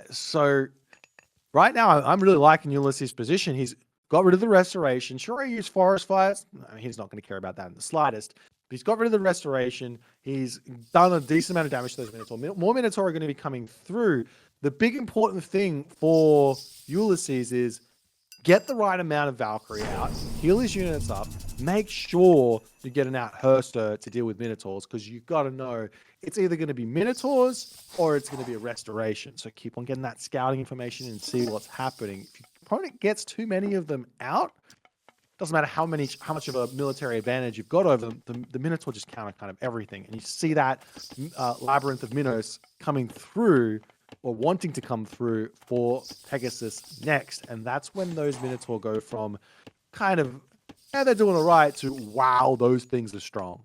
So right now, I'm really liking Ulysses' position. He's got rid of the restoration. Sure, he used forest fires. I mean, he's not going to care about that in the slightest. But he's got rid of the restoration. He's done a decent amount of damage to those Minotaur. More Minotaur are going to be coming through. The big important thing for Ulysses is get the right amount of Valkyrie out, heal his units up, make sure you get an out Herster to deal with Minotaurs, because you've got to know it's either going to be Minotaurs or it's going to be a restoration. So keep on getting that scouting information and see what's happening. If your opponent gets too many of them out, doesn't matter how much of a military advantage you've got over them, the Minotaur just counter kind of everything. And you see that labyrinth of Minos coming through, or wanting to come through for Pegasus next. And that's when those Minotaur go from kind of, yeah, they're doing all right, to, wow, those things are strong.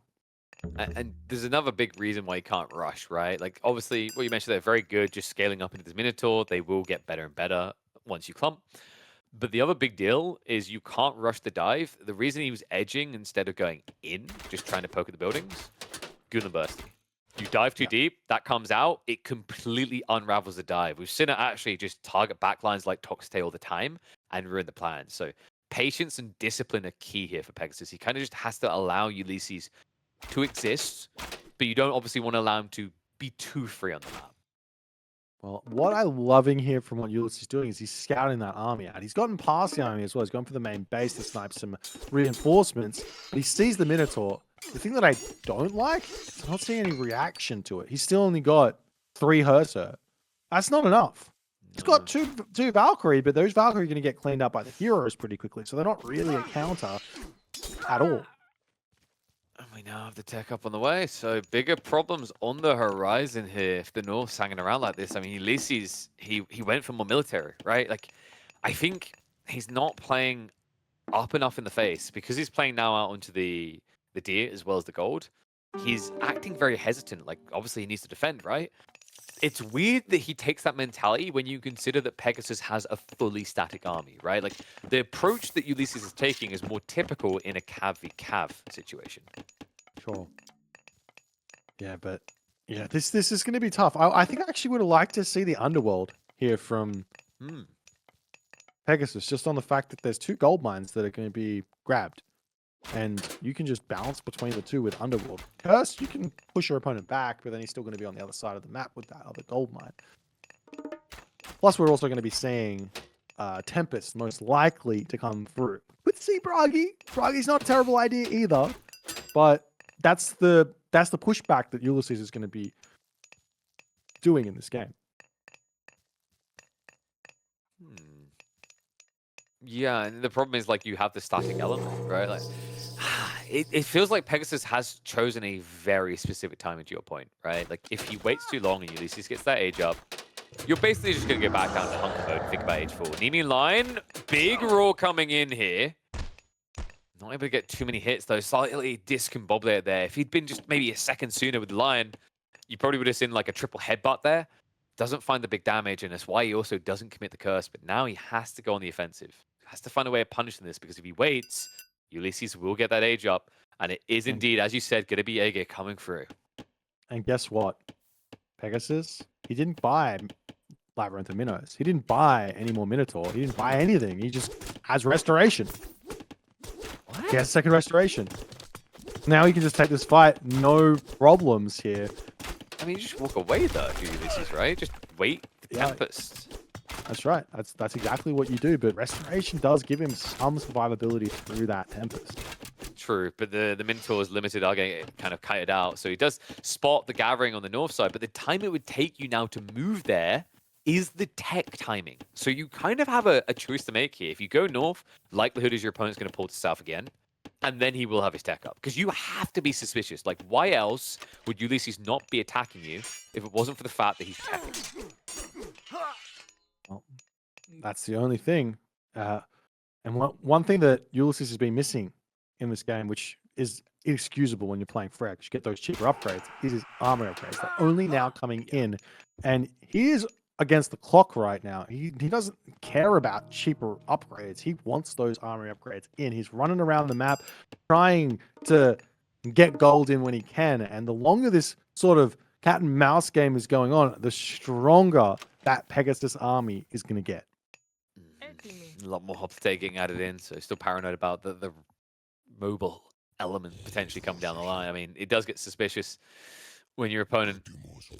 And there's another big reason why you can't rush, right? Like, obviously, what you mentioned, they're very good just scaling up into this Minotaur. They will get better and better once you clump. But the other big deal is you can't rush the dive. The reason he was edging instead of going in, just trying to poke at the buildings, Gunnar bursting. You dive too deep, that comes out, it completely unravels the dive. We've seen it actually just target backlines like Toxtay all the time and ruin the plan. So patience and discipline are key here for Pegasus. He kind of just has to allow Ulysses to exist, but you don't obviously want to allow him to be too free on the map.
Well, what I'm loving here from what Ulysses is doing is he's scouting that army out. He's gotten past the army as well. He's gone for the main base to snipe some reinforcements. But he sees the Minotaur. The thing that I don't like is I'm not seeing any reaction to it. He's still only got 3 Herser. That's not enough. He's got two Valkyrie, but those Valkyrie are going to get cleaned up by the heroes pretty quickly. So they're not really a counter at all.
And we now have the tech up on the way, so bigger problems on the horizon here if the North's hanging around like this. I mean, Ulysses, he went for more military, right? Like, I think he's not playing up enough in the face because he's playing now out onto the deer as well as the gold. He's acting very hesitant. Like, obviously he needs to defend, right? It's weird that he takes that mentality when you consider that Pegasus has a fully static army, right? Like, the approach that Ulysses is taking is more typical in a cav v cav situation.
Sure. Yeah, but yeah, this is going to be tough. I think I actually would have liked to see the Underworld here from Pegasus, just on the fact that there's 2 gold mines that are going to be grabbed. And you can just bounce between the 2 with Underworld. Curse, you can push your opponent back, but then he's still going to be on the other side of the map with that other gold mine. Plus, we're also going to be seeing Tempest most likely to come through. With see Bragi. Bragi's not a terrible idea either. But that's the pushback that Ulysses is going to be doing in this game.
Yeah, and the problem is, like, you have the static element, right? Like, it feels like Pegasus has chosen a very specific timing to your point, right? Like, if he waits too long and Ulysses gets that age up, you're basically just going to go back down to hunker mode and think about age 4. Nemi in line, big roar coming in here. Not able to get too many hits, though. Slightly discombobulated there. If he'd been just maybe a second sooner with the Lion, you probably would have seen like a triple headbutt there. Doesn't find the big damage, and that's why he also doesn't commit the curse. But now he has to go on the offensive. Has to find a way of punishing this, because if he waits, Ulysses will get that age up. And it is indeed, as you said, going to be Ege coming through.
And guess what? Pegasus, he didn't buy Labyrinth of Minnows. He didn't buy any more Minotaur. He didn't buy anything. He just has Restoration.
What?
He has second Restoration. Now he can just take this fight, no problems here.
I mean, you just walk away though, if you're Ulysses, right? Just wait the Tempest.
That's right. That's exactly what you do. But Restoration does give him some survivability through that Tempest.
True, but the Minotaurs limited are getting kind of kited out. So he does spot the gathering on the north side, but the time it would take you now to move there is the tech timing. So you kind of have a choice to make here. If you go north, likelihood is your opponent's going to pull to south again, and then he will have his tech up. Because you have to be suspicious. Like, why else would Ulysses not be attacking you if it wasn't for the fact that he's teching?
Well, that's the only thing. And one thing that Ulysses has been missing in this game, which is inexcusable when you're playing Frag, you get those cheaper upgrades, is his armor upgrades. They're only now coming in. And he is against the clock right now. He doesn't care about cheaper upgrades. He wants those armor upgrades in. He's running around the map trying to get gold in when he can. And the longer this sort of cat and mouse game is going on, the stronger that Pegasus army is going to get.
A lot more hop taking added in, so still paranoid about the mobile element potentially coming down the line. I mean, it does get suspicious when your opponent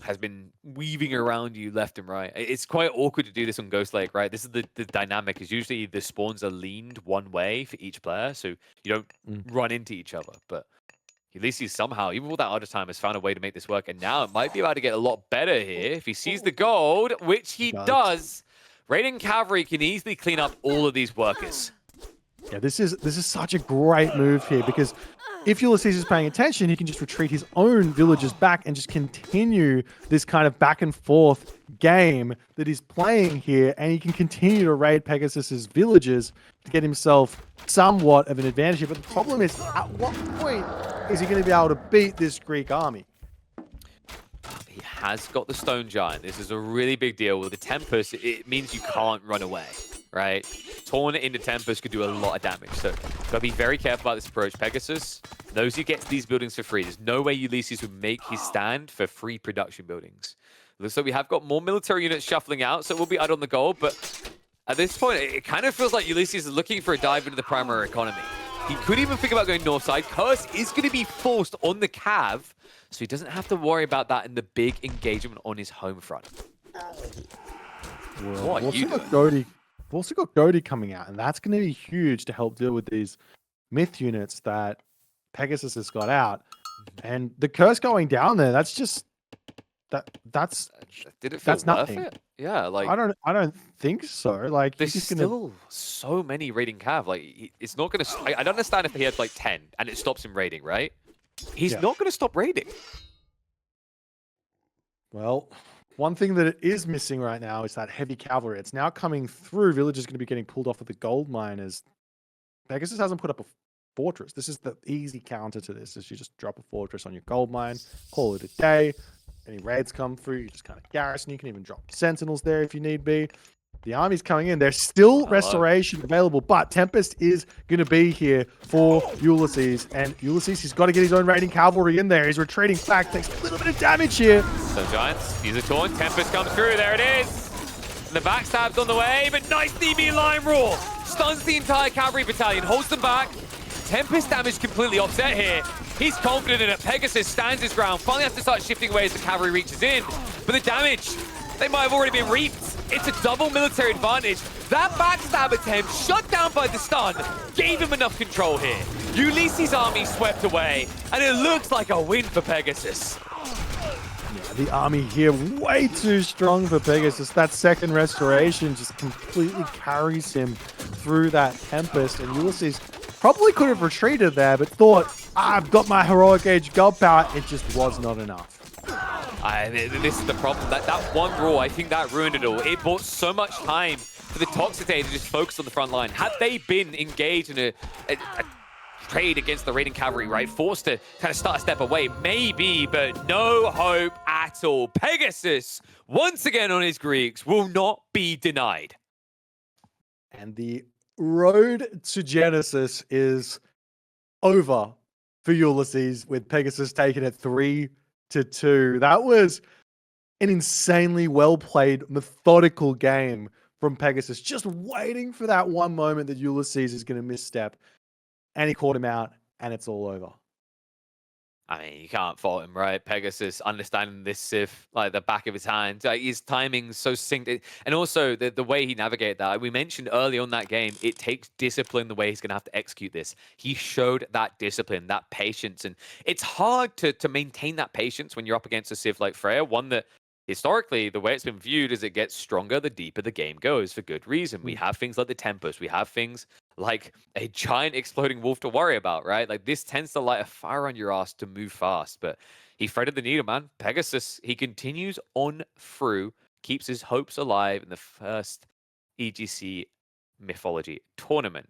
has been weaving around you left and right. It's quite awkward to do this on Ghost Lake, right? This is the dynamic, is usually the spawns are leaned one way for each player, so you don't run into each other. But Ulysses somehow, even with that order time, has found a way to make this work, and now it might be about to get a lot better here. If he sees the gold, which he does, Raiden Cavalry can easily clean up all of these workers.
Yeah, this is such a great move here, because if Ulysses is paying attention, he can just retreat his own villagers back and just continue this kind of back and forth game that he's playing here, and he can continue to raid Pegasus's villagers to get himself somewhat of an advantage here. But the problem is, at what point is he going to be able to beat this Greek army?
He has got the Stone Giant. This is a really big deal. With the Tempest, it means you can't run away, right? Torn into Tempest could do a lot of damage. So, gotta be very careful about this approach. Pegasus knows he gets these buildings for free. There's no way Ulysses would make his stand for free production buildings. Looks like we have got more military units shuffling out, so we'll be out on the gold. But at this point, it kind of feels like Ulysses is looking for a dive into the primary economy. He could even think about going north side. Curse is going to be forced on the Cav, so he doesn't have to worry about that in the big engagement on his home front.
Well,
What are you doing?
We've also got Goaty coming out, and that's going to be huge to help deal with these myth units that Pegasus has got out. And the curse going down there, that's just that's
Did it feel
that's
worth
nothing.
it? Yeah, like
I don't think so. Like,
there's
he's just
still so many raiding Cav. Like it's not gonna. I don't understand if he had like 10 and it stops him raiding, right? He's not gonna stop raiding.
Well, one thing that it is missing right now is that heavy cavalry. It's now coming through. Village is going to be getting pulled off with the gold miners. Pegasus hasn't put up a fortress. This is the easy counter to this, is you just drop a fortress on your gold mine, call it a day. Any raids come through, you just kind of garrison. You can even drop sentinels there if you need be. The army's coming in. There's still restoration available, but Tempest is going to be here for Ulysses. And Ulysses, he's got to get his own raiding cavalry in there. He's retreating back, takes a little bit of damage here.
So Giants, use a taunt. Tempest comes through. There it is. And the backstab's on the way, but nice DB line roar. Stuns the entire cavalry battalion, holds them back. Tempest damage completely offset here. He's confident in it. Pegasus stands his ground. Finally has to start shifting away as the cavalry reaches in. But the damage, they might have already been reaped. It's a double military advantage. That backstab attempt, shut down by the stun, gave him enough control here. Ulysses' army swept away, and it looks like a win for Pegasus.
Yeah, the army here way too strong for Pegasus. That second restoration just completely carries him through that Tempest. And Ulysses, Probably could have retreated there, but thought, I've got my heroic age god power. It just was not enough.
This is the problem. That one rule, I think that ruined it all. It bought so much time for the Toxicate to just focus on the front line. Had they been engaged in a trade against the Raiding Cavalry, right, forced to kind of start a step away, maybe, but no hope at all. Pegasus, once again on his Greeks, will not be denied.
And the road to Genesis is over for Ulysses, with Pegasus taking it 3-2. That was an insanely well played, methodical game from Pegasus, just waiting for that one moment that Ulysses is going to misstep. And he caught him out, and it's all over.
I mean, you can't fault him, right? Pegasus understanding this Sif like the back of his hand. Like, his timing's so synced. And also the way he navigated that. We mentioned early on that game, it takes discipline the way he's going to have to execute this. He showed that discipline, that patience. And it's hard to maintain that patience when you're up against a Sif like Freya, one that historically, the way it's been viewed is it gets stronger the deeper the game goes for good reason. We have things like the Tempest. We have things like a giant exploding wolf to worry about, right? Like, this tends to light a fire on your ass to move fast, but he threaded the needle, man. Pegasus, he continues on through, keeps his hopes alive in the first EGC Mythology tournament.